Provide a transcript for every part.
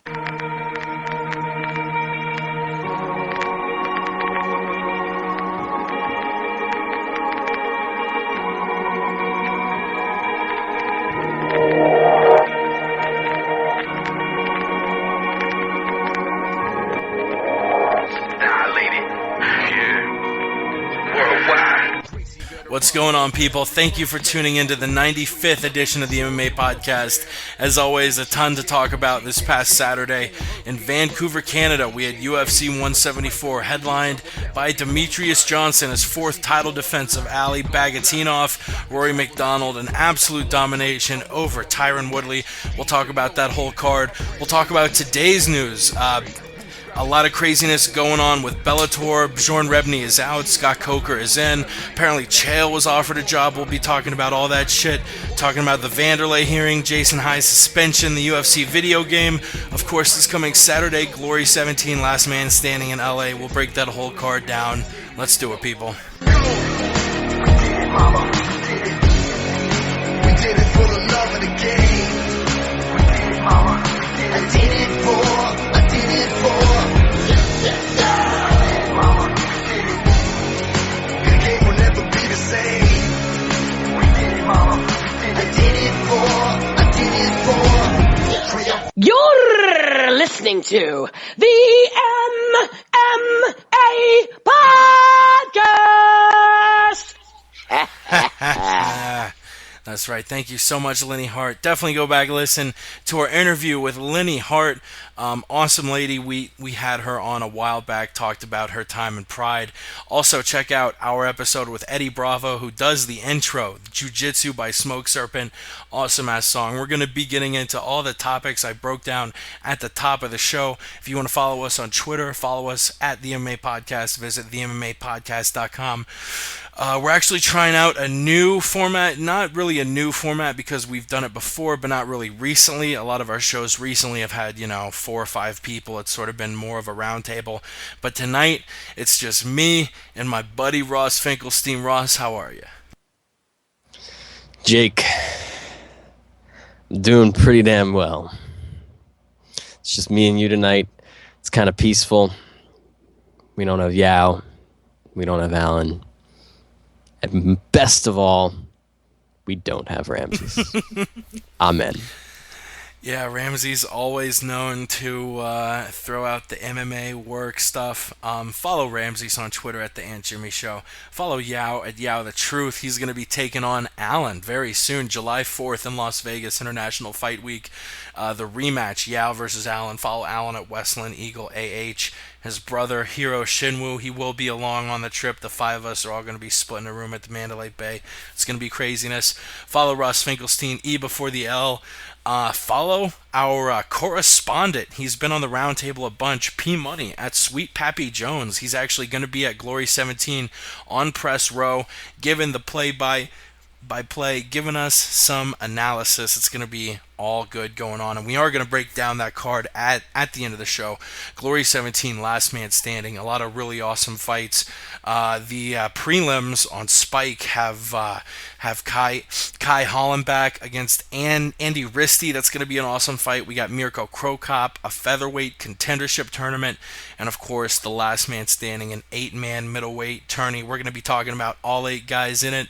What's going on, people? Thank you for tuning into the 95th edition of the MMA Podcast. As always, a ton to talk about this past Saturday. In Vancouver, Canada, we had UFC 174 headlined by Demetrius Johnson, his fourth title defense of Ali Bagatinov. Rory McDonald, an absolute domination over Tyron Woodley. We'll talk about that whole card. We'll talk about today's news. A lot of craziness going on with Bellator. Bjorn Rebney is out. Scott Coker is in. Apparently Chael was offered a job. We'll be talking about all that shit. Talking about the Vanderlei hearing, Jason High's suspension, the UFC video game. Of course, this coming Saturday, Glory 17, Last Man Standing in LA. We'll break that whole card down. Let's do it, people. We did it for the love of the game. We did it, mama. I did it for. Mama, we did it. The game will never be the same. We did it, mama. I did it for. You're listening to the MMA Podcast. That's right. Thank you so much, Lenny Hart. Definitely go back and listen to our interview with Lenny Hart. Awesome lady. We had her on a while back, talked about her time in Pride. Also, check out our episode with Eddie Bravo, who does the intro, Jiu-Jitsu by Smoke Serpent. Awesome-ass song. We're going to be getting into all the topics I broke down at the top of the show. If you want to follow us on Twitter, follow us at the MMA Podcast. Visit themmapodcast.com. We're actually trying out a new format. Not really a new format because we've done it before, but not really recently. A lot of our shows recently have had, 4 or 5 people. It's sort of been more of a round table. But tonight, it's just me and my buddy Ross Finkelstein. Ross, how are you? Jake, I'm doing pretty damn well. It's just me and you tonight. It's kind of peaceful. We don't have Yao. We don't have Alan. And best of all, we don't have Ramses. Amen. Yeah, Ramsey's always known to throw out the MMA work stuff. Follow Ramses on Twitter at The Aunt Jimmy Show. Follow Yao at Yao the Truth. He's going to be taking on Allen very soon, July 4th in Las Vegas, International Fight Week. The rematch, Yao versus Allen. Follow Allen at Westland Eagle AH. His brother, Hiro Shinwu, he will be along on the trip. The 5 of us are all going to be splitting a room at the Mandalay Bay. It's going to be craziness. Follow Ross Finkelstein, E before the L. Follow our correspondent. He's been on the round table a bunch. P Money at Sweet Pappy Jones. He's actually going to be at Glory 17 on press row, giving the play-by-play, giving us some analysis. It's going to be all good going on, and we are going to break down that card at the end of the show. Glory 17, Last Man Standing. A lot of really awesome fights. The prelims on Spike have Kai Holland back against Andy Risty. That's going to be an awesome fight. We got Mirko Krokop, a featherweight contendership tournament, and of course the Last Man Standing, an 8-man middleweight tourney. We're going to be talking about all 8 guys in it.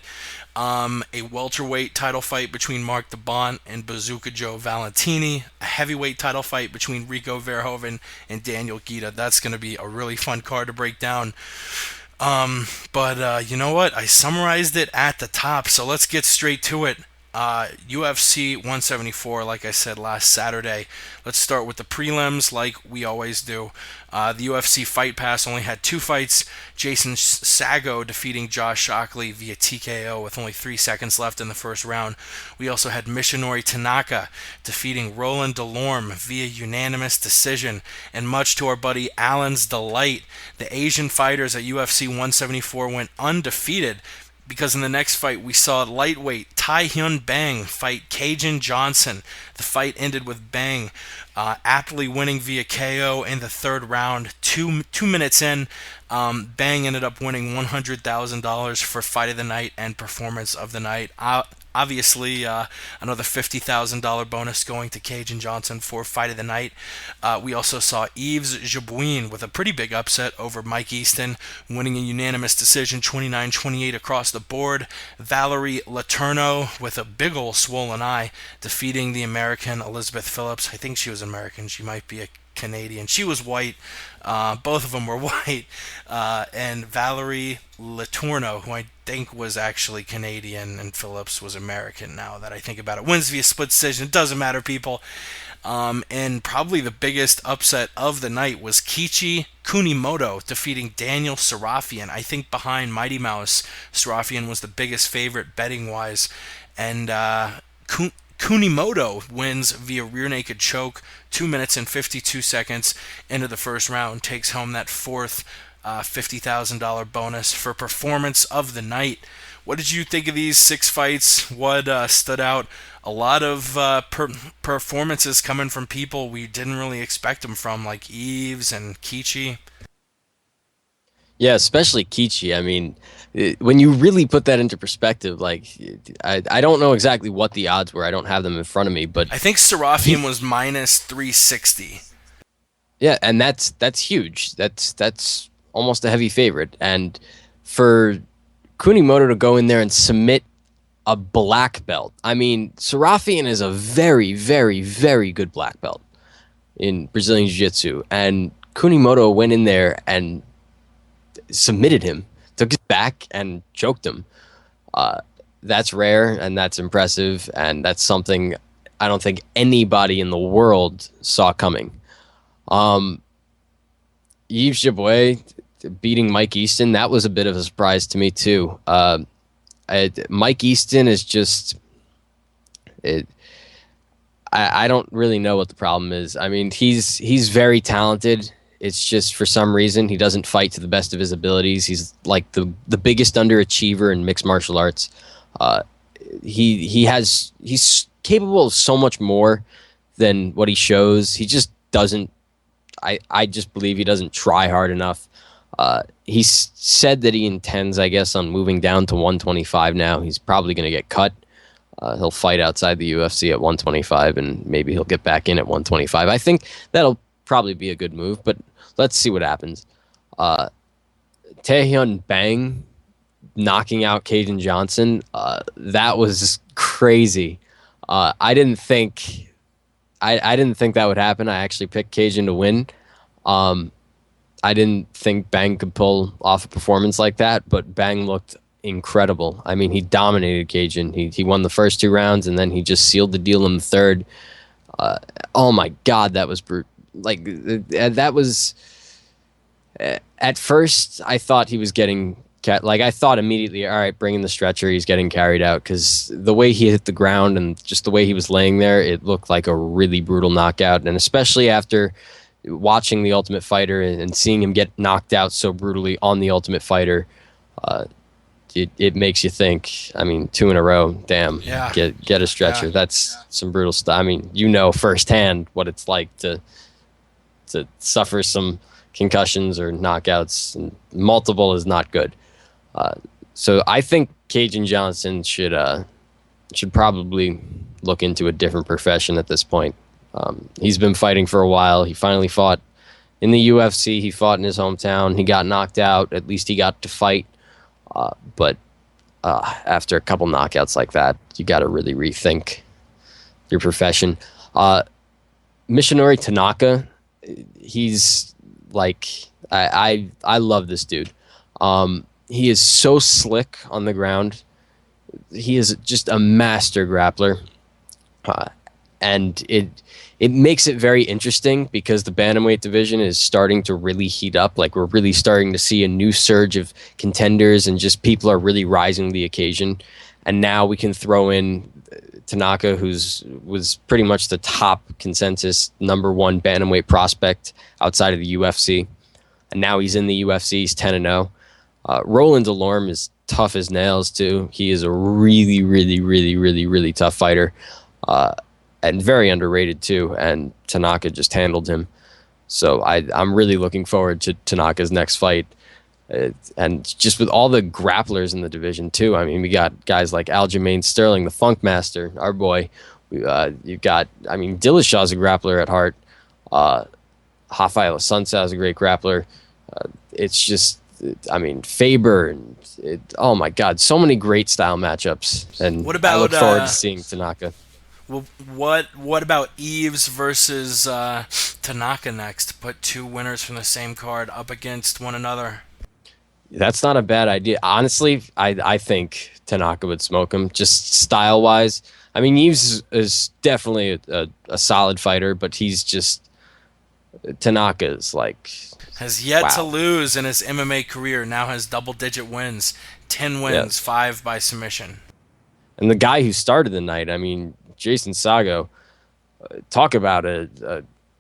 A welterweight title fight between Mark DeBont and Bazooka Joe Valentini. A heavyweight title fight between Rico Verhoeven and Daniel Guida. That's going to be a really fun card to break down. But you know what? I summarized it at the top, so let's get straight to it. UFC 174, like I said last Saturday. Let's start with the prelims like we always do. The UFC Fight Pass only had 2 fights. Jason Sago defeating Josh Shockley via TKO with only 3 seconds left in the first round. We also had Mishinori Tanaka defeating Roland Delorme via unanimous decision. And much to our buddy Alan's delight, the Asian fighters at UFC 174 went undefeated, because in the next fight we saw lightweight Tai Hyun Bang fight Cajun Johnson. The fight ended with Bang aptly winning via KO in the 3rd round. 2 minutes in, Bang ended up winning $100,000 for Fight of the Night and Performance of the Night. Obviously, another $50,000 bonus going to Cajun Johnson for Fight of the Night. We also saw Yves Jabouin with a pretty big upset over Mike Easton, winning a unanimous decision 29-28 across the board. Valerie Letourneau with a big ol' swollen eye, defeating the American Elizabeth Phillips. I think she was American. She might be a Canadian. She was white. Both of them were white. And Valerie Letourneau, who I think was actually Canadian, and Phillips was American, now that I think about it, wins via split decision. It doesn't matter, people. And probably the biggest upset of the night was Kichi Kunimoto defeating Daniel Sarafian. I think behind Mighty Mouse, Sarafian was the biggest favorite betting-wise. And Kunimoto wins via rear naked choke, 2 minutes and 52 seconds into the first round, takes home that fourth $50,000 bonus for performance of the night. What did you think of these 6 fights? What stood out? A lot of performances coming from people we didn't really expect them from, like Yves and Kichi. Yeah, especially Kichi. I mean, when you really put that into perspective, like I don't know exactly what the odds were. I don't have them in front of me, but I think Sarafian was minus 360. Yeah, and that's huge. That's almost a heavy favorite. And for Kunimoto to go in there and submit a black belt. I mean, Sarafian is a very, very, very good black belt in Brazilian Jiu-Jitsu, and Kunimoto went in there and submitted him, took his back and choked him. That's rare and that's impressive, and that's something I don't think anybody in the world saw coming. Yves Jabouin beating Mike Easton, that was a bit of a surprise to me too. Mike Easton is just... I don't really know what the problem is. I mean, he's very talented. It's just for some reason he doesn't fight to the best of his abilities. He's like the biggest underachiever in mixed martial arts. He's capable of so much more than what he shows. He just doesn't. I just believe he doesn't try hard enough. He's said that he intends, I guess, on moving down to 125 now. He's probably going to get cut. He'll fight outside the UFC at 125, and maybe he'll get back in at 125. I think that'll probably be a good move, but let's see what happens. Taehyun Bang knocking out Cajun Johnson, that was crazy. I didn't think that would happen. I actually picked Cajun to win. I didn't think Bang could pull off a performance like that, but Bang looked incredible. I mean, he dominated Cajun. He won the first 2 rounds, and then he just sealed the deal in the third. Oh my God, that was like that was. At first, I thought he was getting I thought immediately, all right, bring in the stretcher. He's getting carried out, because the way he hit the ground and just the way he was laying there, it looked like a really brutal knockout. And especially after watching The Ultimate Fighter and seeing him get knocked out so brutally on The Ultimate Fighter, it makes you think. I mean, 2 in a row, damn. Yeah. Get a stretcher. Yeah. That's some brutal stuff. I mean, you know firsthand what it's like to suffer some concussions or knockouts, and multiple is not good. So I think Cajun Johnson should probably look into a different profession at this point. He's been fighting for a while. He finally fought in the UFC. He fought in his hometown. He got knocked out. At least he got to fight. But after a couple knockouts like that, you got to really rethink your profession. Mishinori Tanaka, he's like, I love this dude. He is so slick on the ground. He is just a master grappler. And it makes it very interesting, because the bantamweight division is starting to really heat up. Like, we're really starting to see a new surge of contenders, and just people are really rising to the occasion. And now we can throw in Tanaka, was pretty much the top consensus #1 bantamweight prospect outside of the UFC. And now he's in the UFC. He's 10-0. Roland Delorme is tough as nails too. He is a really, really, really, really, really tough fighter, and very underrated too. And Tanaka just handled him. So I'm really looking forward to Tanaka's next fight. And just with all the grapplers in the division too. I mean, we got guys like Aljamain Sterling, the Funk Master, our boy. You've got, I mean, Dillashaw's a grappler at heart. Rafael Sunsao is a great grappler. It's just, I mean, Faber and oh my God, so many great style matchups. And What about, I look forward to seeing Tanaka. Well, what about Eves versus Tanaka next? Put two winners from the same card up against one another. That's not a bad idea. Honestly, I think Tanaka would smoke him, just style-wise. I mean, Eves is definitely a solid fighter, but he's just... Tanaka's like... Has yet wow. to lose in his MMA career, now has double-digit wins. 10 wins, 5 by submission. And the guy who started the night, I mean, Jason Sago, talk about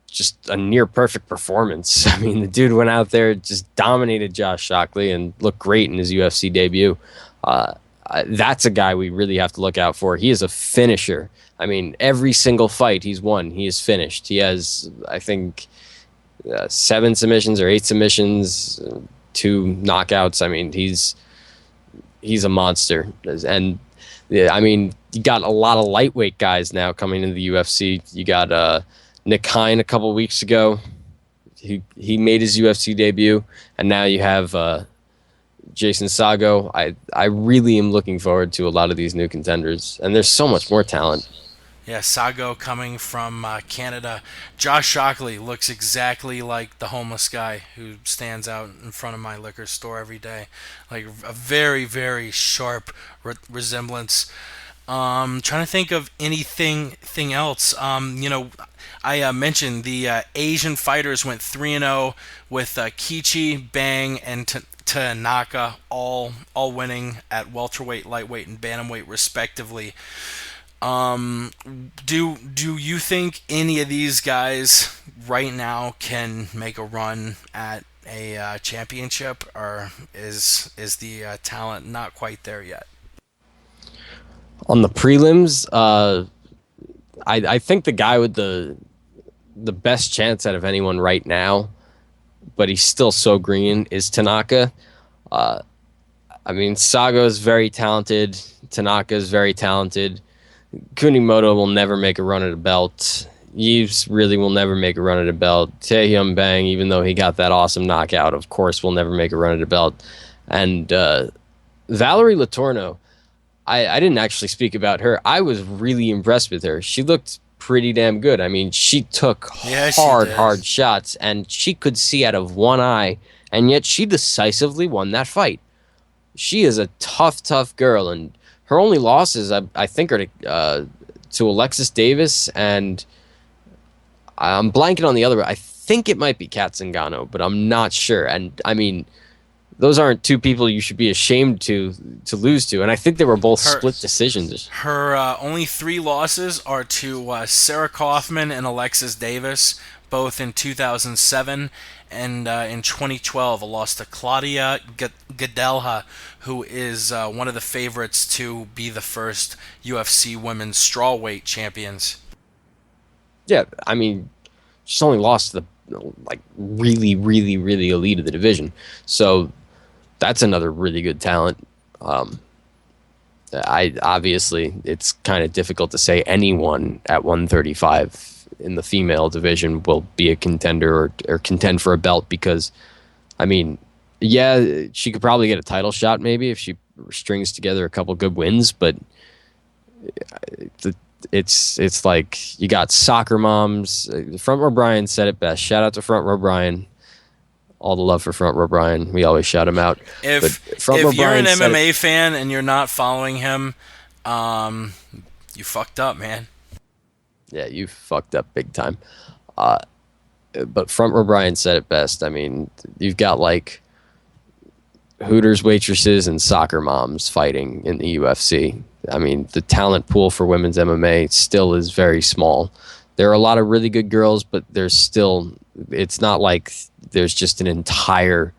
just a near perfect performance. I mean, the dude went out there, just dominated Josh Shockley and looked great in his UFC debut. That's a guy we really have to look out for. He is a finisher. I mean, every single fight he's won, he is finished. He has, I think, 7 submissions or 8 submissions, 2 knockouts. I mean, he's a monster. And I mean, you got a lot of lightweight guys now coming into the UFC. You got Nick Hine a couple weeks ago. He made his UFC debut, and now you have Jason Sago. I really am looking forward to a lot of these new contenders, and there's so much more talent. Yeah, Sago coming from Canada. Josh Shockley looks exactly like the homeless guy who stands out in front of my liquor store every day. Like a very, very sharp resemblance. Trying to think of anything else. I mentioned the Asian fighters went 3-0 with Kichi, Bang, and Tanaka all winning at welterweight, lightweight, and bantamweight respectively. Do you think any of these guys right now can make a run at a championship, or is the talent not quite there yet? On the prelims, I think the guy with the best chance out of anyone right now, but he's still so green, is Tanaka. I mean, Sago is very talented. Tanaka is very talented. Kunimoto will never make a run at a belt. Yves really will never make a run at a belt. Taehyung Bang, even though he got that awesome knockout, of course, will never make a run at a belt. And Valerie Latorno, I didn't actually speak about her. I was really impressed with her. She looked pretty damn good. I mean, she took hard shots, and she could see out of one eye, and yet she decisively won that fight. She is a tough girl, and her only losses, I think, are to Alexis Davis, and I'm blanking on the other. I think it might be Kat Zingano, but I'm not sure. And, I mean, those aren't two people you should be ashamed to lose to. And I think they were both split decisions. Her only 3 losses are to Sarah Kaufman and Alexis Davis, both in 2007. And in 2012, a loss to Claudia Gadelha, who is one of the favorites to be the first UFC women's strawweight champions. Yeah, I mean, she's only lost to the really elite of the division. So that's another really good talent. Obviously, it's kind of difficult to say anyone at 135 in the female division will be a contender or contend for a belt, because, I mean, yeah, she could probably get a title shot maybe if she strings together a couple good wins, but it's like you got soccer moms. Front Row Brian said it best. Shout out to Front Row Brian. All the love for Front Row Brian. We always shout him out. If you're an MMA fan and you're not following him, you fucked up, man. Yeah, you fucked up big time. But Front Row Brian said it best. I mean, you've got like Hooters waitresses and soccer moms fighting in the UFC. I mean, the talent pool for women's MMA still is very small. There are a lot of really good girls, but it's not like there's just an entire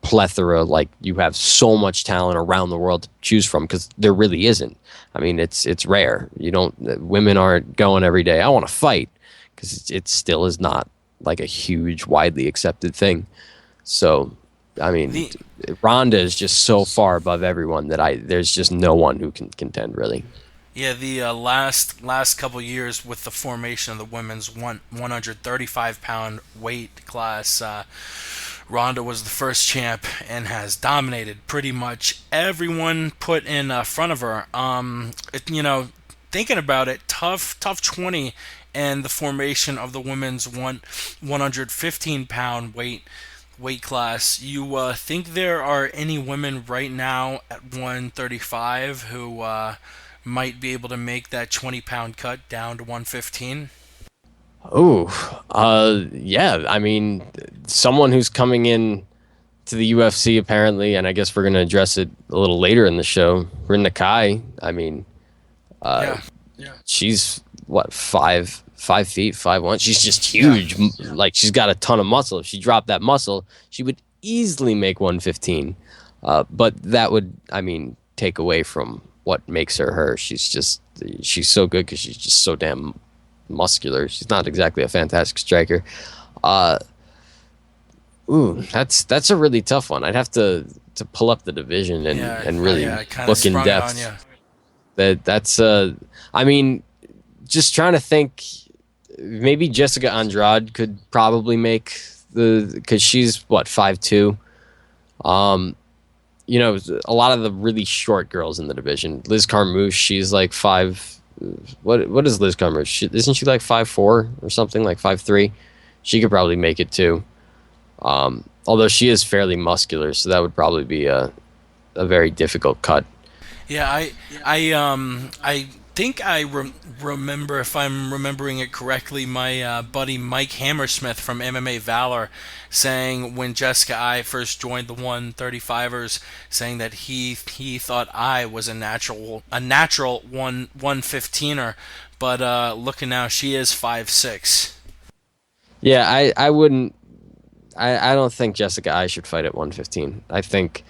plethora, like you have so much talent around the world to choose from, because there really isn't. I mean, it's rare. Women aren't going every day, I want to fight, because it still is not like a huge, widely accepted thing. So I mean, The Ronda is just so far above everyone that there's just no one who can contend really. Yeah, the last couple years with the formation of the women's 135-pound weight class, Ronda was the first champ and has dominated pretty much everyone put in front of her. Thinking about it, tough 20 and the formation of the women's 115-pound weight class. You think there are any women right now at 135 who might be able to make that 20-pound cut down to 115? Yeah. I mean, someone who's coming in to the UFC apparently, and I guess we're going to address it a little later in the show. Rin Nakai. I mean, Yeah. she's what 5 feet 5'1". She's just huge. Like she's got a ton of muscle. If she dropped that muscle, she would easily make 115. But that would, I mean, take away from what makes her her. She's so good because she's just so damn muscular. She's not exactly a fantastic striker. That's a really tough one. I'd have to pull up the division and really look in depth. That's I mean, just trying to think. Maybe Jessica Andrade could probably make because she's what 5'2". A lot of the really short girls in the division. Liz Carmouche, she's like 5. What is Liz Carmouche? Isn't she like 5'4" or something, like 5'3"? She could probably make it too. Although she is fairly muscular, so that would probably be a very difficult cut. Yeah, I think I remember, if I'm remembering it correctly, my buddy Mike Hammersmith from MMA Valor saying when Jessica I first joined the 135ers, saying that he thought I was a natural 115er, but looking now, she is 5'6". Yeah, I wouldn't. I don't think Jessica I should fight at 115. I think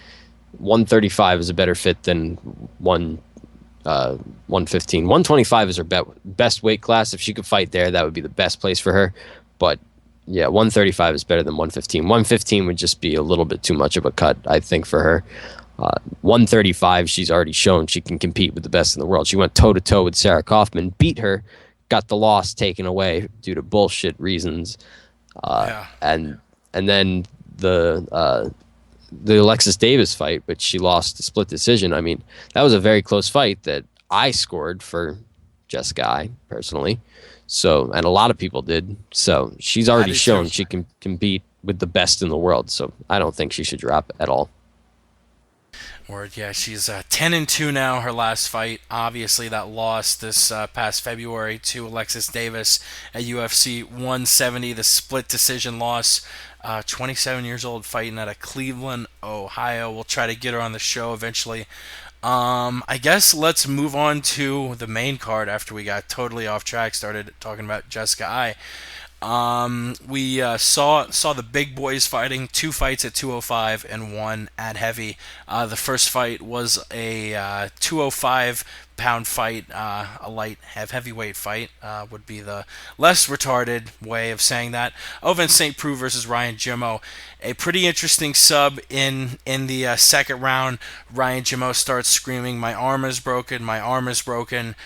135 is a better fit than 115. 125 is her best weight class. If she could fight there, that would be the best place for her. But yeah, 135 is better than 115. 115 would just be a little bit too much of a cut, I think, for her. 135, she's already shown she can compete with the best in the world. She went toe-to-toe with Sarah Kaufman, beat her, got the loss taken away due to bullshit reasons. And then the Alexis Davis fight, which she lost a split decision. I mean, that was a very close fight that I scored for Jessica I, personally. So, and a lot of people did. So she's already shown she can compete with the best in the world. So I don't think she should drop at all. Word, yeah, she's 10-2 now. Her last fight, obviously, that loss this past February to Alexis Davis at UFC 170, the split decision loss. 27 years old, fighting out of Cleveland, Ohio. We'll try to get her on the show eventually. I guess let's move on to the main card after we got totally off track, started talking about Jessica I. We saw the big boys fighting, 2 fights at 205 and 1 at heavy. The first fight was a 205-pound fight, a light heavyweight fight would be the less retarded way of saying that. Ovince St. Preux versus Ryan Jimmo. A pretty interesting sub in the second round. Ryan Jimmo starts screaming, "My arm is broken, my arm is broken."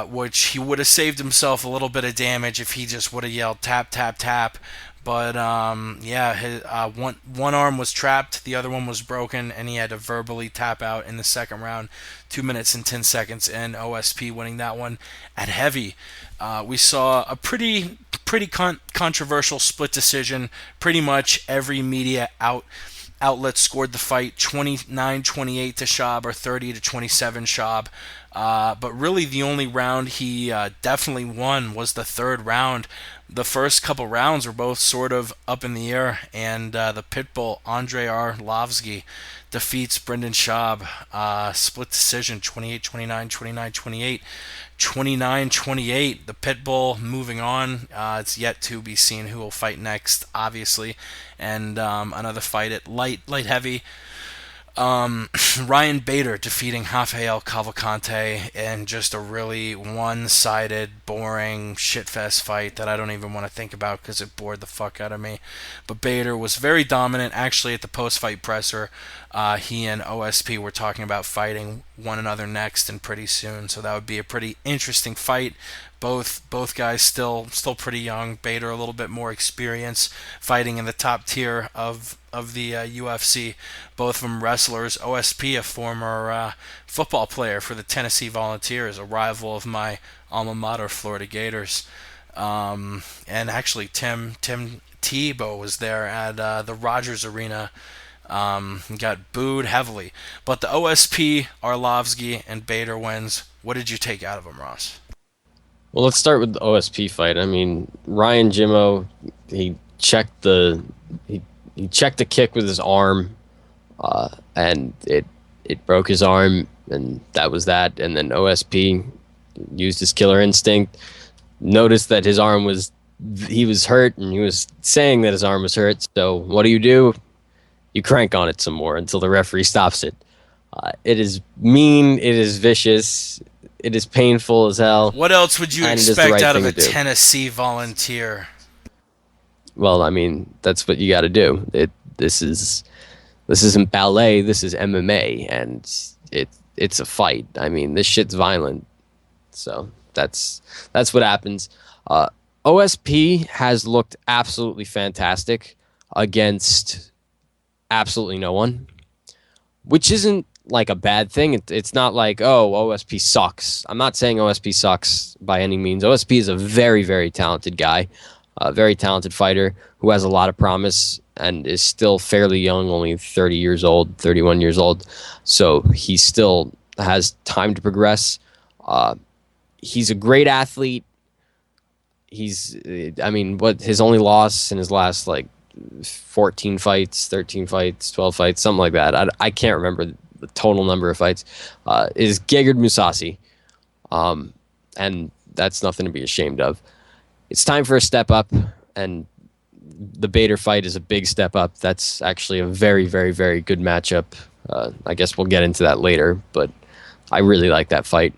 Which he would have saved himself a little bit of damage if he just would have yelled tap, tap, tap. But his, one arm was trapped, the other one was broken, and he had to verbally tap out in the second round. 2 minutes and 10 seconds in, OSP winning that one at heavy. We saw a pretty controversial split decision. Pretty much every media outlet scored the fight 29-28 to Schaub or 30-27 Schaub. But really the only round he definitely won was the third round. The first couple rounds were both sort of up in the air, and the Pitbull, Andrei Arlovsky, defeats Brendan Schaub. Split decision, 28-29, 29-28, 29-28. The Pitbull moving on. It's yet to be seen who will fight next, obviously. And another fight at light heavy. Ryan Bader defeating Rafael Cavalcante in just a really one-sided, boring, shitfest fight that I don't even want to think about because it bored the fuck out of me. But Bader was very dominant. Actually, at the post-fight presser, he and OSP were talking about fighting one another next and pretty soon. So that would be a pretty interesting fight. Both guys still pretty young. Bader a little bit more experience fighting in the top tier of the UFC. Both of them wrestlers. OSP, a former football player for the Tennessee Volunteers, a rival of my alma mater, Florida Gators. And actually, Tim Tebow was there at the Rogers Arena. Got booed heavily. But the OSP, Arlovsky, and Bader wins. What did you take out of them, Ross? Well, let's start with the OSP fight. I mean, Ryan Jimmo, he checked the kick with his arm, and it broke his arm, and that was that. And then OSP used his killer instinct, noticed that his arm he was hurt, and he was saying that his arm was hurt. So what do? You crank on it some more until the referee stops it. It is mean. It is vicious. It is painful as hell. What else would you and it is the expect right out of thing a to do. Tennessee Volunteer? Well, I mean, that's what you got to do. This isn't ballet. This is MMA, and it's a fight. I mean, this shit's violent. So that's what happens. OSP has looked absolutely fantastic against absolutely no one, which isn't like a bad thing. It's not like, oh, OSP sucks. I'm not saying OSP sucks by any means. OSP is a very, very talented guy, a very talented fighter who has a lot of promise and is still fairly young, only 30 years old, 31 years old. So he still has time to progress. He's a great athlete. His only loss in his last 14 fights, 13 fights, 12 fights, something like that. I can't remember the total number of fights, is Gegard Mousasi. And that's nothing to be ashamed of. It's time for a step up, and the Bader fight is a big step up. That's actually a very, very, very good matchup. I guess we'll get into that later, but I really like that fight.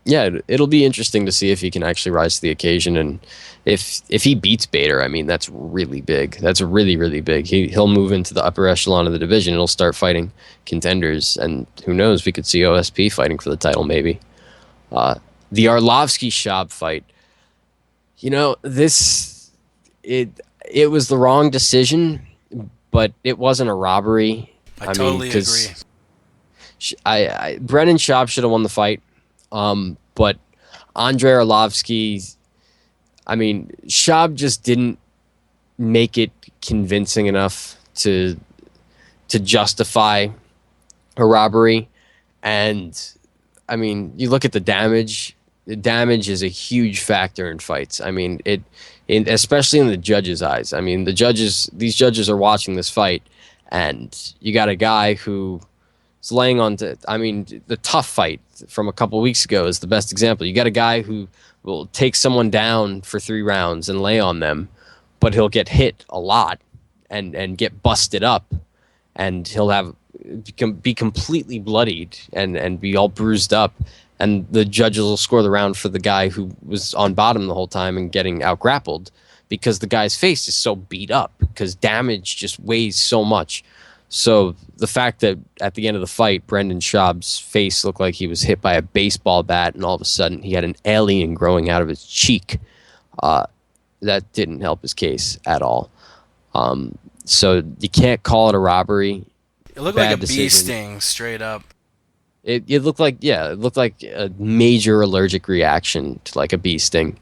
It'll be interesting to see if he can actually rise to the occasion, and if he beats Bader, I mean, that's really big. That's really, really big. He'll move into the upper echelon of the division. He'll start fighting contenders, and who knows, we could see OSP fighting for the title maybe. The Arlovsky-Schaub fight, it was the wrong decision, but it wasn't a robbery. I totally agree. Brennan Schaub should have won the fight. But Andrei Arlovsky, Schaub just didn't make it convincing enough to justify a robbery. And you look at the damage. The damage is a huge factor in fights. Especially in the judges' eyes. These judges are watching this fight, and you got a guy who is laying on the tough fight from a couple weeks ago is the best example. You got a guy who will take someone down for 3 rounds and lay on them, but he'll get hit a lot and get busted up, and he'll be completely bloodied and be all bruised up, and the judges will score the round for the guy who was on bottom the whole time and getting out-grappled because the guy's face is so beat up because damage just weighs so much. So the fact that at the end of the fight, Brendan Schaub's face looked like he was hit by a baseball bat, and all of a sudden he had an alien growing out of his cheek, that didn't help his case at all. So you can't call it a robbery. It looked like a bee sting, straight up. It looked like a major allergic reaction to like a bee sting.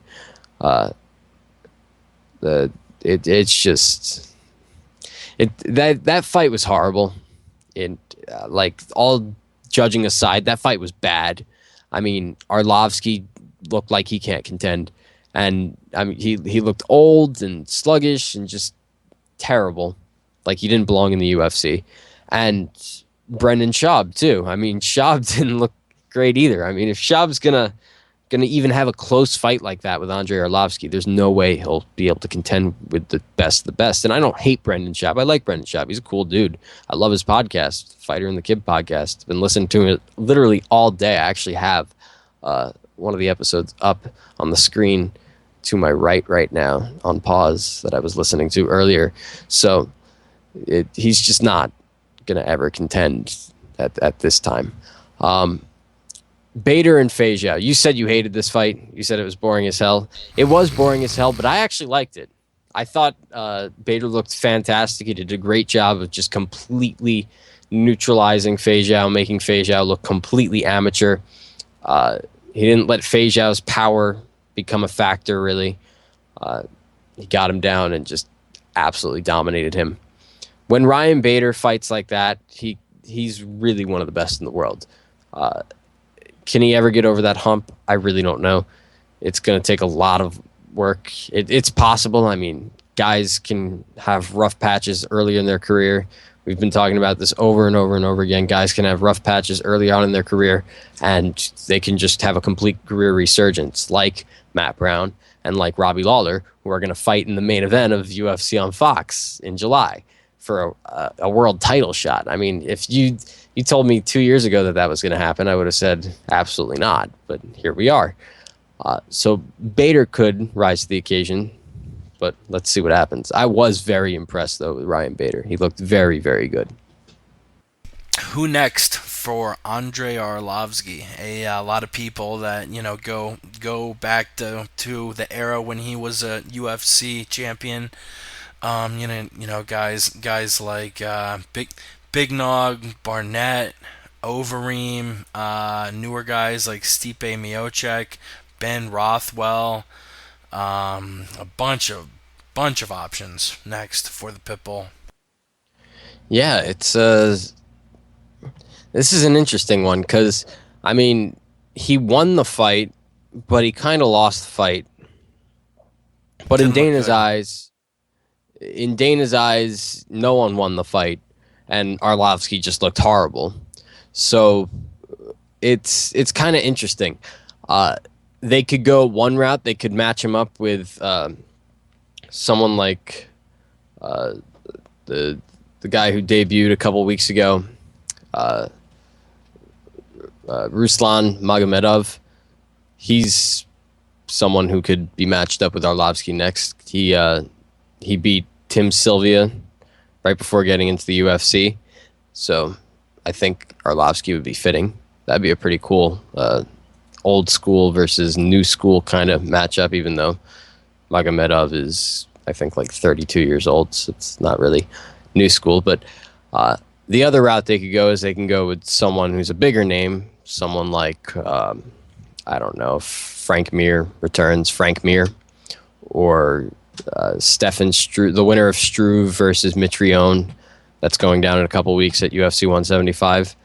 It's just. That fight was horrible. All judging aside, that fight was bad. Arlovsky looked like he can't contend, and he looked old and sluggish and just terrible, like he didn't belong in the UFC. And Brendan Schaub too. Schaub didn't look great either. If Schaub's gonna going to even have a close fight like that with Andrei Arlovsky. There's no way he'll be able to contend with the best of the best. And I don't hate Brendan Schaub. I like Brendan Schaub. He's a cool dude. I love his podcast, Fighter and the Kid podcast. I've been listening to it literally all day. I actually have one of the episodes up on the screen to my right now on pause that I was listening to earlier. So he's just not going to ever contend at this time. Bader and Feijiao. You said you hated this fight. You said it was boring as hell. It was boring as hell, but I actually liked it. I thought Bader looked fantastic. He did a great job of just completely neutralizing Feijiao, making Feijiao look completely amateur. He didn't let Feijiao's power become a factor, really. He got him down and just absolutely dominated him. When Ryan Bader fights like that, he's really one of the best in the world. Can he ever get over that hump? I really don't know. It's going to take a lot of work. It's possible. I mean, guys can have rough patches earlier in their career. We've been talking about this over and over and over again. Guys can have rough patches early on in their career, and they can just have a complete career resurgence, like Matt Brown and like Robbie Lawler, who are going to fight in the main event of UFC on Fox in July for a world title shot. I mean, if you told me 2 years ago that was going to happen, I would have said absolutely not. But here we are. So Bader could rise to the occasion, but let's see what happens. I was very impressed, though, with Ryan Bader. He looked very, very good. Who next for Andrei Arlovsky? A lot of people that go back to the era when he was a UFC champion. Guys like Big Nog, Barnett, Overeem, newer guys like Stipe Miocic, Ben Rothwell, a bunch of options next for the Pitbull. Yeah, it's this is an interesting one because I mean he won the fight, but he kind of lost the fight. But in Dana's eyes, no one won the fight, and Arlovsky just looked horrible. So it's kind of interesting. They could go one route. They could match him up with someone like the guy who debuted a couple weeks ago, Ruslan Magomedov. He's someone who could be matched up with Arlovsky next. He beat Tim Sylvia right before getting into the UFC. So I think Arlovsky would be fitting. That'd be a pretty cool old school versus new school kind of matchup, even though Magomedov is, I think, like 32 years old. So it's not really new school. But the other route they could go is they can go with someone who's a bigger name, someone like, I don't know, if Frank Mir returns, Frank Mir, or Stefan Struve, the winner of Struve versus Mitrione. That's going down in a couple weeks at UFC 175.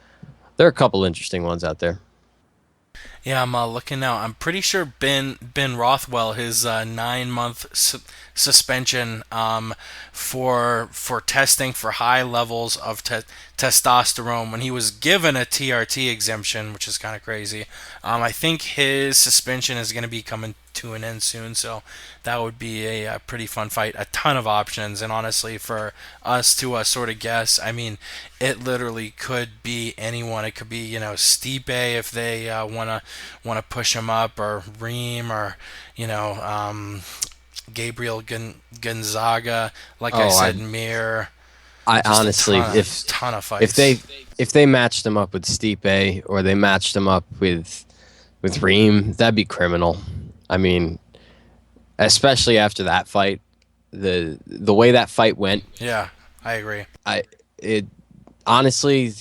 There are a couple interesting ones out there. Yeah, I'm looking now. I'm pretty sure Ben Rothwell, his 9-month suspension for testing for high levels of testosterone when he was given a TRT exemption, which is kind of crazy. I think his suspension is going to be coming to an end soon, so that would be a pretty fun fight. A ton of options, and honestly, for us to sort of guess, I mean, it literally could be anyone. It could be Stipe if they want to push him up, or Reem, or Gabriel Gonzaga. Like I said, Mir. I honestly, ton of fights. If they matched him up with Stipe, or they matched him up with Reem, that'd be criminal. I mean, especially after that fight, the way that fight went. Yeah, I agree. Honestly,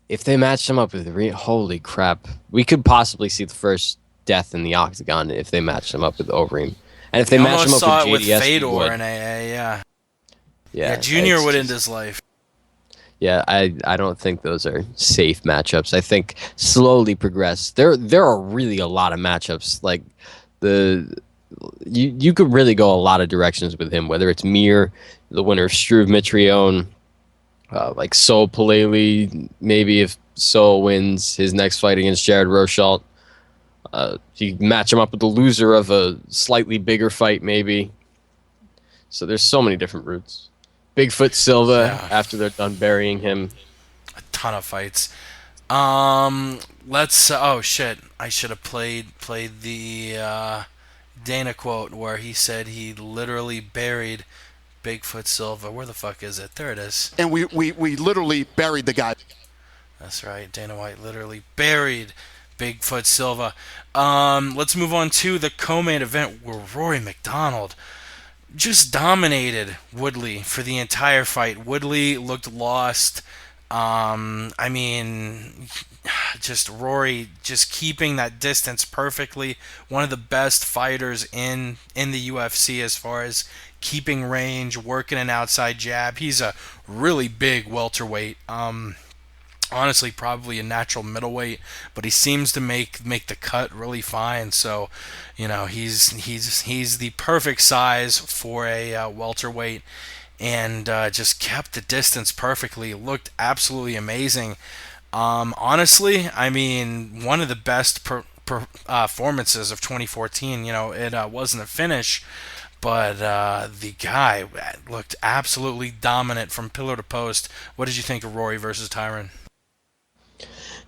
if they matched him up with Reem, holy crap, we could possibly see the first death in the octagon if they matched him up with Overeem. And if they matched him up with JDS, Fedor in AA, yeah, Junior would end his life. Yeah, I don't think those are safe matchups. I think slowly progress. There are really a lot of matchups. Like you could really go a lot of directions with him. Whether it's Mir, the winner of Struve Mitrione, like Sol Paleli, maybe if Sol wins his next fight against Jared Rosholt. You match him up with the loser of a slightly bigger fight, maybe. So there's so many different routes. Bigfoot Silva, after they're done burying him. A ton of fights. Let's. Oh shit! I should have played the Dana quote where he said he literally buried Bigfoot Silva. Where the fuck is it? There it is. And we literally buried the guy. That's right. Dana White literally buried Bigfoot Silva. Let's move on to the co-main event where Rory McDonald just dominated Woodley for the entire fight. Woodley looked lost. I mean, just Rory just keeping that distance perfectly. One of the best fighters in the UFC as far as keeping range, working an outside jab. He's a really big welterweight. Honestly, probably a natural middleweight, but he seems to make the cut really fine. So, you know, he's the perfect size for a welterweight, and just kept the distance perfectly. Looked absolutely amazing. Honestly, I mean, one of the best performances of 2014. You know, it wasn't a finish, but the guy looked absolutely dominant from pillar to post. What did you think of Rory versus Tyron?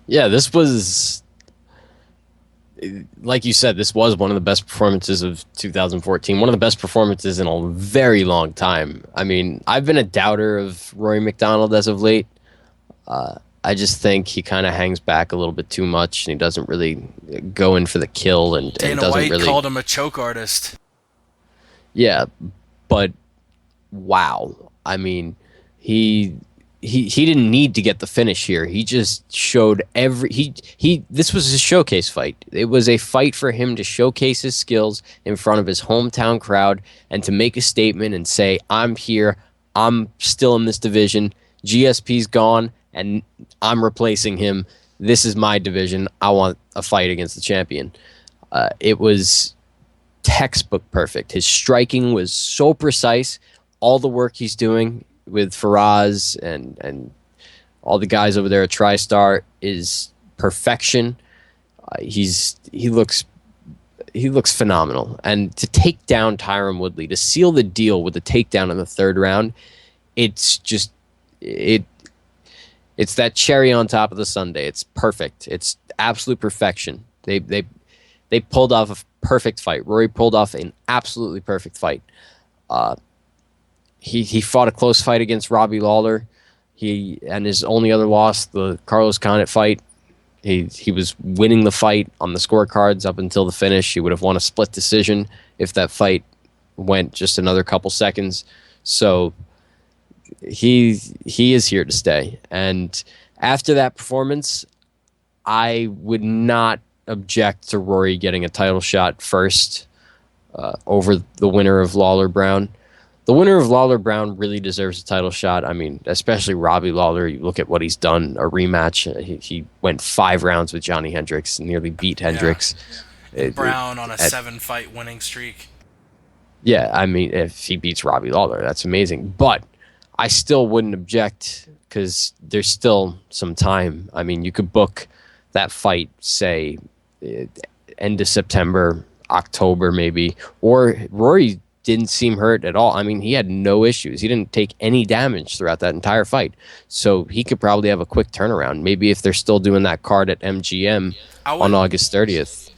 Yeah, this was, like you said, this was one of the best performances of 2014. One of the best performances in a very long time. I mean, I've been a doubter of Rory McDonald as of late. I just think he kind of hangs back a little bit too much, and he doesn't really go in for the kill. And Dana doesn't White really called him a choke artist. Yeah, but wow. I mean, he didn't need to get the finish here. He just showed this was a showcase fight. It was a fight for him to showcase his skills in front of his hometown crowd and to make a statement and say, I'm here, I'm still in this division, GSP's gone, and I'm replacing him. This is my division. I want a fight against the champion. It was textbook perfect. His striking was so precise. All the work he's doing with Faraz and all the guys over there at TriStar is perfection. He looks phenomenal. And to take down Tyron Woodley, to seal the deal with a takedown in the third round, it's just it's that cherry on top of the sundae. It's perfect. It's absolute perfection. They pulled off a perfect fight. Rory pulled off an absolutely perfect fight. He fought a close fight against Robbie Lawler. And his only other loss, the Carlos Condit fight, he was winning the fight on the scorecards up until the finish. He would have won a split decision if that fight went just another couple seconds. So he is here to stay. And after that performance, I would not object to Rory getting a title shot first over the winner of Lawler-Brown. The winner of Lawler-Brown really deserves a title shot. I mean, especially Robbie Lawler. You look at what he's done, a rematch. He went 5 rounds with Johnny Hendricks, nearly beat Hendricks. Yeah. Brown on a 7-fight winning streak. Yeah, I mean, if he beats Robbie Lawler, that's amazing. But I still wouldn't object because there's still some time. I mean, you could book that fight, say, end of September, October maybe, or Rory didn't seem hurt at all. I mean, he had no issues. He didn't take any damage throughout that entire fight. So he could probably have a quick turnaround. Maybe if they're still doing that card at MGM on August 30th.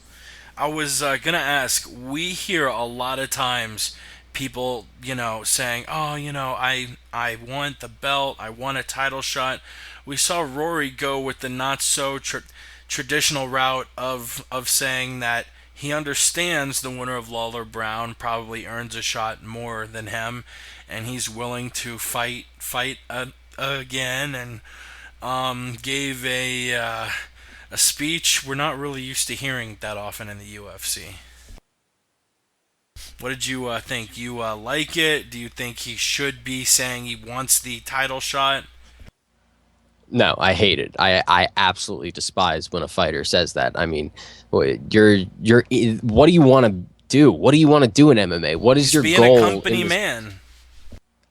I was going to ask, we hear a lot of times people, saying, oh, I want the belt, I want a title shot. We saw Rory go with the not so traditional route of saying that he understands the winner of Lawler-Brown probably earns a shot more than him, and he's willing to fight again, and gave a speech we're not really used to hearing that often in the UFC. What did you think? You like it? Do you think he should be saying he wants the title shot? No, I hate it. I absolutely despise when a fighter says that. I mean, you're what do you want to do? What do you want to do in MMA? What is your goal? Being a company man.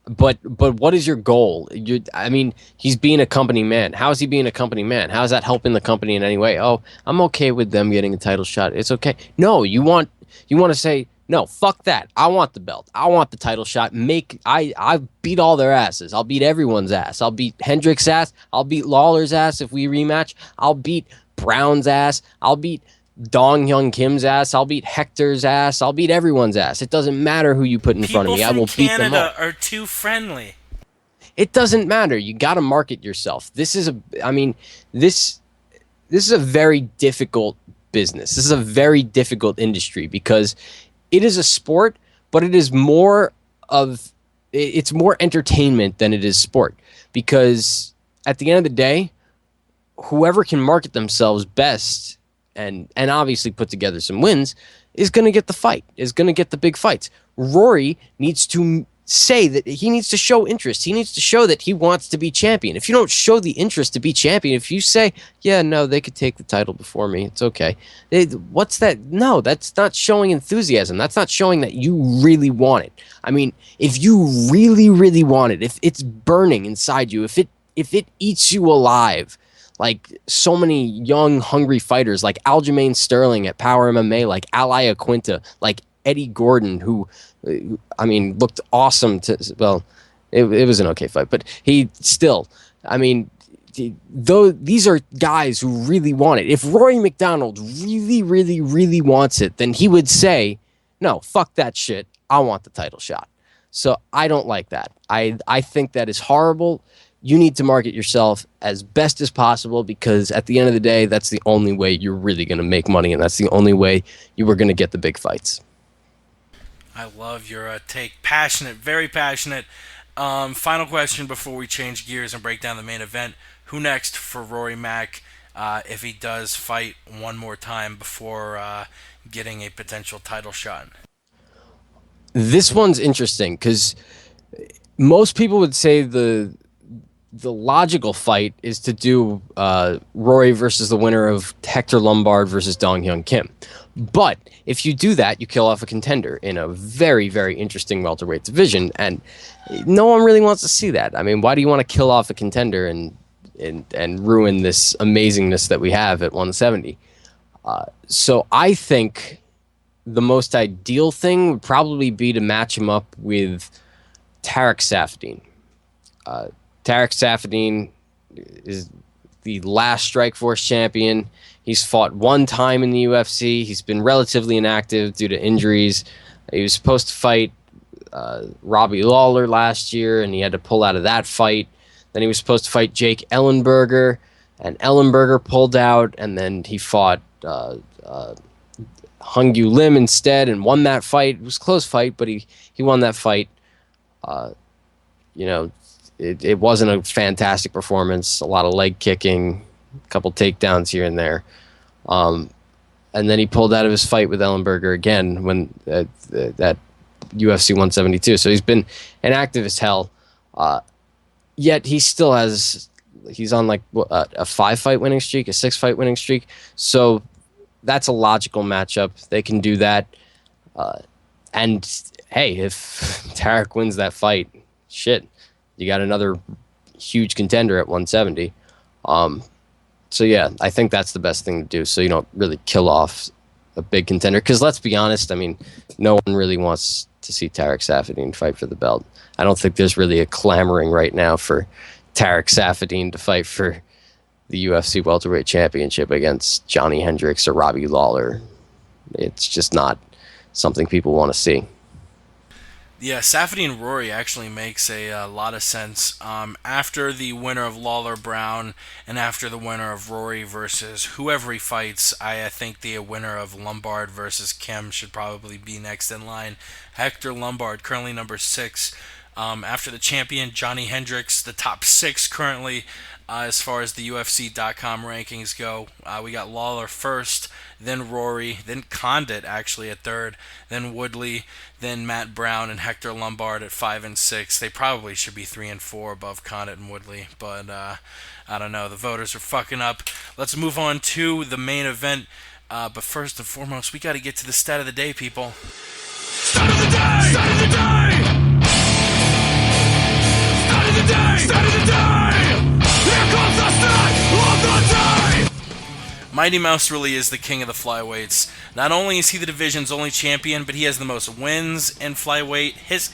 But what is your goal? I mean, he's being a company man. How is he being a company man? How is that helping the company in any way? Oh, I'm okay with them getting a title shot. It's okay. No, you want to say, no, fuck that. I want the belt. I want the title shot. I beat all their asses. I'll beat everyone's ass. I'll beat Hendrick's ass. I'll beat Lawler's ass if we rematch. I'll beat Brown's ass. I'll beat Dong Hyun Kim's ass. I'll beat Hector's ass. I'll beat everyone's ass. It doesn't matter who you put in front of me. I will beat them all. People from Canada are too friendly. It doesn't matter. You got to market yourself. This is a very difficult business. This is a very difficult industry because it is a sport, but it's more entertainment than it is sport. Because at the end of the day, whoever can market themselves best and obviously put together some wins is going to get the fight, is going to get the big fights. Rory needs to say that he needs to show interest. He needs to show that he wants to be champion. If you don't show the interest to be champion, if you say, yeah, no, they could take the title before me, it's okay. What's that? No, that's not showing enthusiasm. That's not showing that you really want it. I mean, if you really, really want it, if it's burning inside you, if it eats you alive, like so many young, hungry fighters, like Aljamain Sterling at Power MMA, like Ali Aquinta, like Eddie Gordon, who, I mean, looked awesome. It was an okay fight, but he still, I mean, though these are guys who really want it. If Rory McDonald really, really, really wants it, then he would say, no, fuck that shit. I want the title shot. So I don't like that. I think that is horrible. You need to market yourself as best as possible because at the end of the day, that's the only way you're really going to make money, and that's the only way you are going to get the big fights. I love your take. Passionate, very passionate. Final question before we change gears and break down the main event. Who next for Rory Mack if he does fight one more time before getting a potential title shot? This one's interesting because most people would say the logical fight is to do Rory versus the winner of Hector Lombard versus Dong Hyun Kim. But if you do that, you kill off a contender in a very, very interesting welterweight division, and no one really wants to see that. I mean, why do you want to kill off a contender and ruin this amazingness that we have at 170? So I think the most ideal thing would probably be to match him up with Tarek Saffiedine. Tarek Saffiedine is the last Strikeforce champion. He's fought one time in the UFC. He's been relatively inactive due to injuries. He was supposed to fight Robbie Lawler last year, and he had to pull out of that fight. Then he was supposed to fight Jake Ellenberger, and Ellenberger pulled out, and then he fought Hung-Yu Lim instead and won that fight. It was a close fight, but he won that fight. It wasn't a fantastic performance. A lot of leg kicking, a couple takedowns here and there. And then he pulled out of his fight with Ellenberger again when that UFC 172. So he's been inactive as hell. Yet he still he's on like a 5-fight winning streak, a 6-fight winning streak. So that's a logical matchup. They can do that. And hey, if Tarek wins that fight, shit, you got another huge contender at 170. So yeah, I think that's the best thing to do. So you don't really kill off a big contender. Because let's be honest, I mean, no one really wants to see Tarek Saffiedine fight for the belt. I don't think there's really a clamoring right now for Tarek Saffiedine to fight for the UFC welterweight championship against Johnny Hendricks or Robbie Lawler. It's just not something people want to see. Yeah, Saffiedine Rory actually makes a lot of sense. After the winner of Lawler Brown and after the winner of Rory versus whoever he fights, I think the winner of Lombard versus Kim should probably be next in line. Hector Lombard, currently number 6. After the champion, Johnny Hendricks, the top 6 currently as far as the UFC.com rankings go. We got Lawler first, then Rory, then Condit actually at 3rd, then Woodley, then Matt Brown and Hector Lombard at 5 and 6. They probably should be 3 and 4 above Condit and Woodley, but I don't know. The voters are fucking up. Let's move on to the main event. But first and foremost, we got to get to the stat of the day, people. Stat of the day! Stat of the day! Mighty Mouse really is the king of the flyweights. Not only is he the division's only champion, but he has the most wins in flyweight. His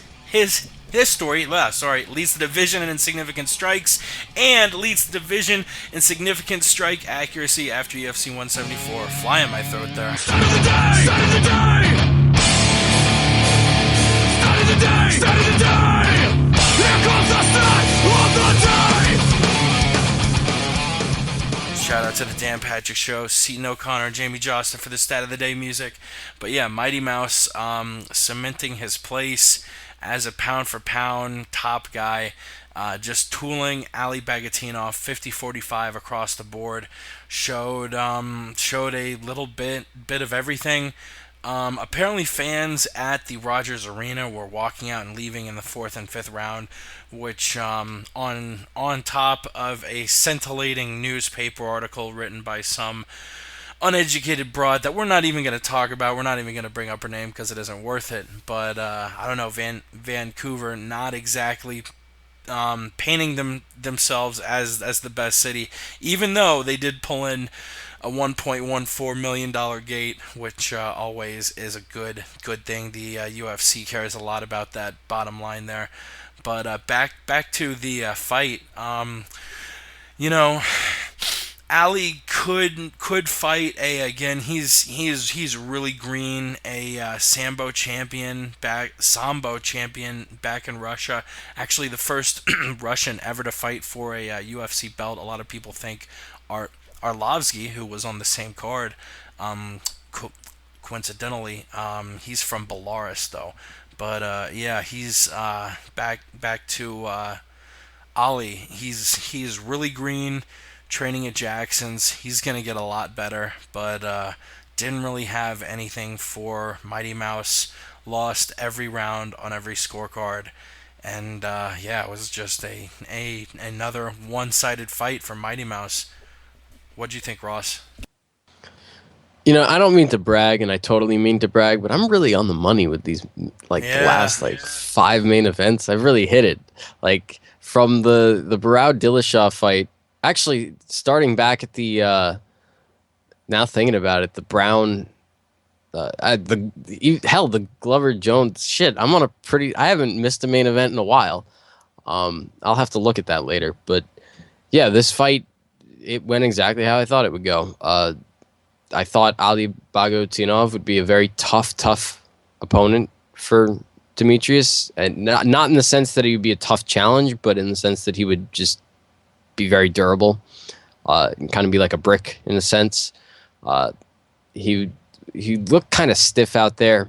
story, leads the division in significant strikes and leads the division in significant strike accuracy after UFC 174. Fly in my throat there. Start of the day! Start of the day! Start of the day! Start of the day! Here comes the start of the day! Shout out to the Dan Patrick Show, Seton O'Connor, and Jamie Jostin for the Stat of the Day music. But yeah, Mighty Mouse cementing his place as a pound-for-pound top guy, just tooling Ali Bagatinov 50-45 across the board. Showed a little bit of everything. Apparently fans at the Rogers Arena were walking out and leaving in the 4th and 5th round, which on top of a scintillating newspaper article written by some uneducated broad that we're not even going to talk about. We're not even going to bring up her name because it isn't worth it. But I don't know, Vancouver not exactly painting themselves as the best city, even though they did pull in a $1.14 million gate, which always is a good thing. The UFC cares a lot about that bottom line there. But back to the fight. Ali could fight he's really green, a sambo champion back in Russia. Actually, the first Russian ever to fight for a UFC belt. A lot of people think Arlovsky, who was on the same card, coincidentally, he's from Belarus though. But yeah, he's back to Ali. He's really green, training at Jackson's. He's gonna get a lot better, but didn't really have anything for Mighty Mouse. Lost every round on every scorecard, and yeah, it was just another one-sided fight for Mighty Mouse. What'd you think, Ross? I don't mean to brag, and I totally mean to brag, but I'm really on the money with these, the last 5 main events. I've really hit it. From the Barao Dillashaw fight, actually starting back at the now thinking about it, the Brown, the Glover Jones shit. I haven't missed a main event in a while. I'll have to look at that later, but yeah, this fight, it went exactly how I thought it would go. I thought Ali Bagatinov would be a very tough opponent for Demetrius, and not in the sense that he would be a tough challenge, but in the sense that he would just be very durable, and kind of be like a brick in a sense. He looked kind of stiff out there.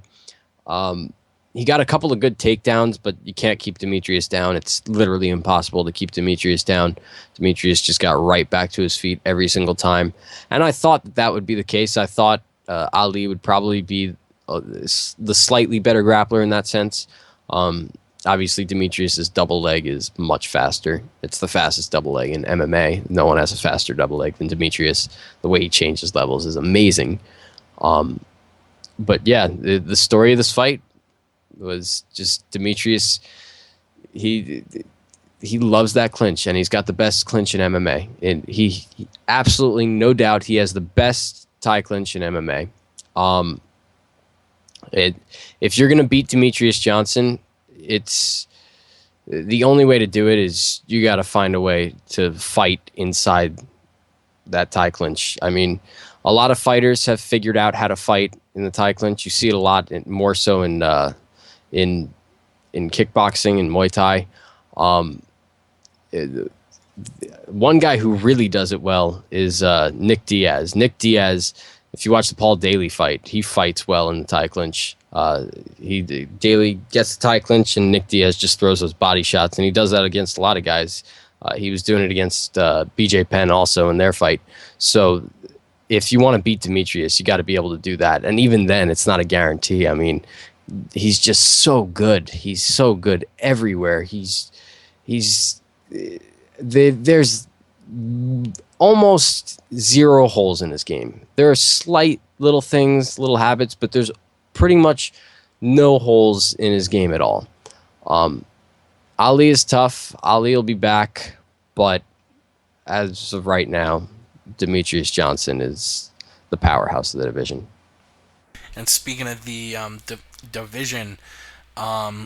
He got a couple of good takedowns, but you can't keep Demetrius down. It's literally impossible to keep Demetrius down. Demetrius just got right back to his feet every single time. And I thought that would be the case. I thought Ali would probably be the slightly better grappler in that sense. Obviously, Demetrius's double leg is much faster. It's the fastest double leg in MMA. No one has a faster double leg than Demetrius. The way he changes levels is amazing. But yeah, the story of this fight was just Demetrius. He loves that clinch, and he's got the best clinch in MMA. And he absolutely, no doubt, he has the best Thai clinch in MMA. If you're gonna beat Demetrius Johnson, it's the only way to do it is you got to find a way to fight inside that Thai clinch. I mean, a lot of fighters have figured out how to fight in the Thai clinch. You see it a lot, more so in kickboxing and Muay Thai. One guy who really does it well is Nick Diaz. Nick Diaz, if you watch the Paul Daly fight, he fights well in the Thai clinch. Daly gets the Thai clinch, and Nick Diaz just throws those body shots, and he does that against a lot of guys. He was doing it against BJ Penn also in their fight. So if you want to beat Demetrius, you got to be able to do that. And even then, it's not a guarantee. I mean, he's just so good. He's so good everywhere. There's almost zero holes in his game. There are slight little things, little habits, but there's pretty much no holes in his game at all. Ali is tough. Ali will be back, but as of right now, Demetrius Johnson is the powerhouse of the division. And speaking of the division,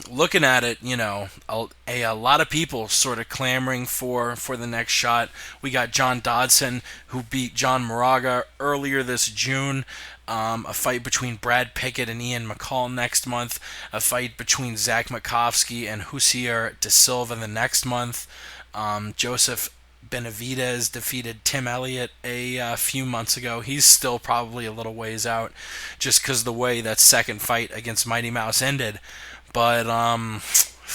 looking at it, a lot of people sort of clamoring for the next shot. We got John Dodson, who beat John Moraga earlier this June. A fight between Brad Pickett and Ian McCall next month. A fight between Zach Makovsky and Husier De Silva the next month. Joseph Benavidez defeated Tim Elliott a few months ago. He's still probably a little ways out just because the way that second fight against Mighty Mouse ended. But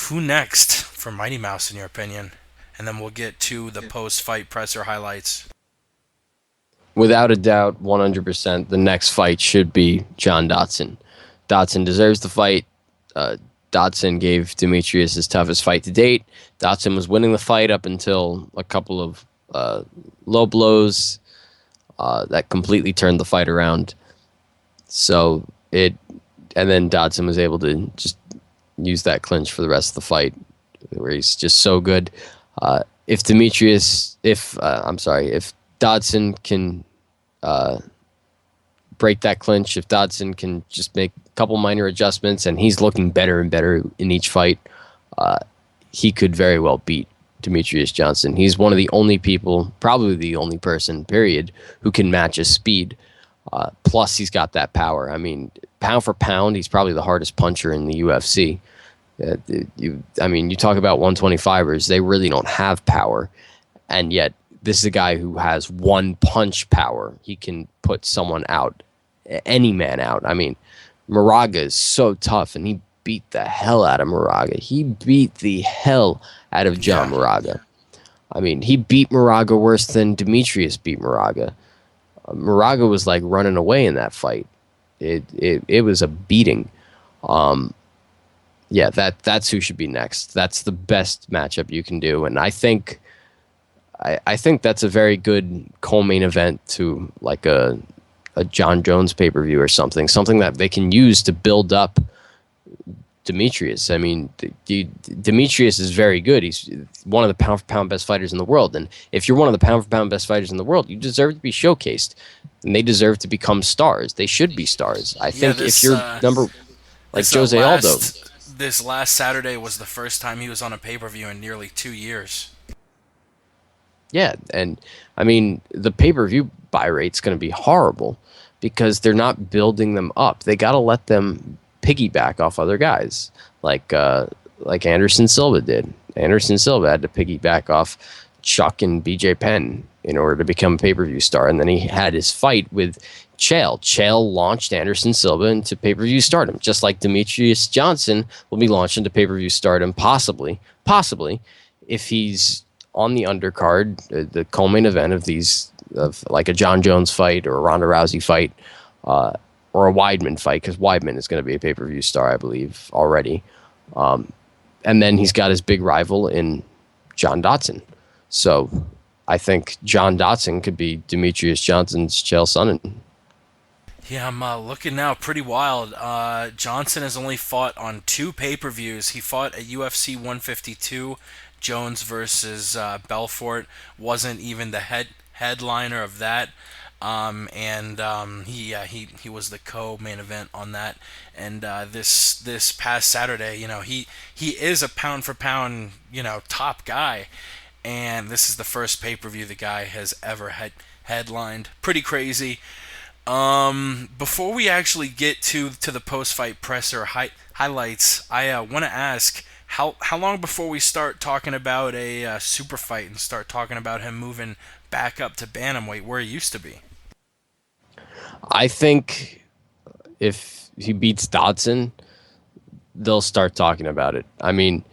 who next for Mighty Mouse in your opinion? And then we'll get to the post-fight presser highlights. Without a doubt, 100%, the next fight should be John Dodson. Dodson deserves the fight. Dodson gave Demetrius his toughest fight to date. Dodson was winning the fight up until a couple of low blows that completely turned the fight around. And then Dodson was able to just use that clinch for the rest of the fight, where he's just so good. If Dodson can break that clinch, if Dodson can just make a couple minor adjustments, and he's looking better and better in each fight, he could very well beat Demetrius Johnson. He's one of the only people, probably the only person, period, who can match his speed. Plus, he's got that power. I mean, pound for pound, he's probably the hardest puncher in the UFC. You talk about 125ers, they really don't have power, and yet this is a guy who has one punch power. He can put someone out, any man out. I mean, Moraga is so tough, and he beat the hell out of Moraga. He beat the hell out of John Moraga. I mean, he beat Moraga worse than Demetrius beat Moraga. Moraga was like running away in that fight. It was a beating. That's who should be next. That's the best matchup you can do, and I think that's a very good co-main event to like a John Jones pay-per-view or something that they can use to build up Demetrius. I mean, Demetrius is very good. He's one of the pound-for-pound best fighters in the world, and if you're one of the pound-for-pound best fighters in the world, you deserve to be showcased, and they deserve to become stars. They should be stars. I think if you're like Jose Aldo. This last Saturday was the first time he was on a pay-per-view in nearly 2 years. Yeah, and I mean, the pay-per-view buy rate's going to be horrible because they're not building them up. They got to let them piggyback off other guys, like Anderson Silva did. Anderson Silva had to piggyback off Chuck and BJ Penn in order to become a pay-per-view star, and then he had his fight with Chael. Chael launched Anderson Silva into pay-per-view stardom, just like Demetrius Johnson will be launched into pay-per-view stardom, possibly, if he's on the undercard, the co-main event of like a John Jones fight or a Ronda Rousey fight, or a Weidman fight, because Weidman is going to be a pay-per-view star, I believe, already. And then he's got his big rival in John Dodson. So I think John Dodson could be Demetrius Johnson's Chael Sonnen. Yeah, I'm looking now pretty wild. Johnson has only fought on 2 pay-per-views. He fought at UFC 152, Jones versus Belfort. Wasn't even the headliner of that. He was the co-main event on that. And this past Saturday, he is a pound for pound, top guy. And this is the first pay-per-view the guy has ever headlined. Pretty crazy. Before we actually get to the post-fight presser highlights, I want to ask, how long before we start talking about a super fight and start talking about him moving back up to bantamweight where he used to be? I think if he beats Dodson, they'll start talking about it. I mean,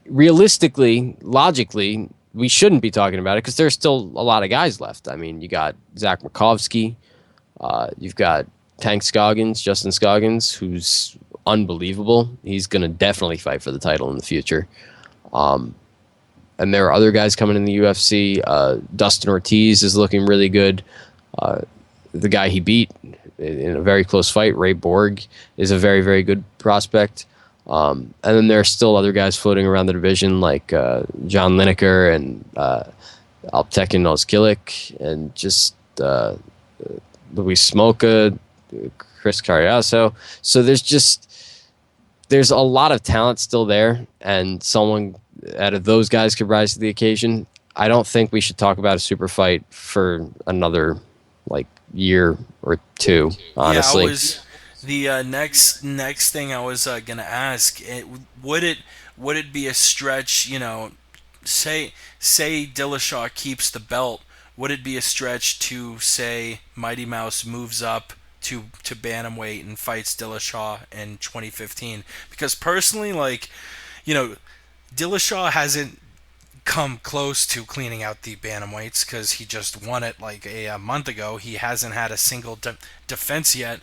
realistically, logically, we shouldn't be talking about it because there's still a lot of guys left. I mean, you got Zach Makovsky, you've got Justin Scoggins, who's unbelievable. He's going to definitely fight for the title in the future. And there are other guys coming in the UFC. Dustin Ortiz is looking really good. The guy he beat in a very close fight, Ray Borg, is a very, very good prospect. And then there are still other guys floating around the division like John Lineker and Alptekin Ozkilik and just Luis Smoka, Chris Carriazo. So there's a lot of talent still there, and someone out of those guys could rise to the occasion. I don't think we should talk about a super fight for another year or two, honestly. Yeah, the next thing I was gonna ask, would it be a stretch? Say Dillashaw keeps the belt. Would it be a stretch to say Mighty Mouse moves up to bantamweight and fights Dillashaw in 2015? Because personally, Dillashaw hasn't come close to cleaning out the bantamweights because he just won it a month ago. He hasn't had a single defense yet,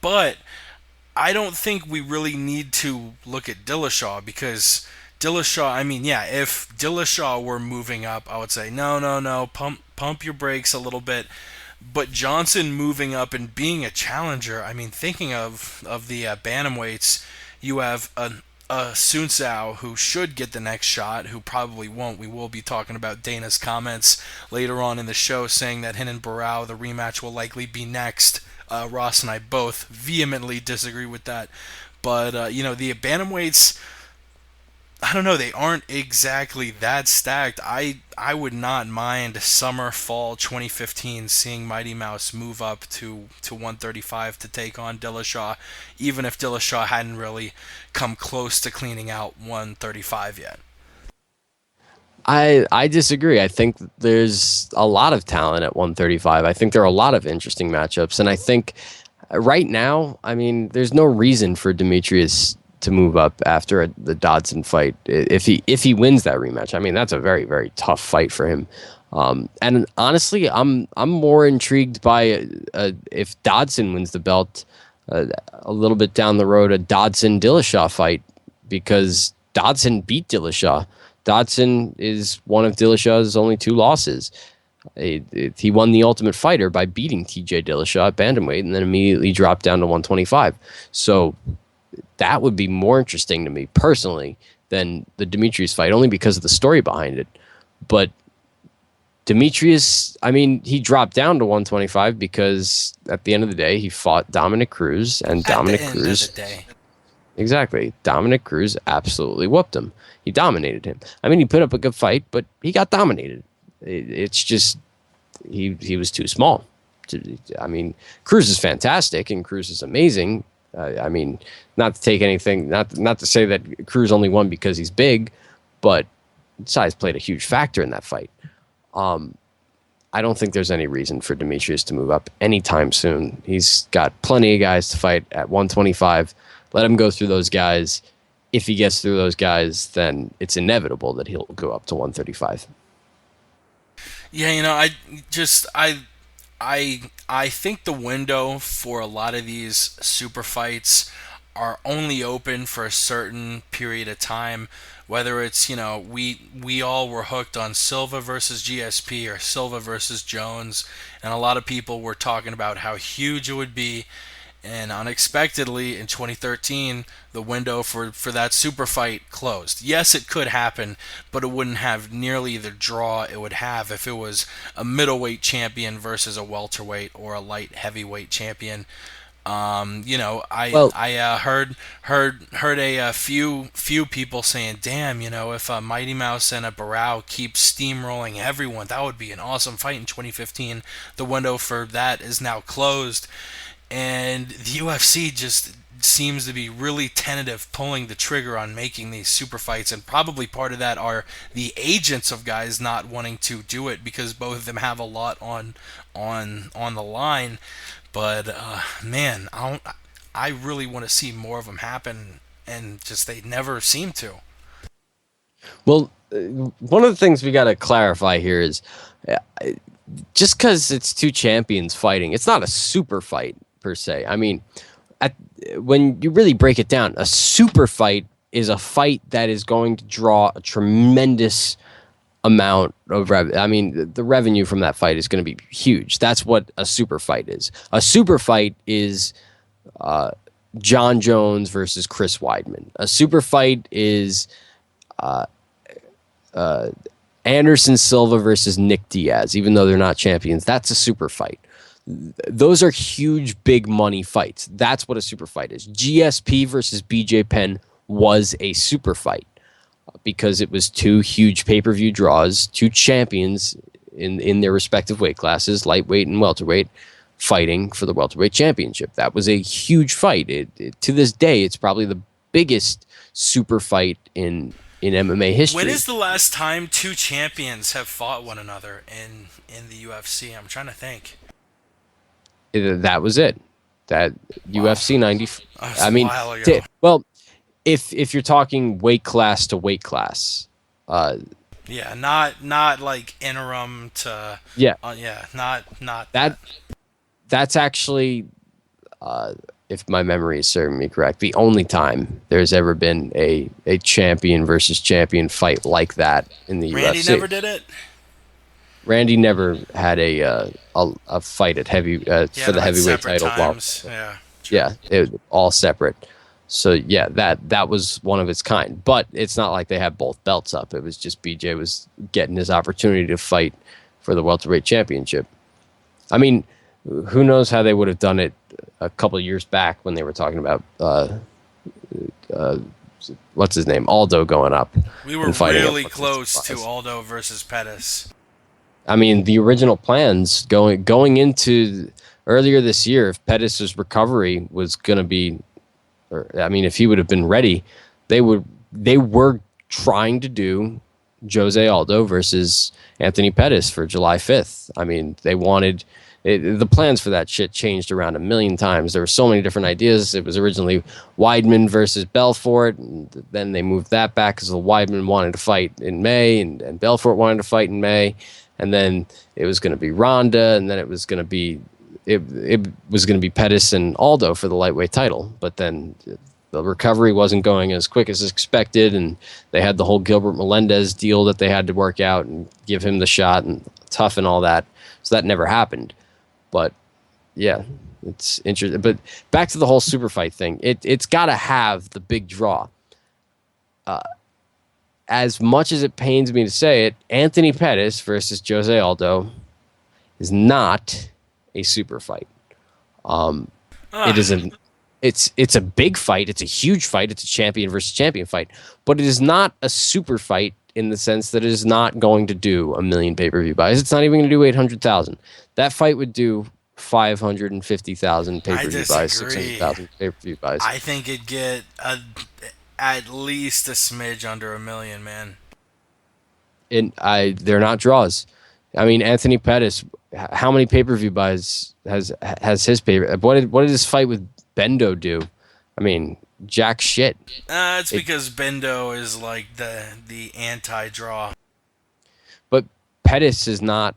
but I don't think we really need to look at Dillashaw because Dillashaw, if Dillashaw were moving up, I would say no, pump your brakes a little bit. But Johnson moving up and being a challenger, thinking of the bantamweights, you have a Sun Tzu who should get the next shot, who probably won't. We will be talking about Dana's comments later on in the show saying that Renan Barao, the rematch, will likely be next. Ross and I both vehemently disagree with that. But, the bantamweights, I don't know, they aren't exactly that stacked. I would not mind summer, fall 2015 seeing Mighty Mouse move up to 135 to take on Dillashaw, even if Dillashaw hadn't really come close to cleaning out 135 yet. I disagree. I think there's a lot of talent at 135. I think there are a lot of interesting matchups, and I think right now, there's no reason for Demetrius to move up after the Dodson fight. If he wins that rematch, that's a very, very tough fight for him. And honestly, I'm more intrigued by if Dodson wins the belt a little bit down the road, a Dodson Dillashaw fight, because Dodson beat Dillashaw. Dodson is one of Dillashaw's only 2 losses. He won the Ultimate Fighter by beating TJ Dillashaw at bantamweight and then immediately dropped down to 125. So that would be more interesting to me personally than the Demetrius fight, only because of the story behind it. But Demetrius, he dropped down to 125 because at the end of the day, he fought Dominic Cruz, and Dominic Cruz. Exactly. Dominic Cruz absolutely whooped him. He dominated him. He put up a good fight, but he got dominated. It's just he was too small. Cruz is fantastic and Cruz is amazing. Not to take anything, not to say that Cruz only won because he's big, but size played a huge factor in that fight. I don't think there's any reason for Demetrius to move up anytime soon. He's got plenty of guys to fight at 125. Let him go through those guys. If he gets through those guys, then it's inevitable that he'll go up to 135. Yeah, I think the window for a lot of these super fights are only open for a certain period of time. Whether it's, we all were hooked on Silva versus GSP or Silva versus Jones, and a lot of people were talking about how huge it would be. And unexpectedly, in 2013, the window for that super fight closed. Yes, it could happen, but it wouldn't have nearly the draw it would have if it was a middleweight champion versus a welterweight or a light heavyweight champion. I heard a few people saying, "Damn, if a Mighty Mouse and a Barao keep steamrolling everyone, that would be an awesome fight in 2015." The window for that is now closed. And the UFC just seems to be really tentative pulling the trigger on making these super fights, and probably part of that are the agents of guys not wanting to do it because both of them have a lot on the line. But man, I really want to see more of them happen, and just they never seem to. Well, one of the things we got to clarify here is just because it's 2 champions fighting, it's not a super fight per se. When you really break it down, a super fight is a fight that is going to draw a tremendous amount of revenue. The revenue from that fight is going to be huge. That's what a super fight is. A super fight is John Jones versus Chris Weidman. A super fight is Anderson Silva versus Nick Diaz, even though they're not champions. That's a super fight. Those are huge, big money fights. That's what a super fight is. GSP versus BJ Penn was a super fight because it was two huge pay-per-view draws, two champions in their respective weight classes, lightweight and welterweight, fighting for the welterweight championship. That was a huge fight. To this day, it's probably the biggest super fight in MMA history. When is the last time two champions have fought one another in the UFC? I'm trying to think. That was it. That wow. UFC 90. I mean, well, if you're talking weight class to weight class. Yeah, not like interim to. Yeah. Not that. That's actually, if my memory is serving me correct, the only time there's ever been a champion versus champion fight like that in the UFC. Randy never did it. Randy never had a fight at heavy for the heavyweight title. Times. Yeah. True. Yeah, it was all separate. So yeah, that was one of its kind. But it's not like they had both belts up. It was just BJ was getting his opportunity to fight for the welterweight championship. I mean, who knows how they would have done it a couple of years back when they were talking about what's his name, Aldo going up. We were really close to Aldo versus Pettis. I mean, the original plans going into earlier this year, if Pettis' recovery was going to be, if he would have been ready, they were trying to do Jose Aldo versus Anthony Pettis for July 5th. I mean, they wanted the plans for that shit changed around a million times. There were so many different ideas. It was originally Weidman versus Belfort, and then they moved that back because Weidman wanted to fight in May, and Belfort wanted to fight in May. And then it was going to be Ronda, and then it was going to be Pettis and Aldo for the lightweight title. But then the recovery wasn't going as quick as expected, and they had the whole Gilbert Melendez deal that they had to work out and give him the shot and tough and all that. So that never happened. But yeah, it's interesting. But back to the whole super fight thing. It's got to have the big draw. As much as it pains me to say it, Anthony Pettis versus Jose Aldo is not a super fight. It is it's a big fight. It's a huge fight. It's a champion versus champion fight. But it is not a super fight in the sense that it is not going to do 1 million pay-per-view buys. It's not even going to do 800,000. That fight would do 550,000 pay-per-view buys, 600,000 pay-per-view buys. I think it'd get at least a smidge under 1 million, man. They're not draws. I mean, Anthony Pettis, how many pay-per-view buys has his pay? What did his fight with Bendo do? I mean, jack shit. It's because Bendo is like the anti-draw. But Pettis is not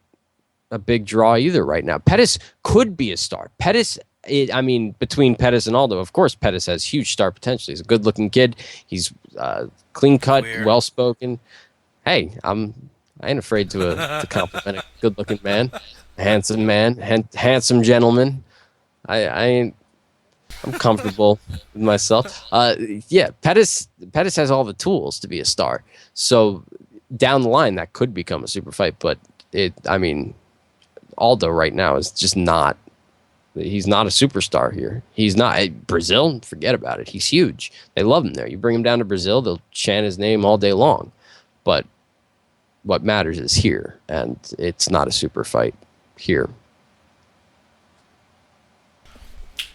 a big draw either right now. Pettis could be a star. Between Pettis and Aldo, of course, Pettis has huge star potential. He's a good-looking kid. He's clean-cut, well-spoken. Hey, I ain't afraid to compliment a good-looking man, a handsome man, handsome gentleman. I'm comfortable with myself. Yeah, Pettis has all the tools to be a star. So down the line, that could become a super fight. But Aldo right now is just not. He's not a superstar here. He's not. Brazil, forget about it. He's huge. They love him there. You bring him down to Brazil, they'll chant his name all day long. But what matters is here, and it's not a super fight here.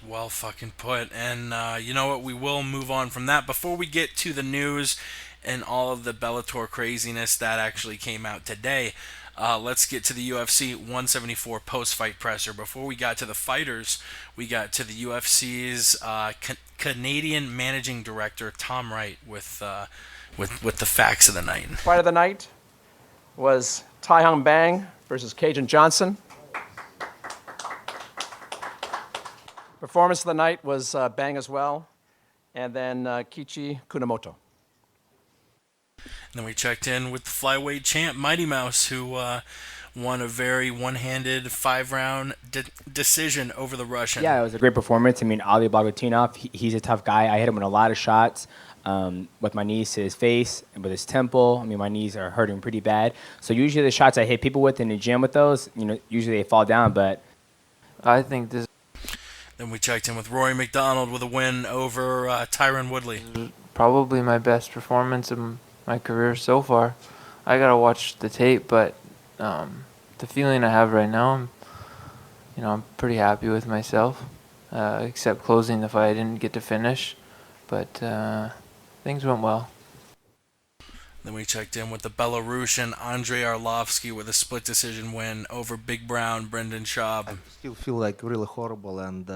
Well fucking put. And you know what? We will move on from that. Before we get to the news and all of the Bellator craziness that actually came out today, let's get to the UFC 174 post-fight presser. Before we got to the fighters, we got to the UFC's Canadian managing director, Tom Wright, with the facts of the night. Fight of the night was Tai Hung Bang versus Cajun Johnson. Performance of the night was Bang as well, and then Kichi Kunamoto. And then we checked in with the flyweight champ, Mighty Mouse, who won a very one-handed 5-round decision over the Russian. Yeah, it was a great performance. I mean, Ali Bagautinov, he's a tough guy. I hit him with a lot of shots with my knees to his face and with his temple. I mean, my knees are hurting pretty bad. So usually the shots I hit people with in the gym with those, usually they fall down. But I think this Then we checked in with Rory McDonald with a win over Tyron Woodley. is probably my best performance in my career so far. I gotta watch the tape, but the feeling I have right now, I'm pretty happy with myself. Except closing the fight, I didn't get to finish, but things went well. Then we checked in with the Belarusian Andrei Arlovsky with a split decision win over Big Brown Brendan Schaub. Still feel like really horrible, and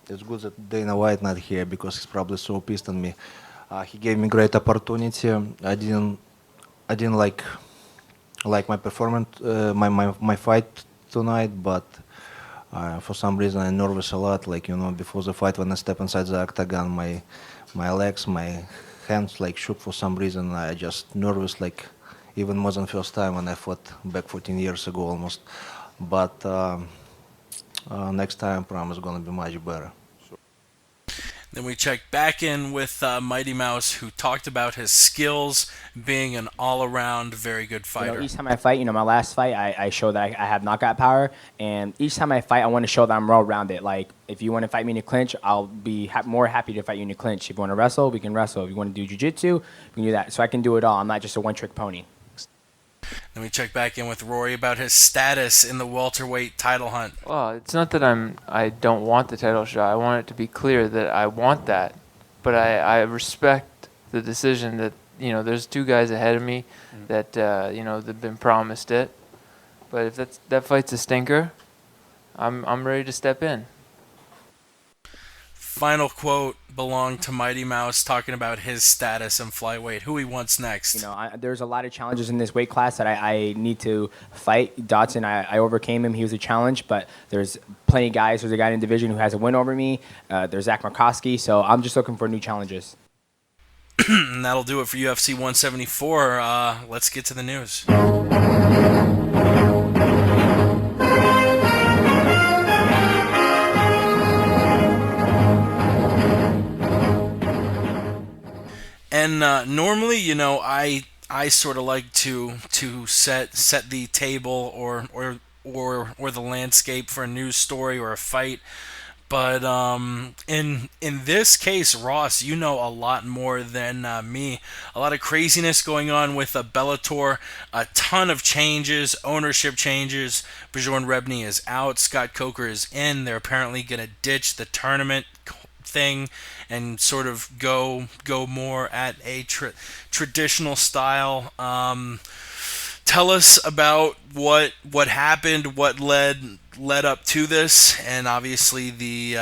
it's good that Dana White not here because he's probably so pissed on me. He gave me great opportunity. I didn't like my performance, my fight tonight, but for some reason I'm nervous a lot. Before the fight, when I step inside the octagon, my legs, my hands shook for some reason. I just nervous, even more than first time when I fought back 14 years ago almost. But next time, I promise, gonna be much better. Then we checked back in with Mighty Mouse, who talked about his skills being an all-around very good fighter. each time I fight, my last fight, I show that I have knockout power. And each time I fight, I want to show that I'm well-rounded. Like, if you want to fight me in a clinch, I'll be more happy to fight you in a clinch. If you want to wrestle, we can wrestle. If you want to do jiu-jitsu, we can do that. So I can do it all. I'm not just a one-trick pony. Then we checked back in with Rory about his status in the welterweight title hunt. Well, it's not that I don't want the title shot. I want it to be clear that I want that, but I respect the decision that there's two guys ahead of me that they've been promised it. But if that fight's a stinker, I'm ready to step in. Final quote belonged to Mighty Mouse, talking about his status in flyweight, who he wants next. There's a lot of challenges in this weight class that I need to fight. Dotson, I overcame him. He was a challenge, but there's plenty of guys. There's a guy in the division who has a win over me. There's Zach Markowski, so I'm just looking for new challenges. And that'll do it for UFC 174. Let's get to the news. And normally, I sort of like to set the table or the landscape for a news story or a fight. But in this case, Ross, you know a lot more than me. A lot of craziness going on with Bellator. A ton of changes, ownership changes. Bjorn Rebney is out. Scott Coker is in. They're apparently going to ditch the tournament thing and sort of go more at a traditional style. Tell us about what happened, what led up to this, and obviously the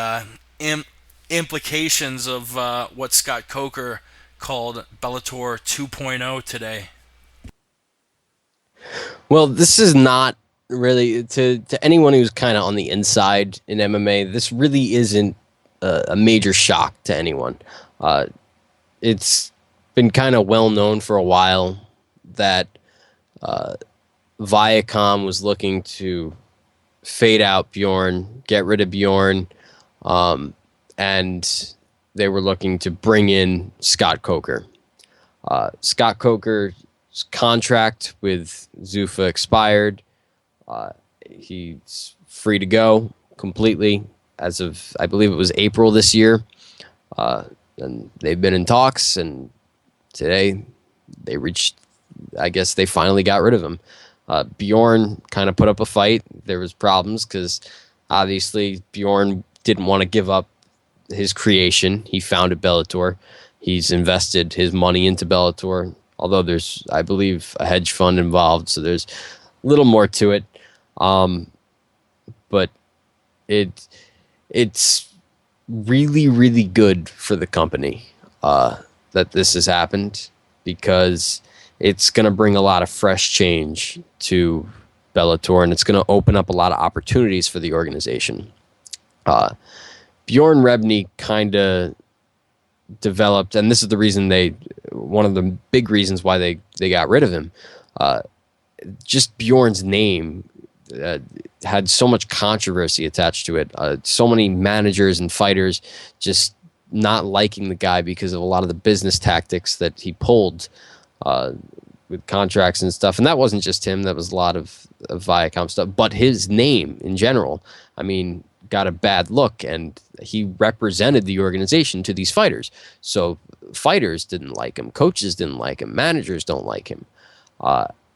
implications of what Scott Coker called Bellator 2.0 today. Well, this is not really, to anyone who's kind of on the inside in MMA, this really isn't a major shock to anyone. It's been kind of well known for a while that Viacom was looking to fade out Bjorn, get rid of Bjorn, and they were looking to bring in Scott Coker. Scott Coker's contract with Zuffa expired. He's free to go completely as of, I believe it was April this year. And they've been in talks, and today they reached, I guess they finally got rid of him. Bjorn kind of put up a fight. There was problems because obviously Bjorn didn't want to give up his creation. He founded Bellator. He's invested his money into Bellator, although there's, I believe, a hedge fund involved, so there's a little more to it. But it's really, really good for the company that this has happened, because it's going to bring a lot of fresh change to Bellator, and it's going to open up a lot of opportunities for the organization. Bjorn Rebney kind of developed, and this is the reason one of the big reasons why they got rid of him. just Bjorn's name had so much controversy attached to it. So many managers and fighters just not liking the guy because of a lot of the business tactics that he pulled with contracts and stuff. And that wasn't just him. That was a lot of Viacom stuff. But his name in general, I mean, got a bad look, and he represented the organization to these fighters. So fighters didn't like him. Coaches didn't like him. Managers don't like him.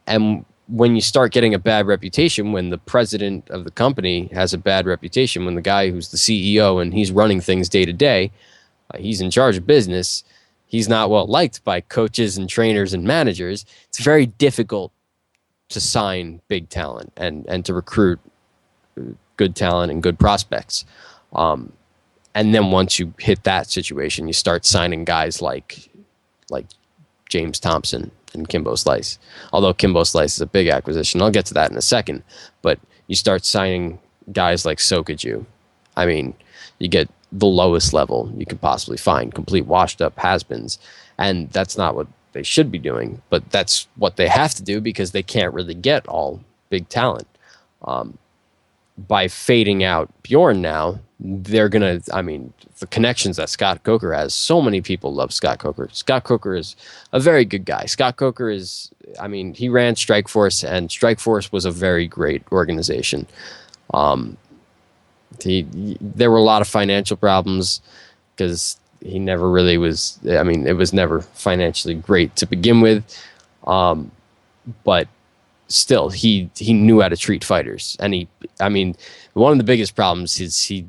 And when you start getting a bad reputation, when the president of the company has a bad reputation, when the guy who's the CEO and he's running things day to day, he's in charge of business, he's not well liked by coaches and trainers and managers, it's very difficult to sign big talent and to recruit good talent and good prospects. And then once you hit that situation, you start signing guys like James Thompson and Kimbo Slice. Although Kimbo Slice is a big acquisition. I'll get to that in a second. But you start signing guys like Sokaju. I mean, you get the lowest level you could possibly find, complete washed up has-beens. And that's not what they should be doing, but that's what they have to do because they can't really get all big talent. By fading out Bjorn now, they're going to, I mean, the connections that Scott Coker has, so many people love Scott Coker. Scott Coker is a very good guy. Scott Coker is, I mean, he ran Strikeforce, and Strikeforce was a very great organization. There were a lot of financial problems because he never really was, I mean, it was never financially great to begin with. But still, he knew how to treat fighters. And one of the biggest problems is he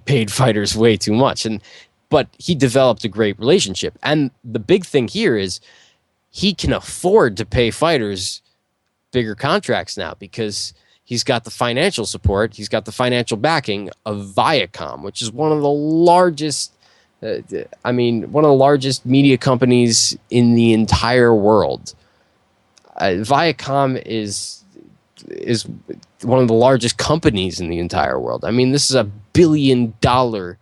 paid fighters way too much. But he developed a great relationship. And the big thing here is he can afford to pay fighters bigger contracts now because he's got the financial support. He's got the financial backing of Viacom, which is one of the largest, one of the largest media companies in the entire world. Viacom is one of the largest companies in the entire world. I mean, this is a billion dollar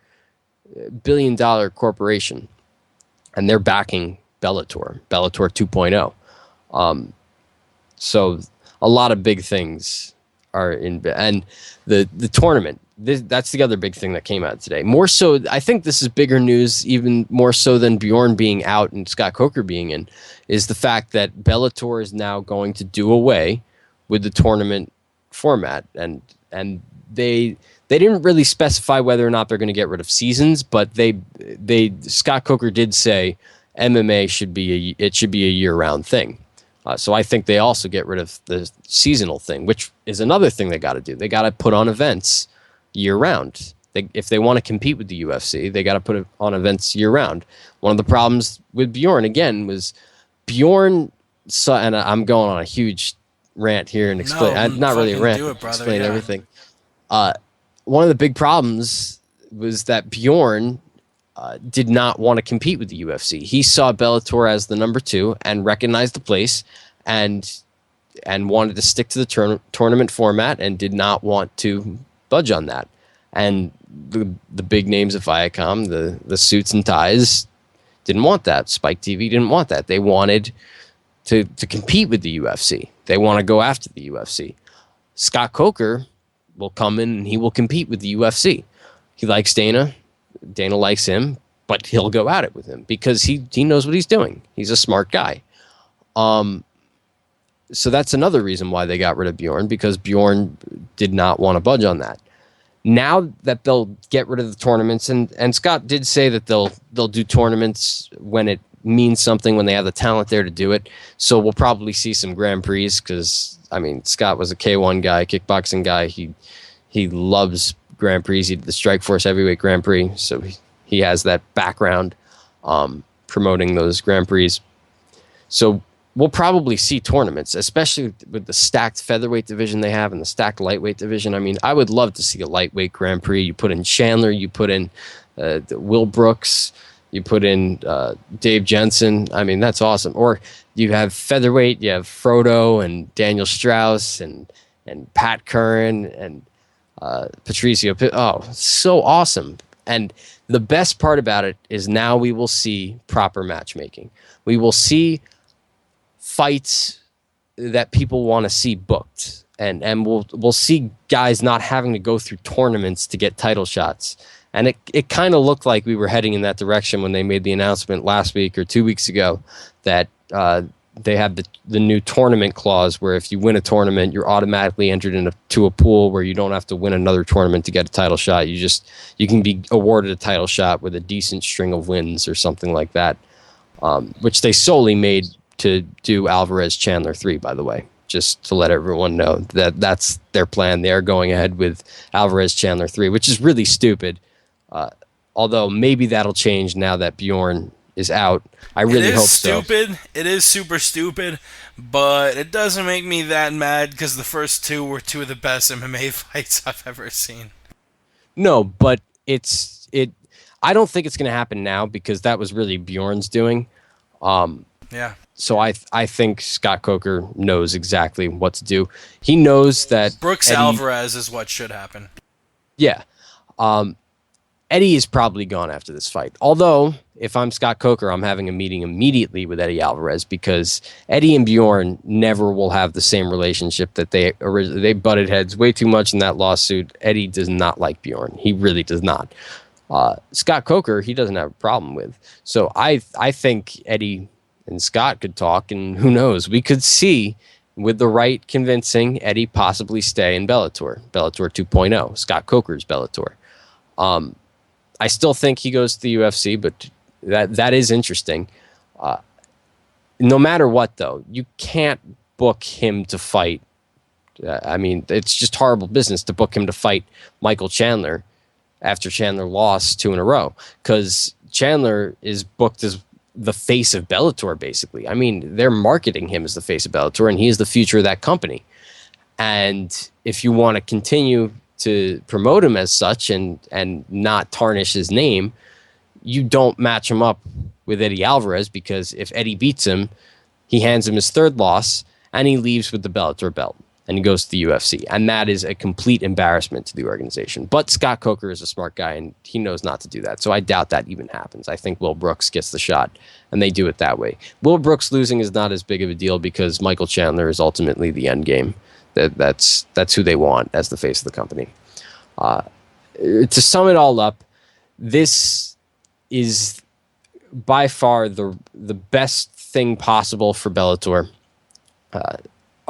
corporation, and they're backing Bellator 2.0. So a lot of big things are in, and the tournament. That's the other big thing that came out today. More so, I think this is bigger news, even more so than Bjorn being out and Scott Coker being in, is the fact that Bellator is now going to do away with the tournament format, and they didn't really specify whether or not they're going to get rid of seasons, but Scott Coker did say MMA should be a year-round thing. So I think they also get rid of the seasonal thing, which is another thing they got to do. They got to put on events year-round. If they want to compete with the UFC, they got to put on events year-round. One of the problems with Bjorn, again, was Bjorn saw, and I'm going on a huge rant here and explain, not really a rant, explain everything. One of the big problems was that Bjorn did not want to compete with the UFC. He saw Bellator as the number 2 and recognized the place and wanted to stick to the tournament format and did not want to budge on that. And the big names of Viacom, the suits and ties, didn't want that. Spike TV didn't want that. They wanted to compete with the UFC. They want to go after the UFC. Scott Coker will come in and he will compete with the UFC. He likes Dana. Dana likes him, but he'll go at it with him because he knows what he's doing. He's a smart guy. So that's another reason why they got rid of Bjorn, because Bjorn did not want to budge on that. Now that they'll get rid of the tournaments, and Scott did say that they'll do tournaments when it means something, when they have the talent there to do it. So we'll probably see some Grand Prix because, I mean, Scott was a K1 guy, kickboxing guy. He loves Grand Prix. He did the Strikeforce Heavyweight Grand Prix, so he has that background promoting those Grand Prix. So we'll probably see tournaments, especially with the stacked featherweight division they have and the stacked lightweight division. I mean, I would love to see a lightweight Grand Prix. You put in Chandler, you put in Will Brooks, you put in Dave Jensen. I mean, that's awesome. Or you have featherweight, you have Frodo and Daniel Strauss and Pat Curran and Patricio. Oh, so awesome. And the best part about it is now we will see proper matchmaking. We will see fights that people want to see booked, and we'll see guys not having to go through tournaments to get title shots. And it kind of looked like we were heading in that direction when they made the announcement last week or 2 weeks ago that they have the new tournament clause where if you win a tournament, you're automatically entered into a pool where you don't have to win another tournament to get a title shot. You can be awarded a title shot with a decent string of wins or something like that, which they solely made to do Alvarez Chandler 3, by the way, just to let everyone know that that's their plan. They're going ahead with Alvarez Chandler 3, which is really stupid. Although maybe that'll change now that Bjorn is out. I really hope so. It is super stupid, but it doesn't make me that mad because the first two were two of the best MMA fights I've ever seen. No, but I don't think it's going to happen now because that was really Bjorn's doing. Yeah. So I think Scott Coker knows exactly what to do. He knows that Brooks Alvarez is what should happen. Yeah. Eddie is probably gone after this fight. Although, if I'm Scott Coker, I'm having a meeting immediately with Eddie Alvarez because Eddie and Bjorn never will have the same relationship that they butted heads way too much in that lawsuit. Eddie does not like Bjorn. He really does not. Scott Coker, he doesn't have a problem with. So I think Eddie and Scott could talk, and who knows? We could see, with the right convincing, Eddie possibly stay in Bellator 2.0, Scott Coker's Bellator. I still think he goes to the UFC, but that is interesting. No matter what, though, you can't book him to fight. I mean, it's just horrible business to book him to fight Michael Chandler after Chandler lost 2 in a row, because Chandler is booked as the face of Bellator, basically. I mean, they're marketing him as the face of Bellator, and he is the future of that company. And if you want to continue to promote him as such and not tarnish his name, you don't match him up with Eddie Alvarez, because if Eddie beats him, he hands him his 3rd loss and he leaves with the Bellator belt and he goes to the UFC. And that is a complete embarrassment to the organization. But Scott Coker is a smart guy and he knows not to do that. So I doubt that even happens. I think Will Brooks gets the shot and they do it that way. Will Brooks losing is not as big of a deal because Michael Chandler is ultimately the end game. That's who they want as the face of the company. To sum it all up, this is by far the best thing possible for Bellator.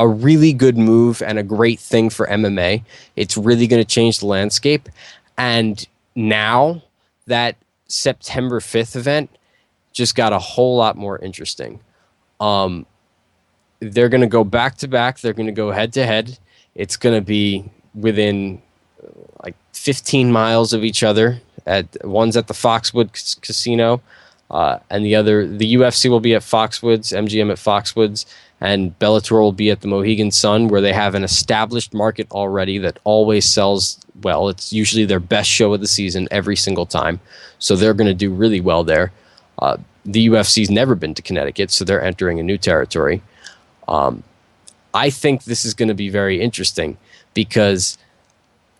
A really good move and a great thing for MMA. It's really going to change the landscape. And now that September 5th event just got a whole lot more interesting. They're going to go back to back. They're going to go head to head. It's going to be within like 15 miles of each other. One's at the Foxwoods Casino, and the UFC will be at Foxwoods, MGM at Foxwoods, and Bellator will be at the Mohegan Sun, where they have an established market already that always sells well. It's usually their best show of the season every single time, so they're going to do really well there. The UFC's never been to Connecticut, so they're entering a new territory. I think this is going to be very interesting because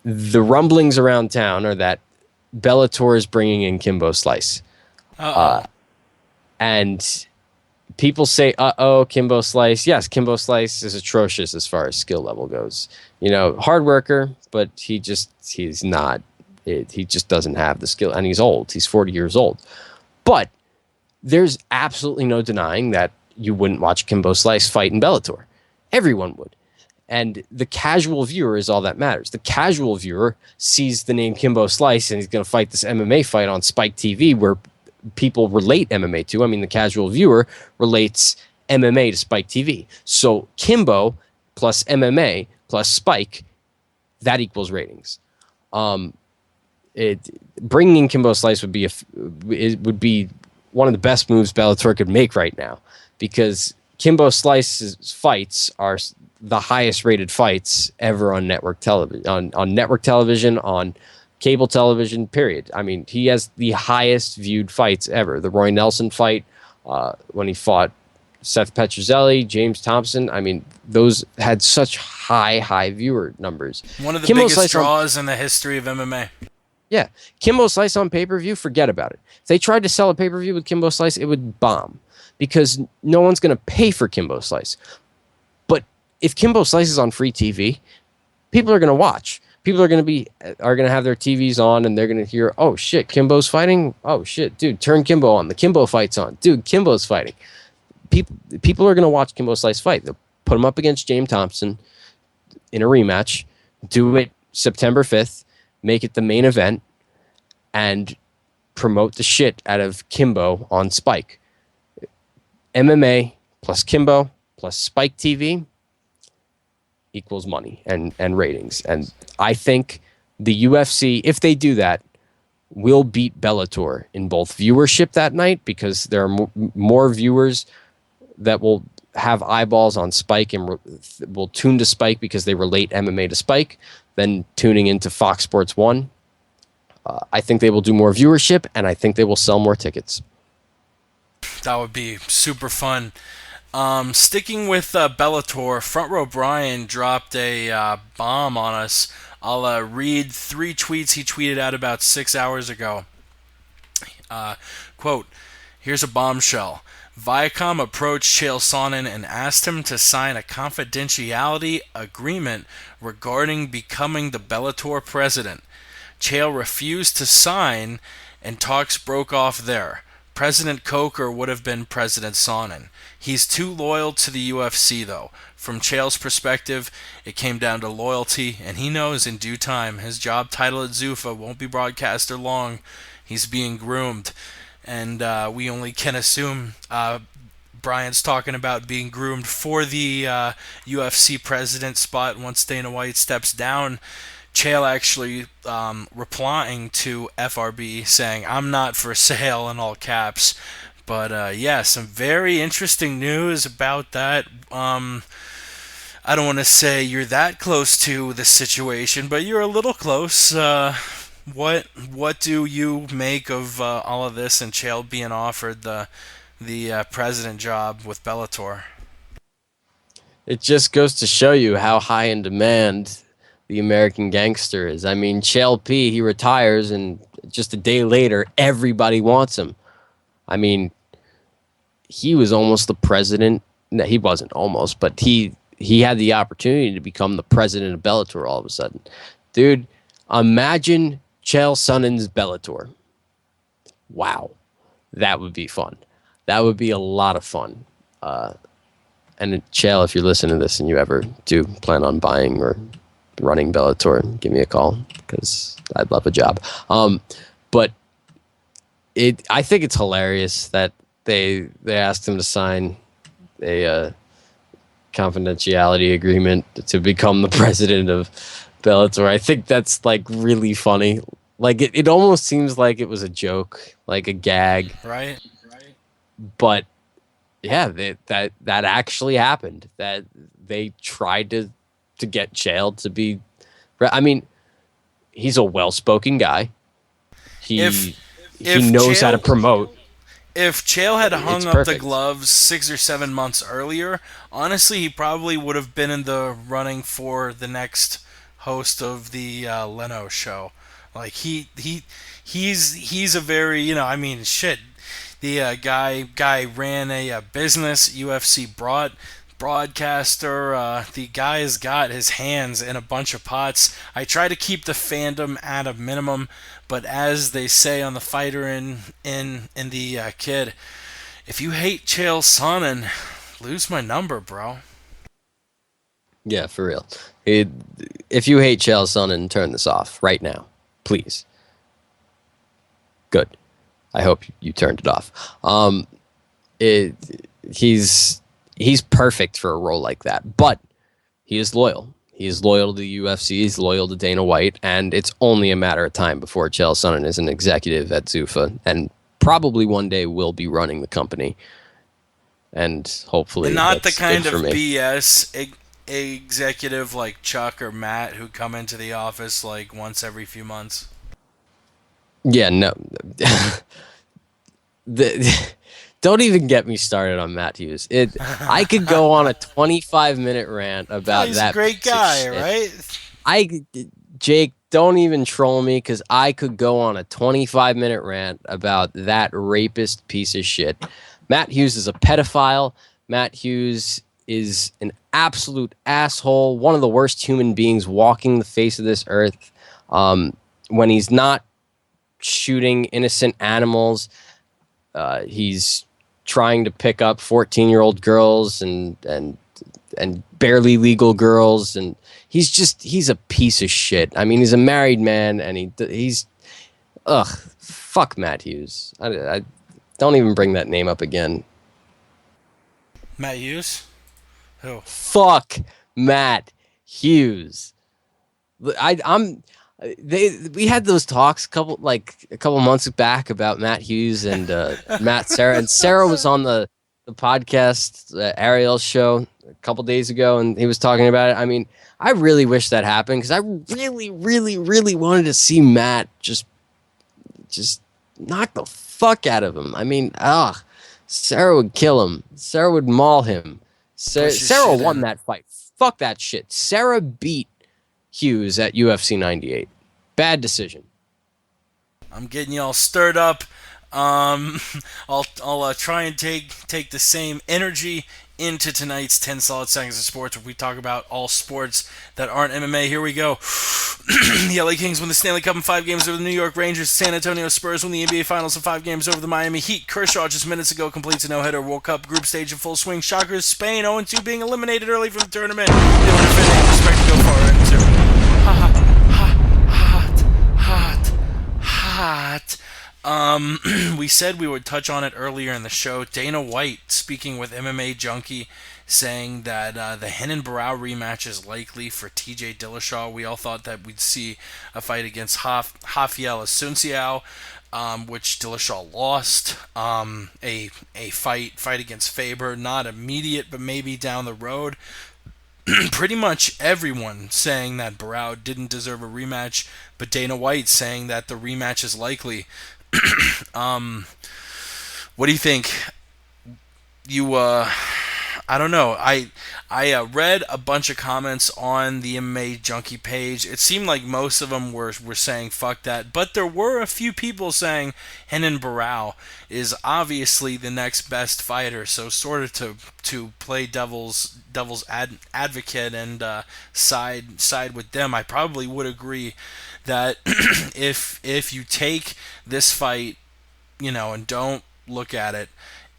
the rumblings around town are that Bellator is bringing in Kimbo Slice. And people say, Kimbo Slice. Yes, Kimbo Slice is atrocious as far as skill level goes. You know, hard worker, but he just doesn't have the skill. And he's old. He's 40 years old. But there's absolutely no denying that you wouldn't watch Kimbo Slice fight in Bellator. Everyone would. And the casual viewer is all that matters. The casual viewer sees the name Kimbo Slice and he's going to fight this MMA fight on Spike TV where people relate MMA to. I mean, the casual viewer relates MMA to Spike TV. So Kimbo plus MMA plus Spike, that equals ratings. Bringing in Kimbo Slice would be one of the best moves Bellator could make right now, because Kimbo Slice's fights are the highest rated fights ever on network television, on network television, on cable television, period. I mean, he has the highest viewed fights ever. The Roy Nelson fight, when he fought Seth Petrozelli, James Thompson, I mean, those had such high viewer numbers. One of the biggest draws in the history of MMA. Yeah. Kimbo Slice on pay-per-view, forget about it. If they tried to sell a pay-per-view with Kimbo Slice, it would bomb, because no one's going to pay for Kimbo Slice. But if Kimbo Slice is on free TV, people are going to watch. People are going to have their TVs on, and they're going to hear, oh shit, Kimbo's fighting. Oh shit, dude, turn Kimbo on. The Kimbo fight's on. Dude, Kimbo's fighting. People are going to watch Kimbo Slice fight. They'll put him up against James Thompson in a rematch. Do it September 5th. Make it the main event, and promote the shit out of Kimbo on Spike. MMA plus Kimbo plus Spike TV equals money and ratings. And I think the UFC, if they do that, will beat Bellator in both viewership that night, because there are more viewers that will have eyeballs on Spike and will tune to Spike because they relate MMA to Spike than tuning into Fox Sports 1. I think they will do more viewership, and I think they will sell more tickets. That would be super fun. Sticking with Bellator, Front Row Brian dropped a bomb on us. I'll read 3 tweets he tweeted out about 6 hours ago. Quote, here's a bombshell. Viacom approached Chael Sonnen and asked him to sign a confidentiality agreement regarding becoming the Bellator president. Chael refused to sign, and talks broke off there. President Coker would have been President Sonnen. He's too loyal to the UFC, though. From Chael's perspective, it came down to loyalty, and he knows in due time his job title at Zuffa won't be broadcast or long. He's being groomed, and we only can assume Brian's talking about being groomed for the UFC president spot once Dana White steps down. Chael actually replying to FRB saying, I'm not for sale, in all caps. But yeah, some very interesting news about that. I don't want to say you're that close to the situation, but you're a little close. What do you make of all of this and Chael being offered the president job with Bellator? It just goes to show you how high in demand the American gangster is. I mean, Chael P, he retires, and just a day later, everybody wants him. I mean, he was almost the president. No, he wasn't almost, but he had the opportunity to become the president of Bellator all of a sudden. Dude, imagine Chael Sonnen's Bellator. Wow. That would be fun. That would be a lot of fun. And Chael, if you're listening to this and you ever do plan on buying or running Bellator, give me a call, because I'd love a job. But I think it's hilarious that they asked him to sign a confidentiality agreement to become the president of Bellator. I think that's like really funny. Like it almost seems like it was a joke, like a gag. Right. But yeah, that actually happened. That they tried to get Chael to be. I mean, he's a well-spoken guy. He knows how to promote. If Chael had hung up the gloves 6 or 7 months earlier, honestly, he probably would have been in the running for the next host of the Leno show. Like he's a very, I mean, shit. The guy ran a business, UFC broadcaster. The guy's got his hands in a bunch of pots. I try to keep the fandom at a minimum, but as they say on the Fighter in the Kid, if you hate Chael Sonnen, lose my number, bro. Yeah, for real. If you hate Chael Sonnen, turn this off right now, please. Good. I hope you turned it off. He's perfect for a role like that, but he is loyal. He is loyal to the UFC. He's loyal to Dana White, and it's only a matter of time before Chael Sonnen is an executive at Zuffa, and probably one day will be running the company. And hopefully, and not the that's kind good of for me. BS executive like Chuck or Matt who come into the office like once every few months. Yeah, no. Don't even get me started on Matt Hughes. I could go on a 25-minute rant about he's that. He's a great guy, right? Jake, don't even troll me, because I could go on a 25-minute rant about that rapist piece of shit. Matt Hughes is a pedophile. Matt Hughes is an absolute asshole, one of the worst human beings walking the face of this earth. When he's not shooting innocent animals, he's trying to pick up 14-year-old girls and barely legal girls, and he's a piece of shit. I mean, he's a married man, and he's fuck Matt Hughes. I don't even bring that name up again. Matt Hughes? Who? Fuck Matt Hughes. We had those talks a couple months back about Matt Hughes and Matt Sarah, and Sarah was on the podcast Ariel's show a couple days ago, and he was talking about it. I mean, I really wish that happened, because I really, really, really wanted to see Matt just knock the fuck out of him. I mean, Sarah would kill him. Sarah would maul him. Sarah won that fight. Fuck that shit. Sarah beat Hughes at UFC 98. Bad decision. I'm getting y'all stirred up. I'll try and take the same energy into tonight's 10 Solid Seconds of Sports, where we talk about all sports that aren't MMA. Here we go. The LA Kings win the Stanley Cup in 5 games over the New York Rangers. San Antonio Spurs win the NBA Finals in 5 games over the Miami Heat. Kershaw just minutes ago completes a no-hitter. World Cup group stage in full swing. Shockers, Spain 0-2 being eliminated early from the tournament. They were defending, expect to go far into. Hot. We said we would touch on it earlier in the show. Dana White speaking with MMA Junkie, saying that the Renan Barão rematch is likely for TJ Dillashaw. We all thought that we'd see a fight against Rafael Assunção, which Dillashaw lost. A fight against Faber, not immediate, but maybe down the road. Pretty much everyone saying that Barão didn't deserve a rematch, but Dana White saying that the rematch is likely. What do you think? I don't know. I read a bunch of comments on the MMA Junkie page. It seemed like most of them were saying fuck that, but there were a few people saying Renan Barão is obviously the next best fighter. So sort of to play devil's advocate and side with them, I probably would agree that if you take this fight, and don't look at it,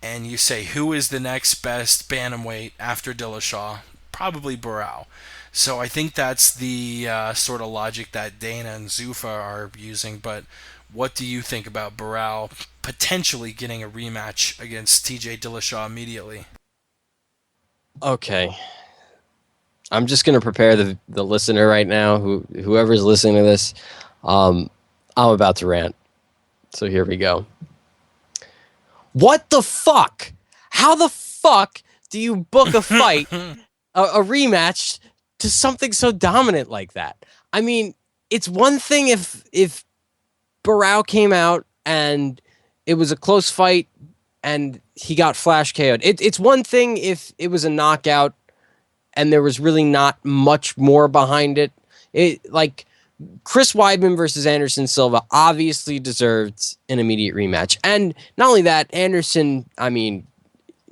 and you say, who is the next best bantamweight after Dillashaw? Probably Barão. So I think that's the sort of logic that Dana and Zuffa are using. But what do you think about Barão potentially getting a rematch against TJ Dillashaw immediately? Okay. I'm just going to prepare the listener right now, whoever's listening to this. I'm about to rant. So here we go. What the fuck? How the fuck do you book a fight, a rematch, to something so dominant like that? I mean, it's one thing if Barão came out and it was a close fight and he got flash KO'd. It's one thing if it was a knockout and there was really not much more behind it. Like Chris Weidman versus Anderson Silva obviously deserved an immediate rematch. And not only that, Anderson, I mean,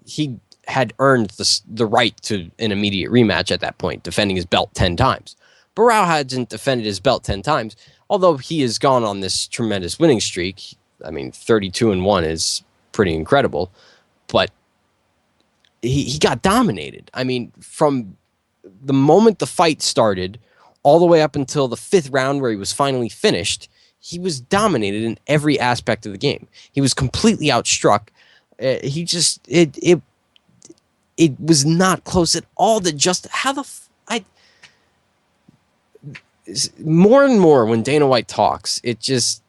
he had earned the right to an immediate rematch at that point, defending his belt 10 times. Barão hasn't defended his belt 10 times, although he has gone on this tremendous winning streak. I mean, 32-1 is pretty incredible, but he got dominated. I mean, from the moment the fight started all the way up until the 5th round where he was finally finished, he was dominated in every aspect of the game. He was completely outstruck. It was not close at all. More and more when Dana White talks, it just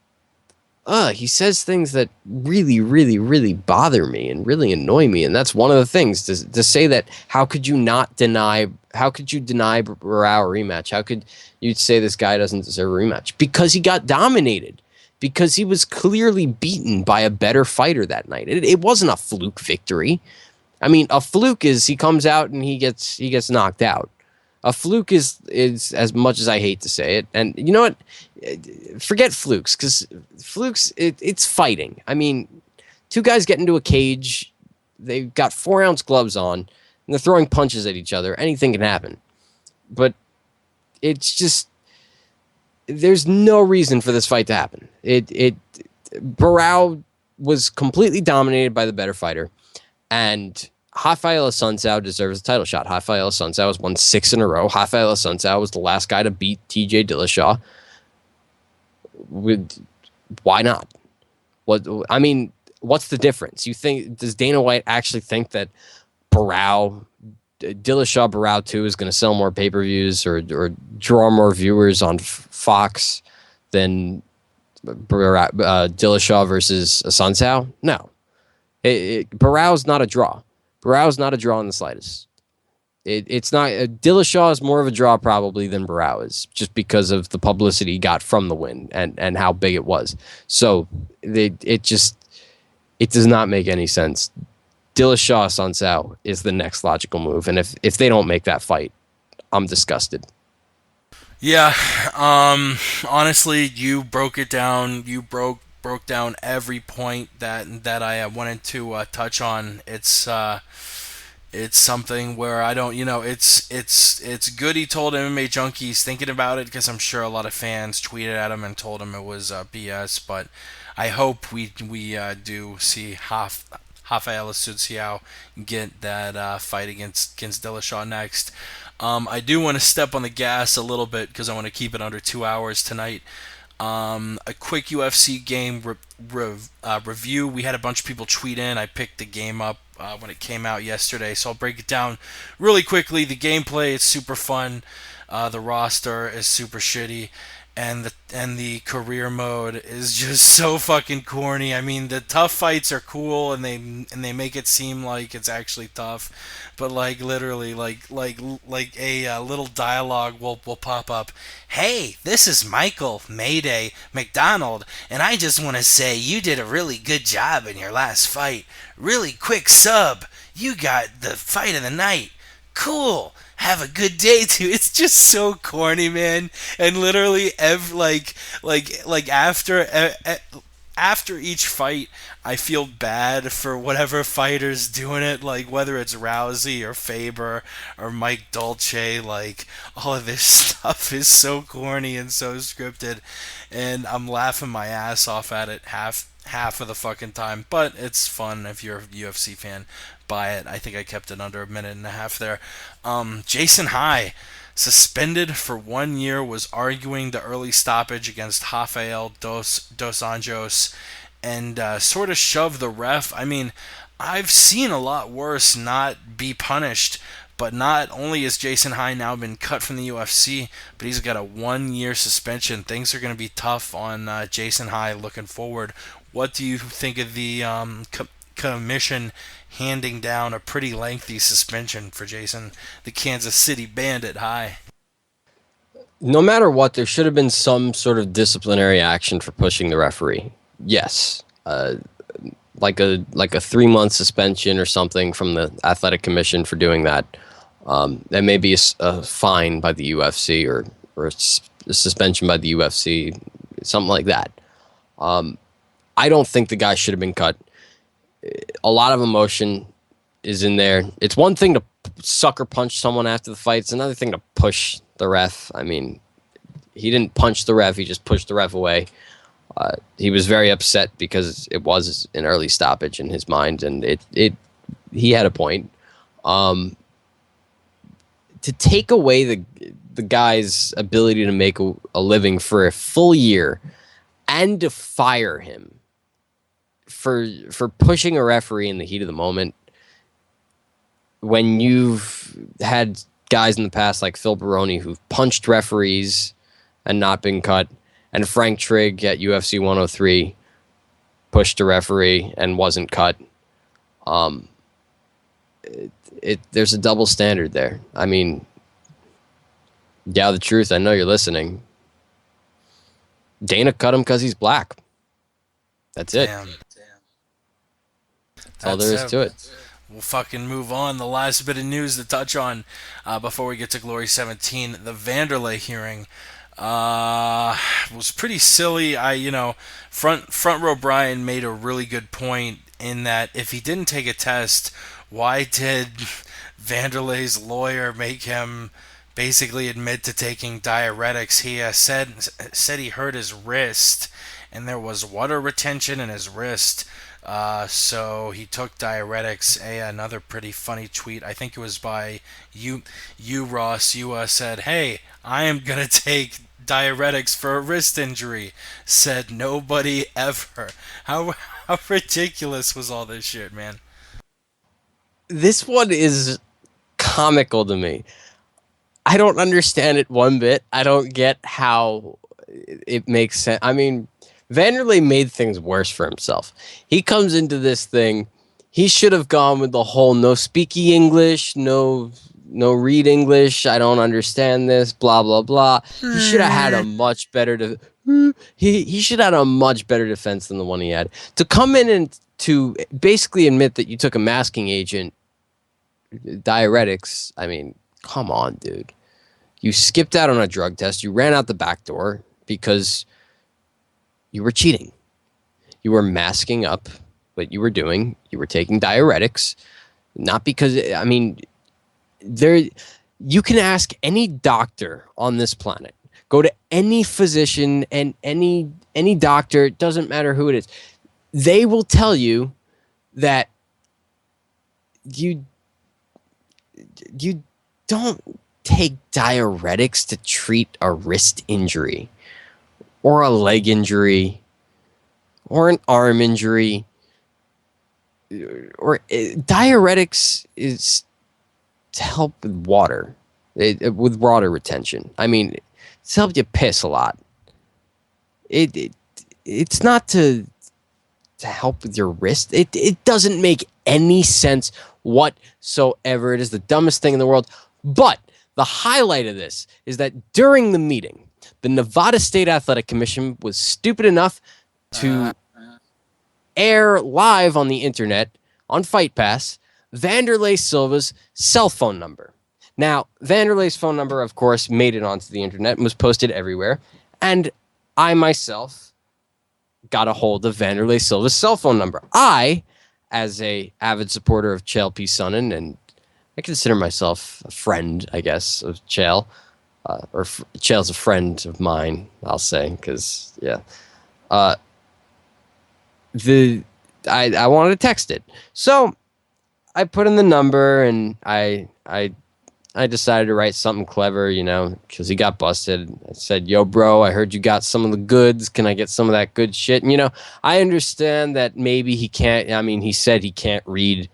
he says things that really, really, really bother me and really annoy me. And that's one of the things to say that how could you deny Barão a rematch? How could you say this guy doesn't deserve a rematch? Because he got dominated. Because he was clearly beaten by a better fighter that night. It wasn't a fluke victory. I mean, a fluke is he comes out and he gets knocked out. A fluke is as much as I hate to say it. And you know what? Forget flukes, because flukes, it's fighting. I mean, two guys get into a cage. They've got 4-ounce gloves on. and they're throwing punches at each other. Anything can happen. But it's just, there's no reason for this fight to happen. Barao was completely dominated by the better fighter, and Rafael Assunção deserves a title shot. Rafael Assunção has won 6 in a row. Rafael Assunção was the last guy to beat TJ Dillashaw. Why not? What's the difference? Does Dana White actually think that Dillashaw Barao 2 is going to sell more pay-per-views or draw more viewers on Fox than Dillashaw versus Assunção? No. Barao's not a draw. Barao's not a draw in the slightest. It's not. Dillashaw is more of a draw probably than Barao is, just because of the publicity he got from the win and how big it was. So it does not make any sense. Dillashaw Assunção is the next logical move, and if they don't make that fight, I'm disgusted. Yeah, honestly, you broke it down. You broke down every point that I wanted to touch on. It's something where I don't, it's good he told MMA Junkies thinking about it, because I'm sure a lot of fans tweeted at him and told him it was BS. But I hope we do see Rafael Assunção get that fight against Dillashaw next. I do want to step on the gas a little bit because I want to keep it under 2 hours tonight. A quick UFC game review. We had a bunch of people tweet in. I picked the game up when it came out yesterday, so I'll break it down really quickly. The gameplay is super fun. The roster is super shitty, and the career mode is just so fucking corny. I mean, the tough fights are cool, and they make it seem like it's actually tough, but like literally, like a little dialogue will pop up. Hey, this is Michael Mayday McDonald, and I just want to say you did a really good job in your last fight. Really quick sub. You got the fight of the night. Cool. Have a good day too. It's just so corny, man. And literally, after each fight, I feel bad for whatever fighter's doing it. Like whether it's Rousey or Faber or Mike Dolce. Like all of this stuff is so corny and so scripted, and I'm laughing my ass off at it half of the fucking time. But it's fun if you're a UFC fan. Buy it. I think I kept it under a minute and a half there. Jason High, suspended for 1 year, was arguing the early stoppage against Rafael dos Anjos and sort of shoved the ref. I mean, I've seen a lot worse not be punished, but not only has Jason High now been cut from the UFC, but he's got a 1 year suspension. Things are going to be tough on Jason High looking forward. What do you think of the commission handing down a pretty lengthy suspension for Jason, the Kansas City Bandit High? No matter what, there should have been some sort of disciplinary action for pushing the referee. Yes, like a 3-month suspension or something from the athletic commission for doing that. That may be a fine by the UFC or a suspension by the UFC, something like that. I don't think the guy should have been cut. A lot of emotion is in there. It's one thing to sucker punch someone after the fight. It's another thing to push the ref. I mean, he didn't punch the ref. He just pushed the ref away. He was very upset because it was an early stoppage in his mind, and he had a point. To take away the guy's ability to make a living for a full year and to fire him for pushing a referee in the heat of the moment, when you've had guys in the past like Phil Baroni who've punched referees and not been cut, and Frank Trigg at UFC 103 pushed a referee and wasn't cut. There's a double standard there. I mean, yeah, the truth, I know you're listening. Dana cut him because he's black. That's it. Damn. That's all there is to it. We'll fucking move on. The last bit of news to touch on before we get to Glory 17, the Vanderlei hearing was pretty silly. Front row Brian made a really good point in that if he didn't take a test, why did Vanderlei's lawyer make him basically admit to taking diuretics. He said he hurt his wrist, and there was water retention in his wrist. So he took diuretics. Another pretty funny tweet. I think it was by you Ross. You said, "Hey, I am gonna take diuretics for a wrist injury." Said nobody ever. How ridiculous was all this shit, man? This one is comical to me. I don't understand it one bit. I don't get how it makes sense. I mean, Vanderlei made things worse for himself. He comes into this thing. He should have gone with the whole no speaky English, no read English. I don't understand this. Blah blah blah. He should have had a much better. He should have had a much better defense than the one he had. To come in and to basically admit that you took a masking agent, diuretics. I mean, come on, dude. You skipped out on a drug test. You ran out the back door because you were cheating. You were masking up what you were doing. You were taking diuretics. Not because, I mean, you can ask any doctor on this planet. Go to any physician and any doctor, it doesn't matter who it is. They will tell you that you don't take diuretics to treat a wrist injury or a leg injury or an arm injury. Or diuretics is to help with water, with water retention. I mean, it's helped you piss a lot. It's not to help with your wrist. It doesn't make any sense whatsoever. It is the dumbest thing in the world. But the highlight of this is that during the meeting, the Nevada State Athletic Commission was stupid enough to air live on the internet on Fight Pass Vanderlei Silva's cell phone number. Now, Vanderlei's phone number, of course, made it onto the internet and was posted everywhere. And I myself got a hold of Vanderlei Silva's cell phone number. I, as a avid supporter of Chael P. Sonnen, and I consider myself a friend, I guess, of Chael, Chael's a friend of mine, I'll say, because, yeah. I wanted to text it. So I put in the number, and I decided to write something clever, because he got busted. I said, "Yo, bro, I heard you got some of the goods. Can I get some of that good shit?" And, I understand that maybe he can't. I mean, he said he can't read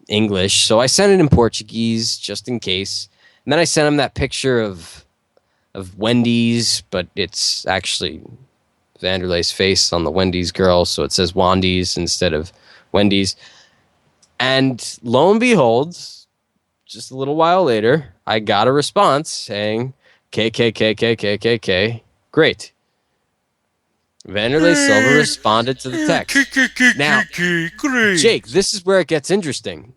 English, so I sent it in Portuguese just in case. And then I sent him that picture of Wendy's, but it's actually Vanderlei's face on the Wendy's girl, so it says Wandy's instead of Wendy's. And lo and behold, just a little while later, I got a response saying, KKKKKKK, great. Vanderlei Silva responded to the text. Now, Jake, this is where it gets interesting.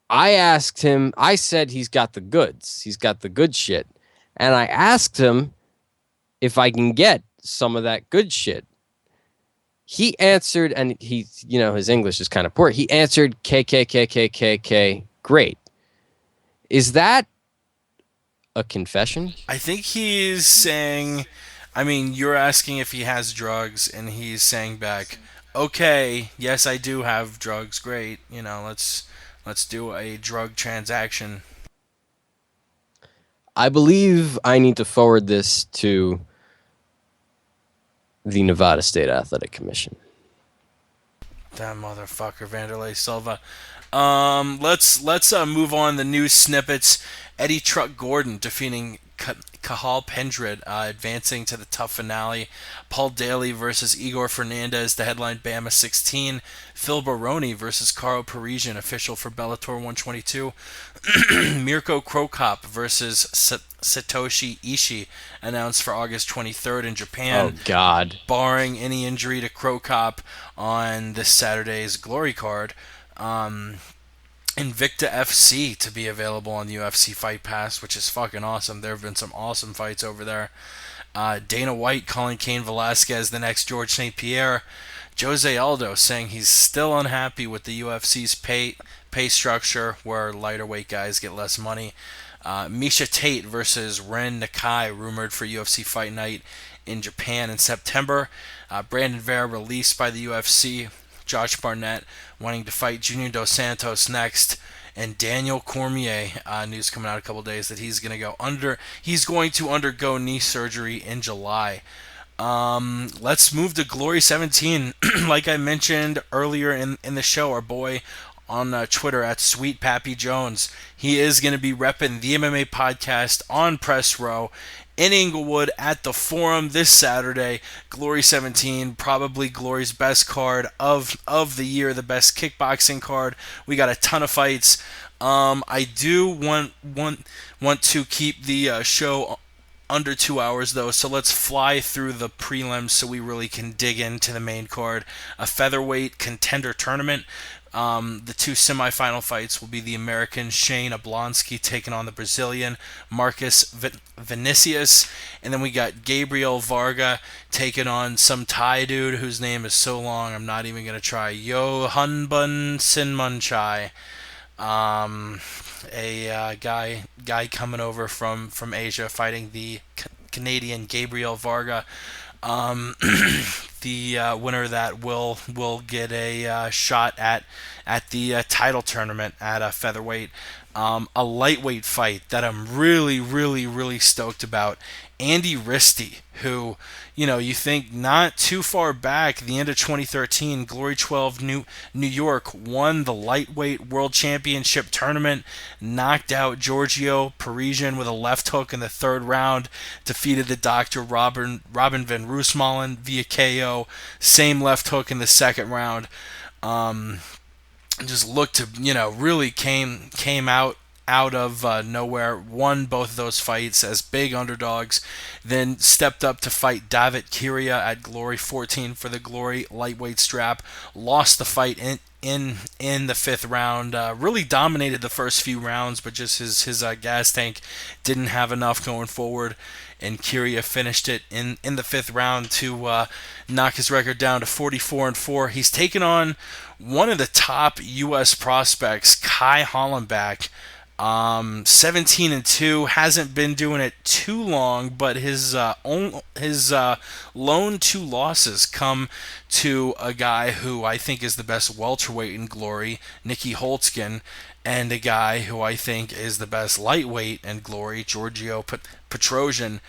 I asked him, I said he's got the goods. He's got the good shit. And I asked him if I can get some of that good shit. He answered, and he, his English is kind of poor. He answered KKKKKK, great. Is that a confession? I think he's saying, you're asking if he has drugs, and he's saying back, okay, yes, I do have drugs, great. Let's do a drug transaction. I believe I need to forward this to the Nevada State Athletic Commission. That motherfucker, Vanderlei Silva. Let's move on the news snippets. Eddie Truck Gordon defeating Cathal Pendred, advancing to the tough finale. Paul Daly versus Igor Fernandez, the headline Bama 16. Phil Baroni versus Caro Parisian, official for Bellator 122. Mirko Krokop versus Satoshi Ishii, announced for August 23rd in Japan. Oh, God. Barring any injury to Krokop on this Saturday's Glory card. Invicta FC to be available on the UFC Fight Pass, which is fucking awesome. There have been some awesome fights over there. Dana White calling Cain Velasquez the next George St. Pierre. Jose Aldo saying he's still unhappy with the UFC's pay structure where lighter weight guys get less money. Misha Tate versus Ren Nakai, rumored for UFC Fight Night in Japan in September. Brandon Vera released by the UFC. Josh Barnett wanting to fight Junior Dos Santos next. And Daniel Cormier, news coming out a couple days that he's going to undergo knee surgery in July. Let's move to Glory 17. Like I mentioned earlier in the show, our boy on Twitter at Sweet Pappy Jones, he is going to be repping the MMA podcast on Press Row in Inglewood at the Forum this Saturday. Glory 17, probably Glory's best card of the year, the best kickboxing card. We got a ton of fights. I do want to keep the show under 2 hours though, so let's fly through the prelims so we really can dig into the main card. A featherweight contender tournament. The two semifinal fights will be the American Shane Oblonsky taking on the Brazilian Marcus Vinicius, and then we got Gabriel Varga taking on some Thai dude whose name is so long I'm not even going to try. Yohanbun Sinmunchai. A guy coming over from Asia fighting the Canadian Gabriel Varga. The winner of that will get a shot at the title tournament at a featherweight. A lightweight fight that I'm really stoked about. Andy Risty, who, you think not too far back, the end of 2013, Glory 12 New York won the lightweight world championship tournament, knocked out Giorgio Parisian with a left hook in the third round, defeated the Dr. Robin Van Roosmalen via KO, same left hook in the second round. Just looked to, really came out of nowhere, won both of those fights as big underdogs, then stepped up to fight David Kiria at Glory 14 for the Glory lightweight strap, lost the fight in the fifth round, really dominated the first few rounds, but just his gas tank didn't have enough going forward, and Kiria finished it in the fifth round to knock his record down to 44-4. He's taken on one of the top U.S. prospects, Kai Hollenbach. 17-2, hasn't been doing it too long, but his lone two losses come to a guy who I think is the best welterweight in Glory, Nicky Holtzkin, and a guy who I think is the best lightweight in Glory, Giorgio Petrosian.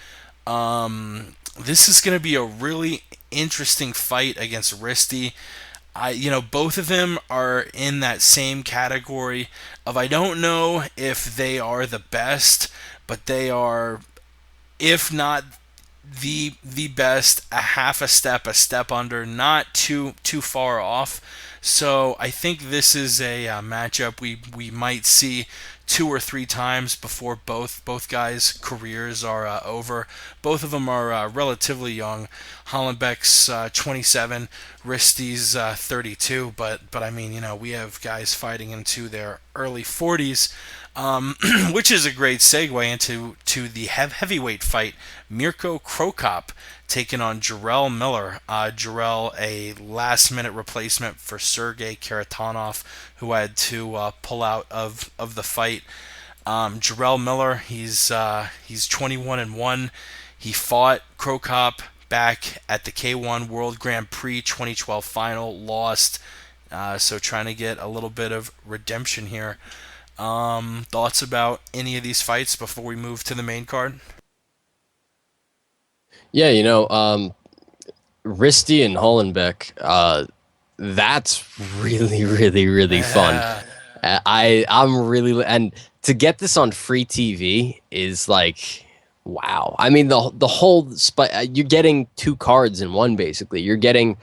This is going to be a really interesting fight against Risty. Both of them are in that same category of, I don't know if they are the best, but they are, if not the best, a step under, not too far off. So I think this is a matchup we might see 2 or 3 times before both guys' careers are over. Both of them are relatively young. Hollenbeck's 27, Risty's 32, but I mean, we have guys fighting into their early 40s, which is a great segue into the heavyweight fight. Mirko Krokop taking on Jarrell Miller. Jarrell, a last-minute replacement for Sergey Karatanov, who had to pull out of the fight. Jarrell Miller, he's 21-1. He fought Krokop back at the K1 World Grand Prix 2012 final, lost. So trying to get a little bit of redemption here. Thoughts about any of these fights before we move to the main card? Yeah, Risty and Hollenbeck, that's really fun. I'm really, and to get this on free TV is like, wow. I mean, the whole you're getting 2 cards in one, basically. You're getting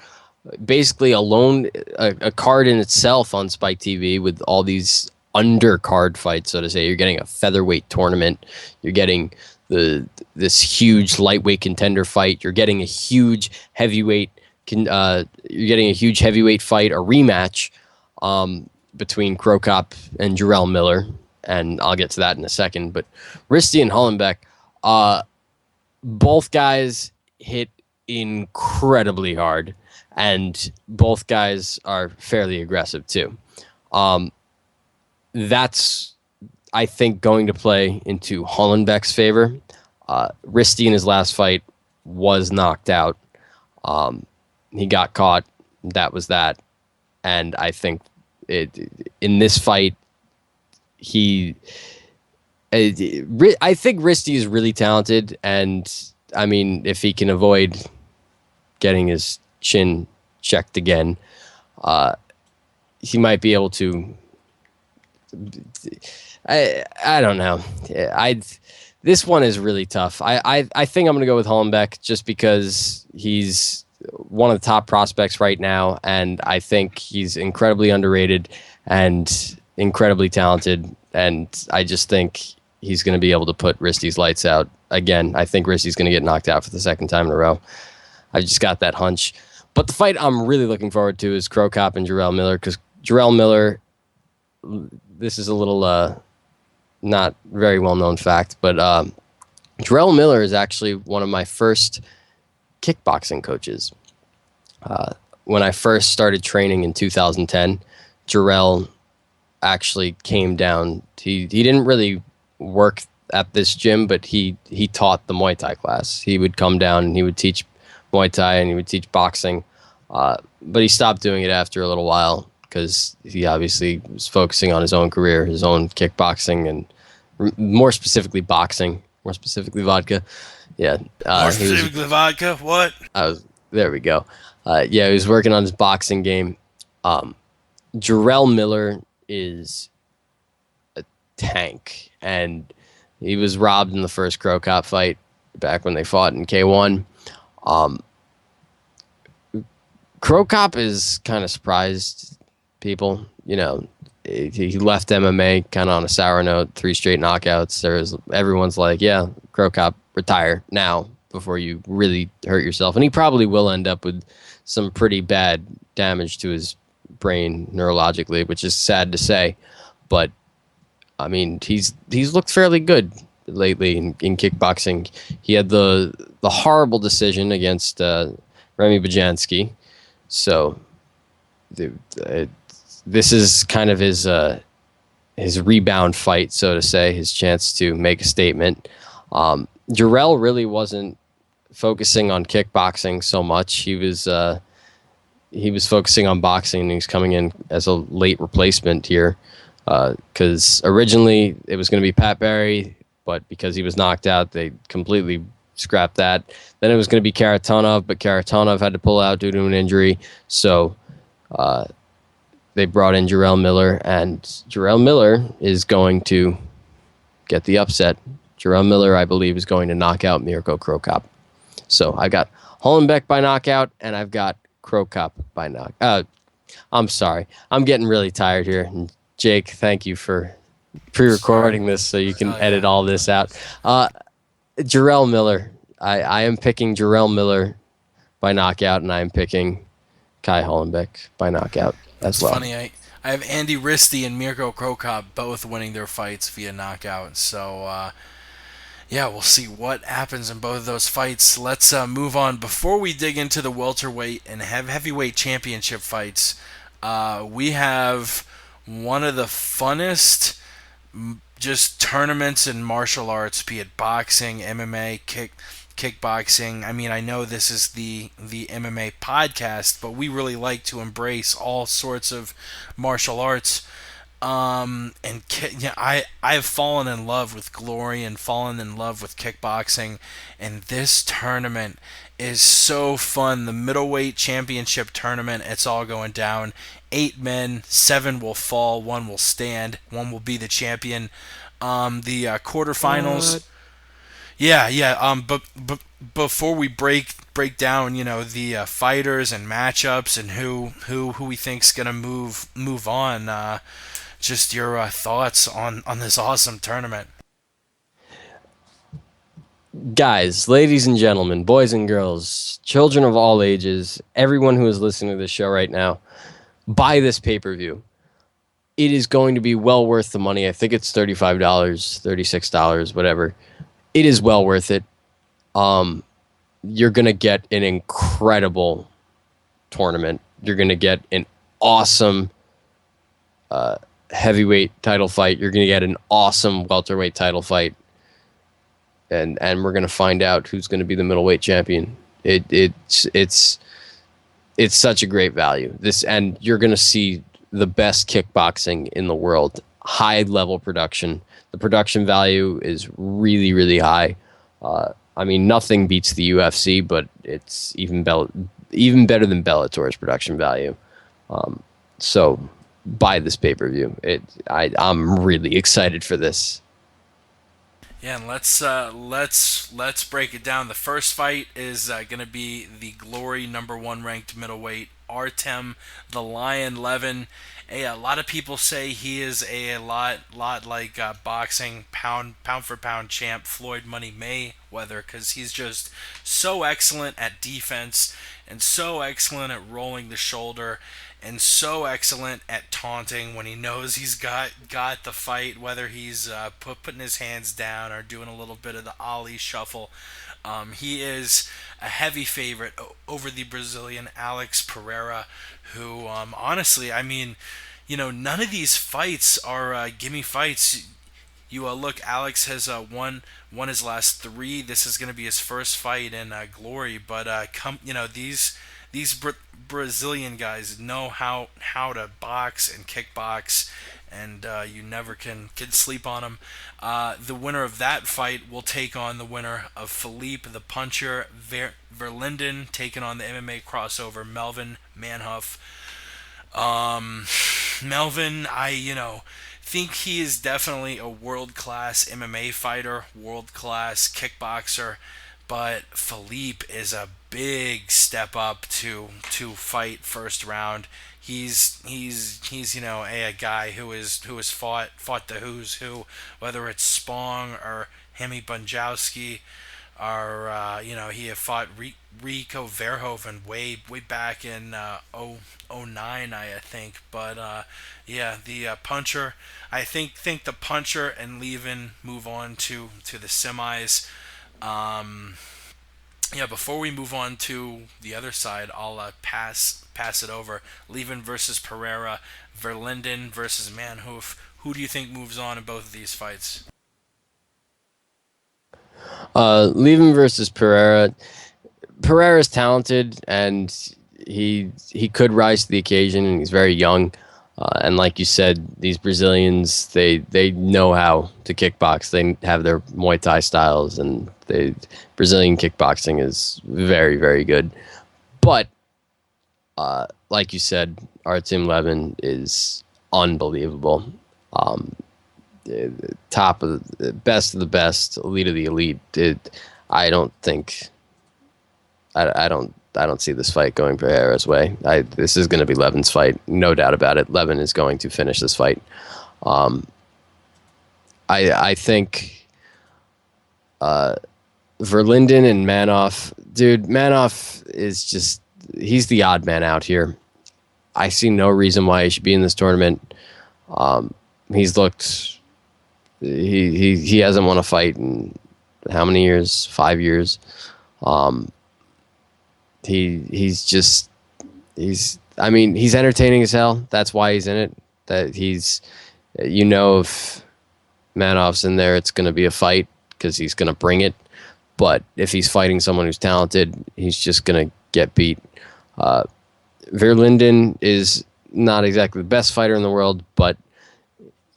basically a card in itself on Spike TV with all these undercard fights, so to say. You're getting a featherweight tournament. You're getting this huge lightweight contender fight. You're getting a huge heavyweight fight, a rematch between Krokop and Jarrell Miller, and I'll get to that in a second. But Risty and Hollenbeck, both guys hit incredibly hard, and both guys are fairly aggressive too. that's, I think, going to play into Hollenbeck's favor. Risty in his last fight was knocked out. He got caught. That was that. And I think in this fight, I think Risty is really talented. And, I mean, if he can avoid getting his chin checked again, he might be able to. I don't know. This one is really tough. I think I'm going to go with Hollenbeck just because he's one of the top prospects right now, and I think he's incredibly underrated and incredibly talented, and I just think he's going to be able to put Risty's lights out. Again, I think Risty's going to get knocked out for the second time in a row. I just got that hunch. But the fight I'm really looking forward to is Crow Cop and Jarrell Miller, because Jarrell Miller, this is a little not very well-known fact, but Jarrell Miller is actually one of my first kickboxing coaches. When I first started training in 2010, Jarrell actually came down. He didn't really work at this gym, but he taught the Muay Thai class. He would come down and he would teach Muay Thai and he would teach boxing, but he stopped doing it after a little while because he obviously was focusing on his own career, his own kickboxing, and more specifically boxing, more specifically vodka. Yeah. More specifically vodka? What? There we go. He was working on his boxing game. Jarrell Miller is a tank, and he was robbed in the first Crow Cop fight back when they fought in K1. Crow Cop is kind of surprised people. You know, he left MMA kind of on a sour note, 3 straight knockouts. Everyone's like, yeah, Crow Cop, retire now before you really hurt yourself. And he probably will end up with some pretty bad damage to his brain neurologically, which is sad to say. But, I mean, he's looked fairly good lately in kickboxing. He had the horrible decision against Remy Bajanski. So this is kind of his rebound fight, so to say, his chance to make a statement. Jarrell really wasn't focusing on kickboxing so much. He was focusing on boxing, and he's coming in as a late replacement here because originally it was going to be Pat Barry, but because he was knocked out, they completely scrapped that. Then it was going to be Karatonov, but Karatonov had to pull out due to an injury, so they brought in Jarrell Miller, and Jarrell Miller is going to get the upset. Jarrell Miller, I believe, is going to knock out Mirko Crow Cop. So I got Hollenbeck by knockout, and I've got Crow Cop by knockout. I'm sorry. I'm getting really tired here. And Jake, thank you for pre-recording this so you can edit all this out. Jarrell Miller. I am picking Jarrell Miller by knockout, and I am picking Kai Hollenbeck by knockout as well. Funny, I have Andy Risty and Mirko Crow Cop both winning their fights via knockout. So, yeah, we'll see what happens in both of those fights. Let's move on. Before we dig into the welterweight and heavyweight championship fights, we have one of the funnest just tournaments in martial arts, be it boxing, MMA, kickboxing. I mean, I know this is the MMA podcast, but we really like to embrace all sorts of martial arts. I have fallen in love with Glory and fallen in love with kickboxing, and this tournament is so fun. The middleweight championship tournament, it's all going down. 8 men, 7 will fall, 1 will stand, 1 will be the champion. The quarterfinals. But before we break down, the fighters and matchups and who we think's gonna move on. Just your thoughts on this awesome tournament. Guys, ladies and gentlemen, boys and girls, children of all ages, everyone who is listening to this show right now, buy this pay-per-view. It is going to be well worth the money. I think it's $35, $36, whatever. It is well worth it. You're going to get an incredible tournament. You're going to get an awesome heavyweight title fight. You're going to get an awesome welterweight title fight. And we're going to find out who's going to be the middleweight champion. It's such a great value. And you're going to see the best kickboxing in the world. High level production. The production value is really, really high. I mean, nothing beats the UFC, but it's even better than Bellator's production value. So buy this pay-per-view. I'm really excited for this. Yeah, and let's break it down. The first fight is going to be the Glory #1 ranked middleweight Artem the Lion Levin. A lot of people say he is a lot like boxing pound for pound champ Floyd Money Mayweather, because he's just so excellent at defense and so excellent at rolling the shoulder and so excellent at taunting when he knows he's got the fight, whether he's putting his hands down or doing a little bit of the Ali shuffle. He is a heavy favorite over the Brazilian Alex Pereira, who honestly, I mean, none of these fights are gimme fights. You look, Alex has won his last 3. This is going to be his first fight in Glory, but these Brazilian guys know how to box and kickbox, and you never can sleep on them. The winner of that fight will take on the winner of Philippe the Puncher Verlinden, taking on the MMA crossover Melvin Manhoef. Melvin, I think he is definitely a world-class MMA fighter, world-class kickboxer, but Philippe is a big step up to fight first round. He's a guy who has fought the who's who, whether it's Spong or Hemi Bunjowski, or he had fought Rico Verhoeven way back in 09, I think. But the Puncher, I think the Puncher and Levin move on to the semis. Before we move on to the other side, I'll pass it over. Levin versus Pereira, Verlinden versus Manhoef. Who do you think moves on in both of these fights? Levin versus Pereira. Pereira's talented, and he could rise to the occasion, and he's very young. And like you said, these Brazilians, they know how to kickbox. They have their Muay Thai styles, and Brazilian kickboxing is very, very good. But like you said, Artem Levin is unbelievable. Top of the best, elite of the elite. I don't see this fight going Pereira's way. This is going to be Levin's fight, no doubt about it. Levin is going to finish this fight. I think Verlinden and Manhoef, dude. Manhoef is he's the odd man out here. I see no reason why he should be in this tournament. He's looked. He hasn't won a fight in how many years? 5 years. He's entertaining as hell. That's why he's in it. That if Manhoef's in there, it's going to be a fight because he's going to bring it. But if he's fighting someone who's talented, he's just going to get beat. Verlinden is not exactly the best fighter in the world, but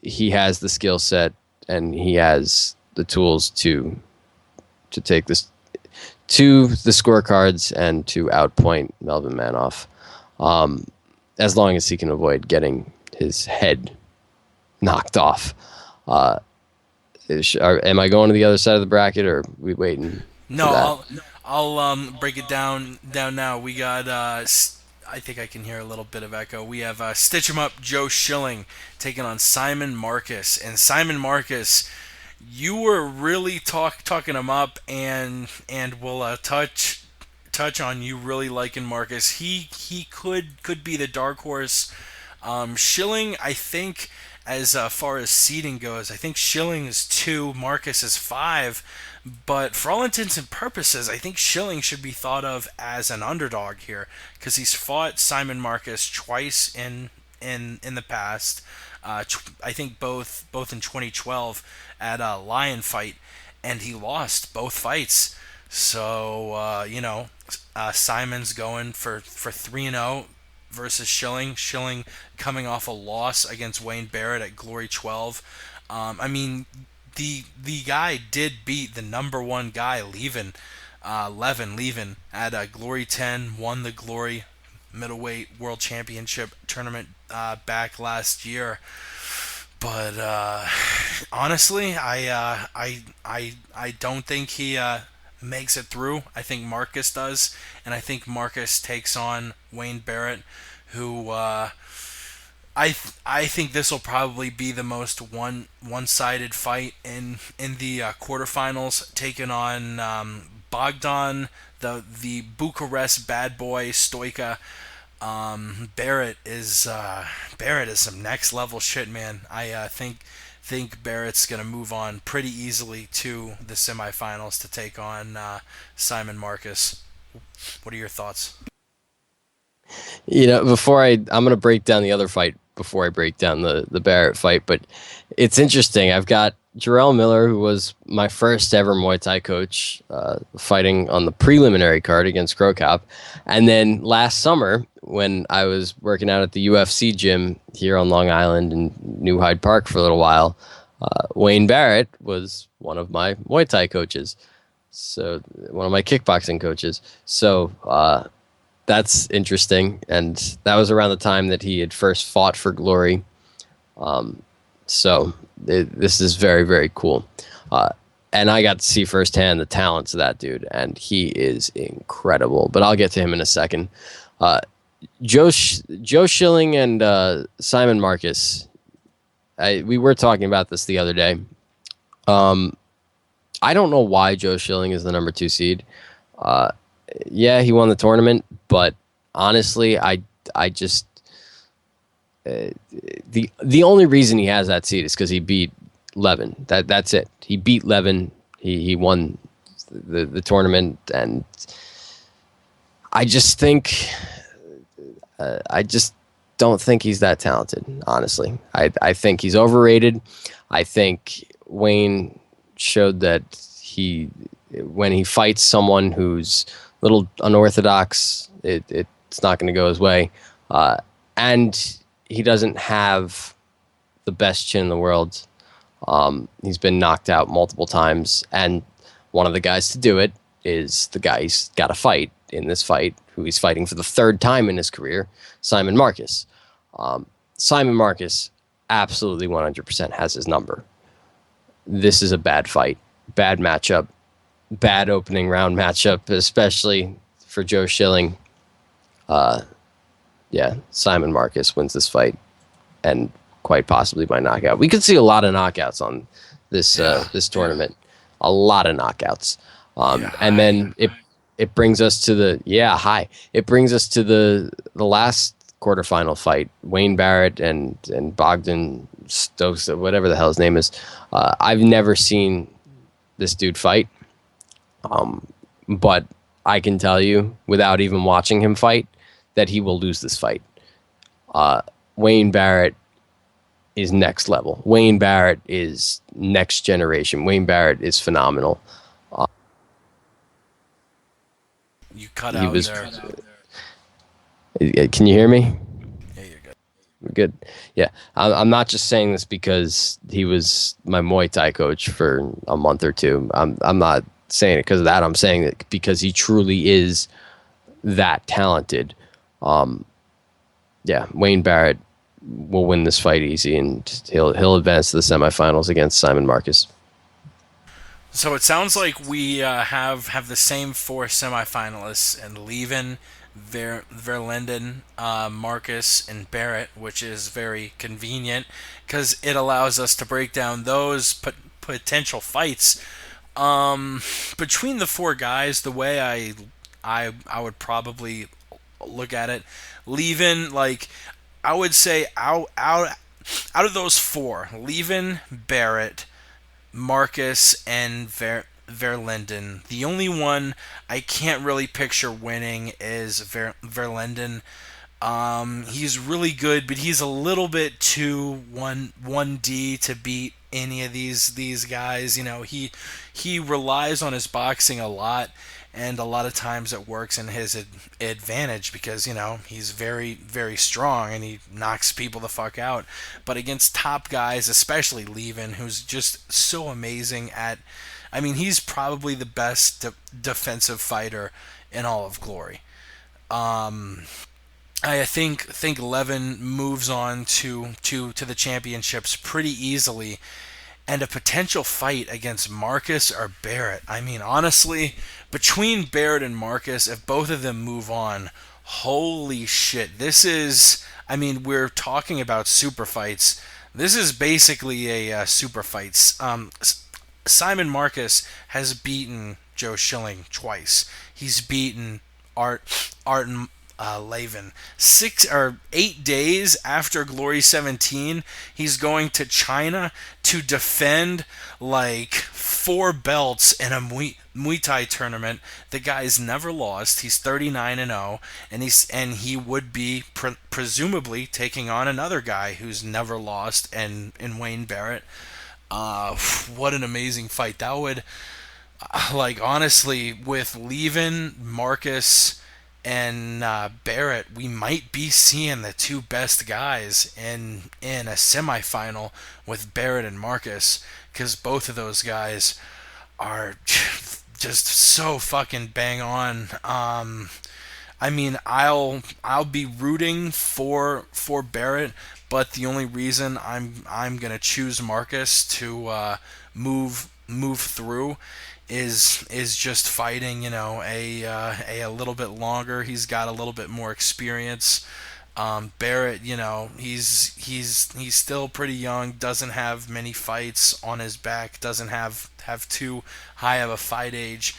he has the skill set and he has the tools to take this to the scorecards and to outpoint Melvin Manhoef, as long as he can avoid getting his head knocked off. Am I going to the other side of the bracket, or are we waiting? No, I'll break it down now. We got I think I can hear a little bit of echo. We have Stitch 'em Up Joe Schilling taking on Simon Marcus, and Simon Marcus, you were really talking him up, and we'll touch on you really liking Marcus. He could be the dark horse. Schilling, I think, as far as seeding goes, I think Schilling is 2, Marcus is 5. But for all intents and purposes, I think Schilling should be thought of as an underdog here, because he's fought Simon Marcus twice in the past. I think both in 2012 at a Lion fight, and he lost both fights. So Simon's going for 3-0 versus Schilling. Schilling coming off a loss against Wayne Barrett at Glory 12. I mean, the guy did beat the number one guy, Levin at Glory 10, won the Glory middleweight world championship tournament back last year. But honestly, I don't think he makes it through. I think Marcus does, and I think Marcus takes on Wayne Barrett, who I think this will probably be the most one-sided fight in the quarterfinals, taking on Bogdan, the Bucharest bad boy Stoica. Barrett is some next level shit, man. I think Barrett's gonna move on pretty easily to the semifinals to take on Simon Marcus. What are your thoughts? I'm going to break down the other fight before I break down the Barrett fight, but it's interesting. I've got Jarrell Miller, who was my first ever Muay Thai coach, fighting on the preliminary card against Krokop. And then last summer, when I was working out at the UFC gym here on Long Island in New Hyde Park for a little while, Wayne Barrett was one of my Muay Thai coaches. So one of my kickboxing coaches. So, that's interesting, and that was around the time that he had first fought for Glory. This is very, very cool. And I got to see firsthand the talents of that dude, and he is incredible. But I'll get to him in a second. Joe Schilling and Simon Marcus, we were talking about this the other day. I don't know why Joe Schilling is the number 2 seed. Yeah, he won the tournament, but honestly, I just the only reason he has that seat is because he beat Levin. That's it. He beat Levin. He won the tournament, and I just think I just don't think he's that talented. Honestly, I think he's overrated. I think Wayne showed that when he fights someone who's little unorthodox, it's not going to go his way. And he doesn't have the best chin in the world. He's been knocked out multiple times. And one of the guys to do it is the guy he's got to fight in this fight, who he's fighting for the 3rd time in his career, Simon Marcus. Simon Marcus absolutely 100% has his number. This is a bad fight, bad matchup. Bad opening round matchup, especially for Joe Schilling. Simon Marcus wins this fight, and quite possibly by knockout. We could see a lot of knockouts on this this tournament, a lot of knockouts. And then it brings us to the last quarterfinal fight, Wayne Barrett and Bogdan Stokes, whatever the hell his name is. I've never seen this dude fight. But I can tell you, without even watching him fight, that he will lose this fight. Wayne Barrett is next level. Wayne Barrett is next generation. Wayne Barrett is phenomenal. You cut out there. Can you hear me? Yeah, you're good. We're good. Yeah, I'm not just saying this because he was my Muay Thai coach for a month or two. I'm not saying it because of that. I'm saying it because he truly is that talented. Wayne Barrett will win this fight easy, and he'll advance to the semifinals against Simon Marcus. So it sounds like we have the same 4 semifinalists, and Levin, Verlinden, Marcus, and Barrett, which is very convenient because it allows us to break down those potential fights. Between the 4 guys, the way I would probably look at it, Levin, like, I would say out of those 4, Levin, Barrett, Marcus, and Verlinden. The only one I can't really picture winning is Verlinden. He's really good, but he's a little bit too 1D to beat any of these guys. You know, he relies on his boxing a lot, and a lot of times it works in his advantage because, you know, he's very, very strong and he knocks people the fuck out. But against top guys, especially Levin, who's just so amazing at, I mean, he's probably the best defensive fighter in all of Glory. I think Levin moves on to the championships pretty easily, and a potential fight against Marcus or Barrett. I mean, honestly, between Barrett and Marcus, if both of them move on, holy shit, this is. I mean, we're talking about super fights. This is basically a super fights. Simon Marcus has beaten Joe Schilling twice. He's beaten Artem Levin. 6 or 8 days after Glory 17, he's going to China to defend like 4 belts in a Muay Thai tournament. The guy's never lost. He's 39-0, and he would be presumably taking on another guy who's never lost, and in Wayne Barrett. What an amazing fight that would. Like, honestly, with Levin, Marcus, and Barrett, we might be seeing the 2 best guys in a semifinal with Barrett and Marcus, because both of those guys are just so fucking bang on. I mean, I'll be rooting for Barrett, but the only reason I'm gonna choose Marcus to move through is just fighting, you know, a little bit longer. He's got a little bit more experience. Barrett, you know, he's still pretty young, doesn't have many fights on his back, doesn't have too high of a fight age.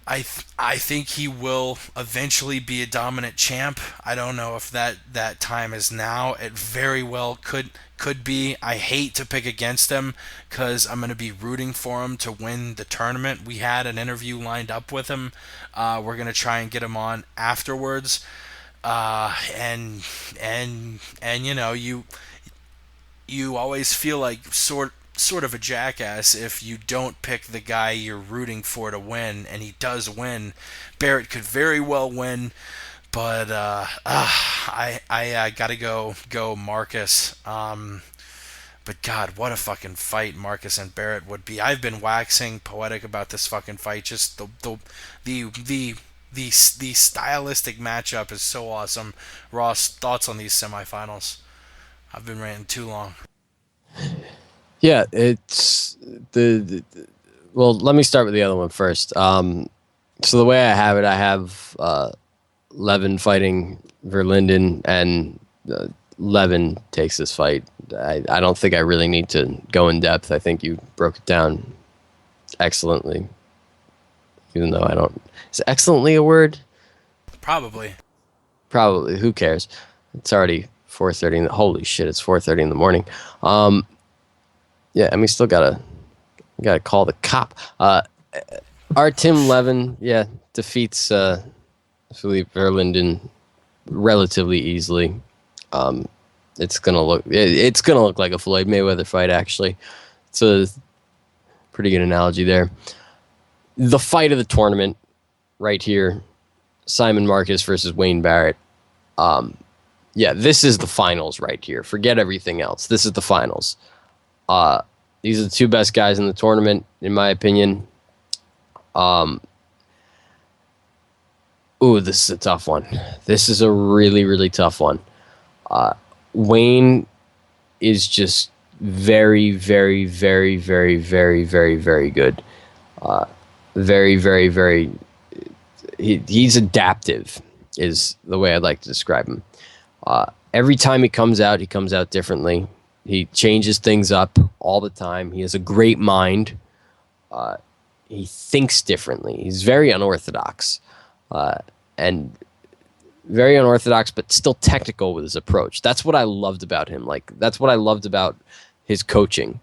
I think he will eventually be a dominant champ. I don't know if that time is now. It very well could be. I hate to pick against him because I'm going to be rooting for him to win the tournament. We had an interview lined up with him. We're going to try and get him on afterwards. And you know, you always feel like sort of a jackass if you don't pick the guy you're rooting for to win, and he does win. Barrett could very well win, but I gotta go Marcus. But God, what a fucking fight Marcus and Barrett would be. I've been waxing poetic about this fucking fight. Just the stylistic matchup is so awesome. Ross, thoughts on these semifinals? I've been ranting too long. Yeah, it's well, let me start with the other one first. So the way I have Levin fighting Verlinden, and Levin takes this fight. I don't think I really need to go in depth. I think you broke it down excellently. Even though I don't... Is excellently a word? Probably. Who cares? It's already 4:30. Holy shit, it's 4:30 in the morning. Yeah, and we still gotta call the cop. Artem Levin, yeah, defeats Philippe Verlinden relatively easily. It's gonna look like a Floyd Mayweather fight. Actually, it's a pretty good analogy there. The fight of the tournament, right here, Simon Marcus versus Wayne Barrett. Yeah, this is the finals right here. Forget everything else. This is the finals. These are the 2 best guys in the tournament, in my opinion. This is a tough one. This is a really, really tough one. Wayne is just very, very, very, very, very, very, very good. Very, very, very... He's adaptive, is the way I'd like to describe him. Every time he comes out differently. He changes things up all the time. He has a great mind. He thinks differently. He's very unorthodox. And very unorthodox, but still technical with his approach. That's what I loved about him. Like, that's what I loved about his coaching.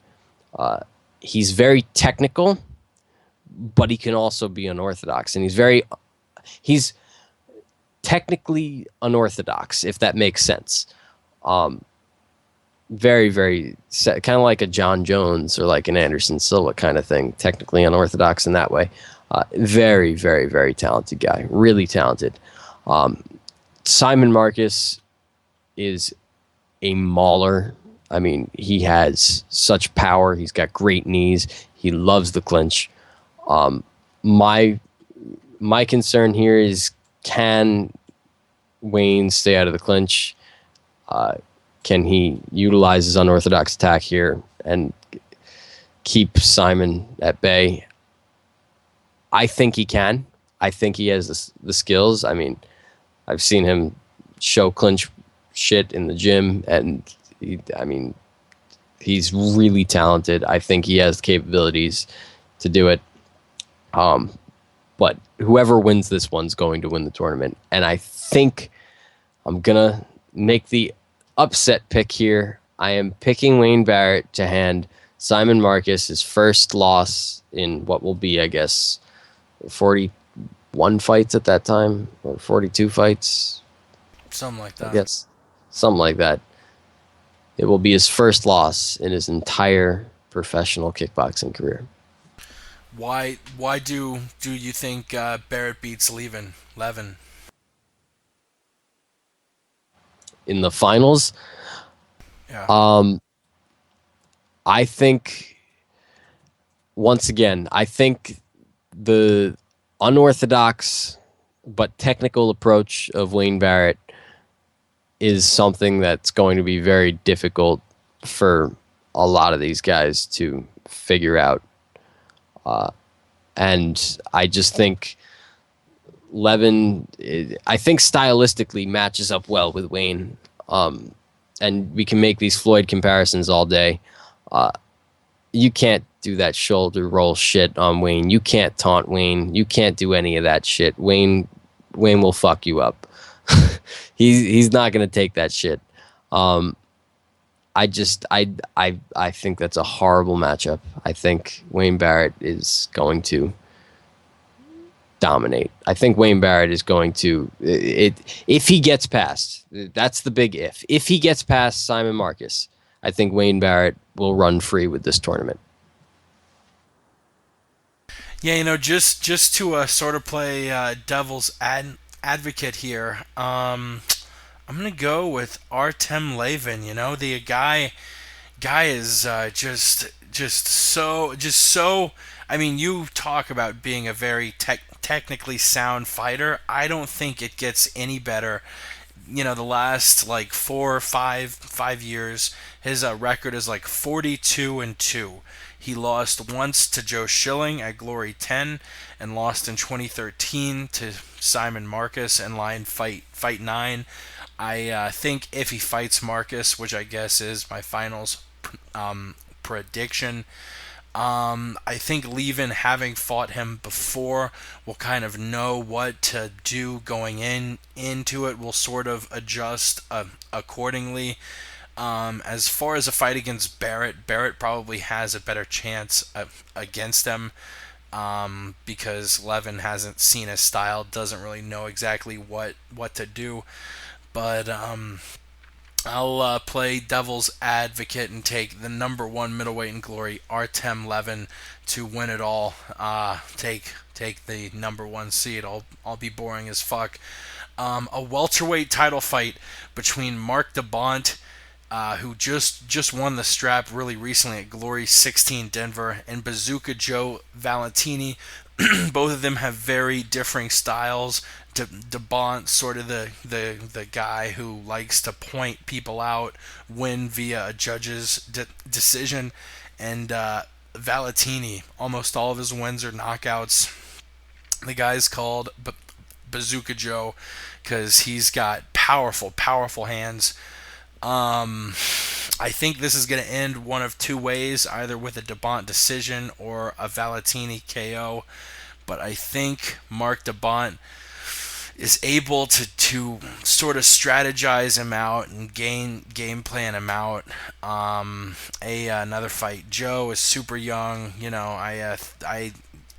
He's very technical, but he can also be unorthodox. And technically unorthodox, if that makes sense. Very, very kind of like a John Jones or like an Anderson Silva kind of thing. Technically unorthodox in that way. Very, very, very talented guy. Really talented. Simon Marcus is a mauler. I mean, he has such power. He's got great knees. He loves the clinch. My concern here is, can Wayne stay out of the clinch? Can he utilize his unorthodox attack here and keep Simon at bay? I think he can. I think he has the skills. I mean, I've seen him show clinch shit in the gym, and he's really talented. I think he has the capabilities to do it. But whoever wins this one's going to win the tournament. And I think I'm going to make the upset pick here. I am picking Wayne Barrett to hand Simon Marcus his first loss in what will be, I guess, 41 fights at that time, or 42 fights. Something like that. Yes, something like that. It will be his first loss in his entire professional kickboxing career. Why do you think Barrett beats Levin? In the finals? Yeah. I think, once again, I think the unorthodox but technical approach of Wayne Barrett is something that's going to be very difficult for a lot of these guys to figure out. And I just think Levin, I think stylistically matches up well with Wayne. And we can make these Floyd comparisons all day. You can't do that shoulder roll shit on Wayne. You can't taunt Wayne. You can't do any of that shit. Wayne will fuck you up. He's not gonna take that shit. I think that's a horrible matchup. I think Wayne Barrett is going to dominate. I think Wayne Barrett is going to, if he gets past, that's the big if. If he gets past Simon Marcus, I think Wayne Barrett will run free with this tournament. Yeah, just to sort of play devil's advocate here, I'm gonna go with Artem Levin. The guy is just so. I mean, you talk about being a very technically sound fighter. I don't think it gets any better. The last like 4 or 5 years, his record is like 42-2. He lost once to Joe Schilling at Glory 10 and lost in 2013 to Simon Marcus in line fight 9. I think if he fights Marcus, which I guess is my finals prediction, I think Levin, having fought him before, will kind of know what to do going into it. Will sort of adjust accordingly. As far as a fight against Barrett probably has a better chance against him because Levin hasn't seen his style, doesn't really know exactly what to do. But I'll play devil's advocate and take the number 1 middleweight in Glory, Artem Levin, to win it all. Take the number 1 seed. I'll be boring as fuck. A welterweight title fight between Mark DeBont, who just won the strap really recently at Glory 16 Denver, and Bazooka Joe Valentini. Both of them have very differing styles. DeBont, sort of the guy who likes to point people out, win via a judge's decision, and Valentini, almost all of his wins are knockouts. The guy's called Bazooka Joe because he's got powerful hands. I think this is going to end one of two ways, either with a DeBont decision or a Valentini KO. But I think Mark DeBont is able to sort of strategize him out and game plan him out. Another fight. Joe is super young.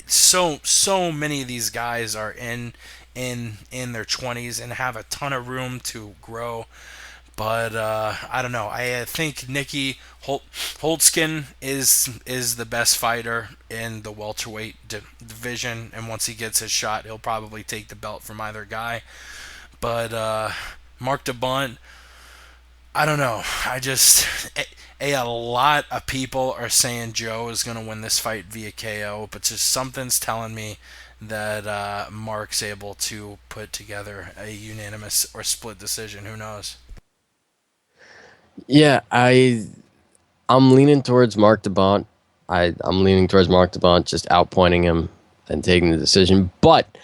So many of these guys are in in their 20s and have a ton of room to grow. But I don't know. I think Nikki Holtzkin is the best fighter in the welterweight division, and once he gets his shot, he'll probably take the belt from either guy. But Mark DeBont, I don't know. A lot of people are saying Joe is going to win this fight via KO, but just something's telling me that Mark's able to put together a unanimous or split decision. Who knows? Yeah, I'm leaning towards Mark DeBont. I'm leaning towards Mark DeBont, just outpointing him and taking the decision. But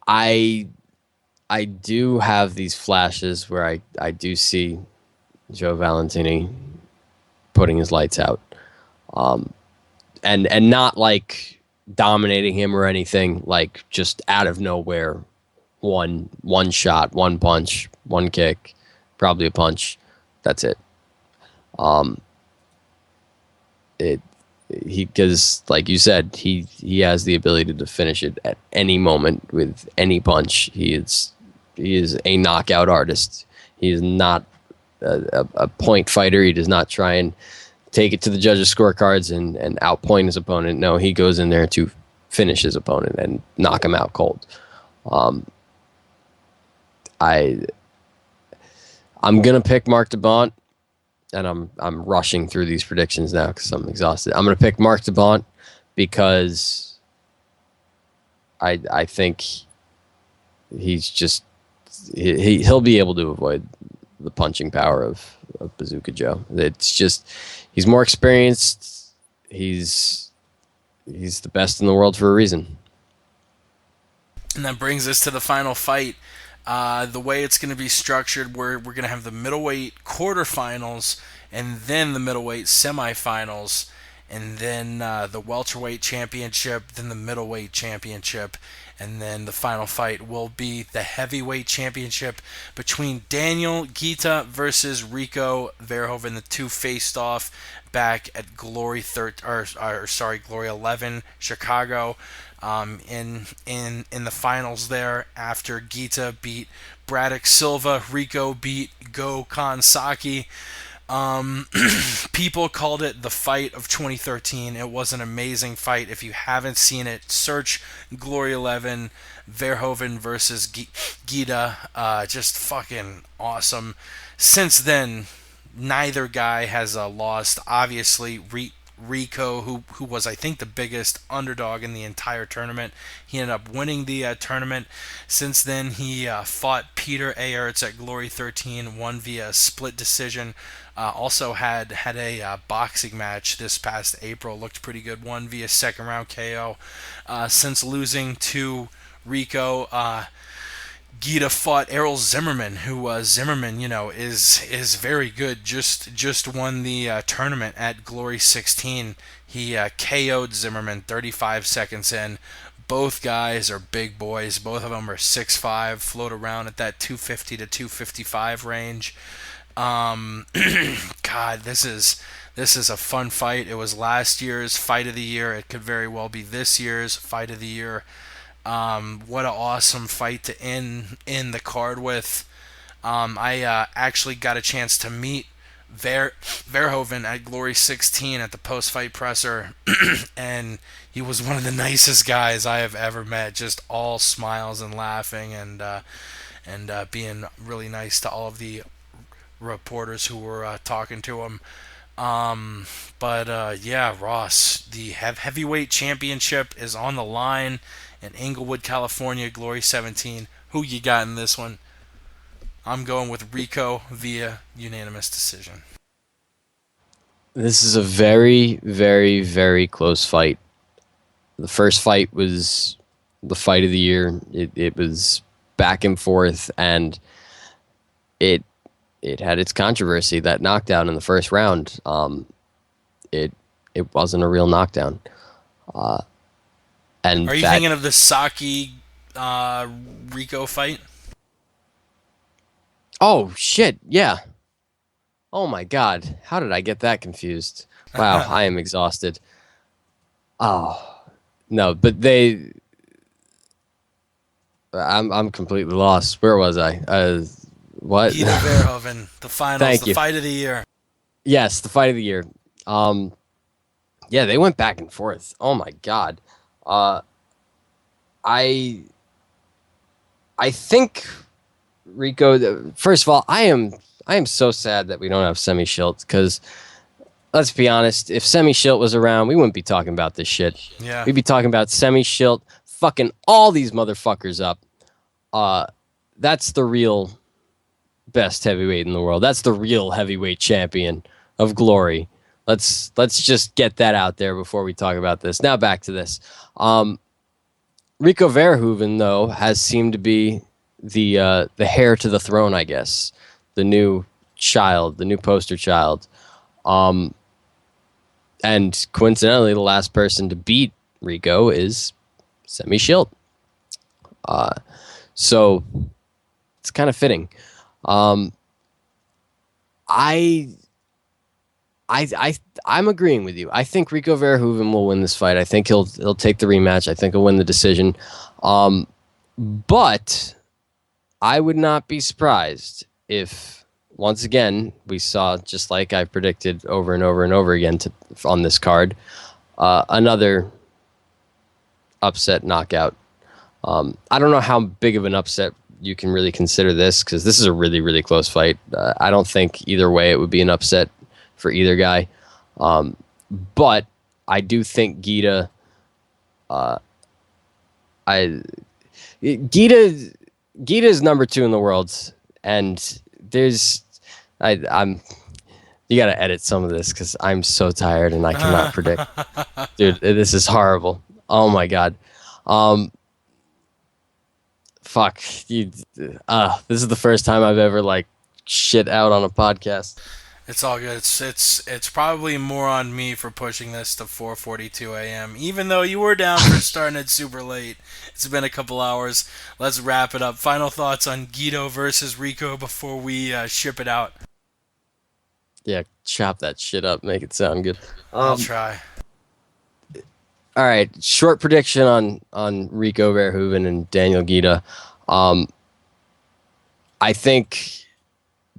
I do have these flashes where I do see Joe Valentini putting his lights out, and not like dominating him or anything, like just out of nowhere, one shot, one punch, one kick, probably a punch. That's it. Because like you said, he has the ability to finish it at any moment with any punch. He is a knockout artist. He is not a point fighter. He does not try and take it to the judges' scorecards and outpoint his opponent. No, he goes in there to finish his opponent and knock him out cold. I'm gonna pick Mark DeBont, and I'm rushing through these predictions now because I'm exhausted. I'm gonna pick Mark DeBont because I think he's just he'll be able to avoid the punching power of Bazooka Joe. It's just he's more experienced. He's the best in the world for a reason. And that brings us to the final fight. The way it's going to be structured, we're going to have the middleweight quarterfinals, and then the middleweight semifinals, and then the welterweight championship, then the middleweight championship, and then the final fight will be the heavyweight championship between Daniel Guita versus Rico Verhoeven. The two faced off back at Glory 11 Chicago. In the finals there, after Guita beat Braddock Silva, Rico beat Go Kansaki. People called it the fight of 2013. It was an amazing fight. If you haven't seen it, search Glory 11 Verhoeven versus Guida. Just fucking awesome. Since then, neither guy has lost. Obviously, Rico, who was, I think, the biggest underdog in the entire tournament. He ended up winning the tournament. Since then, he fought Peter Aerts at Glory 13, won via split decision. Also had a boxing match this past April, looked pretty good, won via second round KO. Since losing to Rico, Guida fought Errol Zimmerman, who Zimmerman, is very good. Just won the tournament at Glory 16. He KO'd Zimmerman 35 seconds in. Both guys are big boys. Both of them are 6'5", float around at that 250 to 255 range. God, this is a fun fight. It was last year's fight of the year. It could very well be this year's fight of the year. What an awesome fight to end the card with. I actually got a chance to meet Verhoeven at Glory 16 at the post-fight presser, and he was one of the nicest guys I have ever met. Just all smiles and laughing, and being really nice to all of the reporters who were talking to him. Yeah, Ross, the heavyweight championship is on the line in Inglewood, California, Glory 17. Who you got in this one? I'm going with Rico via unanimous decision. This is a very, very, very close fight. The first fight was the fight of the year. It was back and forth, and it had its controversy. That knockdown in the first round, it wasn't a real knockdown. And are you thinking of the Saki Rico fight? Oh shit! Yeah. Oh my god! How did I get that confused? Wow, I am exhausted. Oh no, but I'm completely lost. Where was I? What? Guido Verhoeven, the finals, Thank the you. fight of the year. Yes, the fight of the year. Yeah, they went back and forth. Oh my god. I think Rico. First of all, I am so sad that we don't have Semi Schilt, because let's be honest, if Semi Schilt was around, we wouldn't be talking about this shit. Yeah. We'd be talking about Semi Schilt fucking all these motherfuckers up. That's the real best heavyweight in the world. That's the real heavyweight champion of glory. Let's just get that out there before we talk about this. Now back to this. Rico Verhoeven, though, has seemed to be the heir to the throne, I guess. The new child, the new poster child. And coincidentally, the last person to beat Rico is Semi Schilt. So it's kind of fitting. I'm agreeing with you. I think Rico Verhoeven will win this fight. I think he'll take the rematch. I think he'll win the decision. But I would not be surprised if, once again, we saw, just like I predicted over and over and over again on this card, another upset knockout. I don't know how big of an upset you can really consider this, because this is a really, really close fight. I don't think either way it would be an upset for either guy. But I do think Gita is number 2 in the world, and there's you gotta edit some of this because I'm so tired and I cannot predict. Dude, this is horrible. Oh my god. Fuck. This is the first time I've ever like shit out on a podcast. It's all good. It's probably more on me for pushing this to 4:42 a.m. Even though you were down for starting it super late. It's been a couple hours. Let's wrap it up. Final thoughts on Guido versus Rico before we ship it out. Yeah, chop that shit up, make it sound good. I'll try. All right, short prediction on Rico Verhoeven and Daniel Guida. I think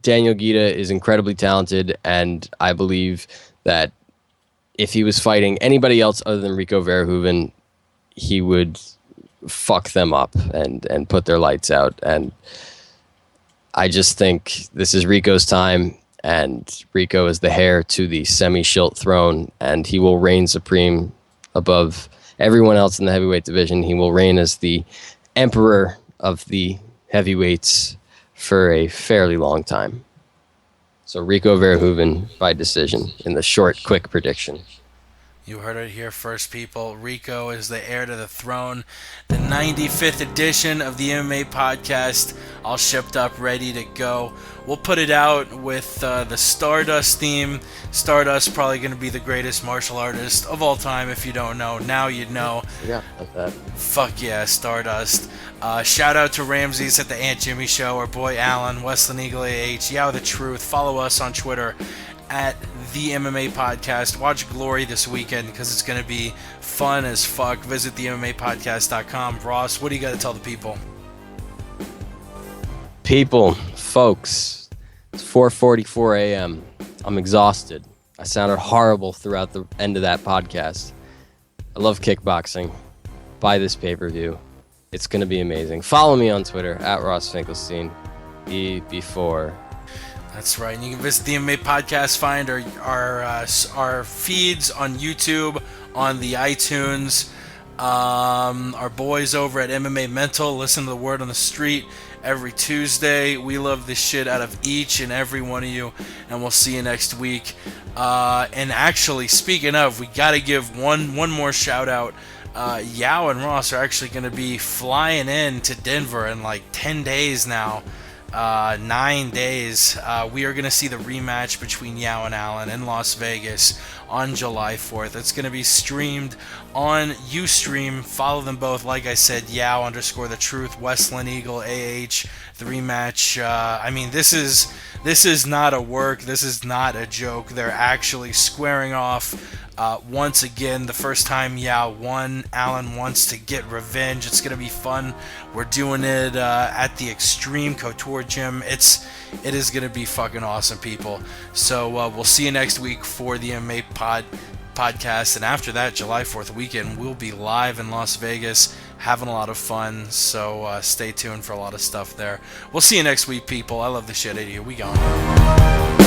Daniel Guida is incredibly talented, and I believe that if he was fighting anybody else other than Rico Verhoeven, he would fuck them up and put their lights out. And I just think this is Rico's time, and Rico is the heir to the Semi Schilt throne, and he will reign supreme above everyone else in the heavyweight division. He will reign as the emperor of the heavyweights for a fairly long time. So Rico Verhoeven by decision in the short, quick prediction. You heard it here first, people. Rico is the heir to the throne. The 95th edition of the MMA Podcast, all shipped up, ready to go. We'll put it out with the Stardust theme. Stardust probably going to be the greatest martial artist of all time. If you don't know, now you know. Yeah, like that. Fuck yeah, Stardust. Shout out to Ramses at the Aunt Jimmy Show, our boy Alan, Westland Eagle AH, Yow the Truth. Follow us on Twitter at the MMA Podcast. Watch Glory this weekend because it's going to be fun as fuck. Visit the MMApodcast.com. Ross, what do you got to tell the people? People, folks, it's 4:44 a.m. I'm exhausted. I sounded horrible throughout the end of that podcast. I love kickboxing. Buy this pay-per-view. It's going to be amazing. Follow me on Twitter at Ross Finkelstein. before. That's right. And you can visit the MMA Podcast, find our feeds on YouTube, on the iTunes. Our boys over at MMA Mental, listen to the word on the street every Tuesday. We love the shit out of each and every one of you, and we'll see you next week. And actually, speaking of, we got to give one more shout out. Yow and Ross are actually going to be flying in to Denver in like 10 days now. 9 days. We are going to see the rematch between Yow and Allen in Las Vegas on July 4th. It's going to be streamed on Ustream. Follow them both. Like I said, Yao_the truth, Westland Eagle, AH, the rematch. I mean, this is not a work. This is not a joke. They're actually squaring off. Once again, the first time Yao won, Allen wants to get revenge. It's going to be fun. We're doing it at the Extreme Couture Gym. It is going to be fucking awesome, people. So we'll see you next week for the MMA podcast. And after that, July 4th weekend, we'll be live in Las Vegas having a lot of fun. So stay tuned for a lot of stuff there. We'll see you next week, people. I love the shit out of you. We gone.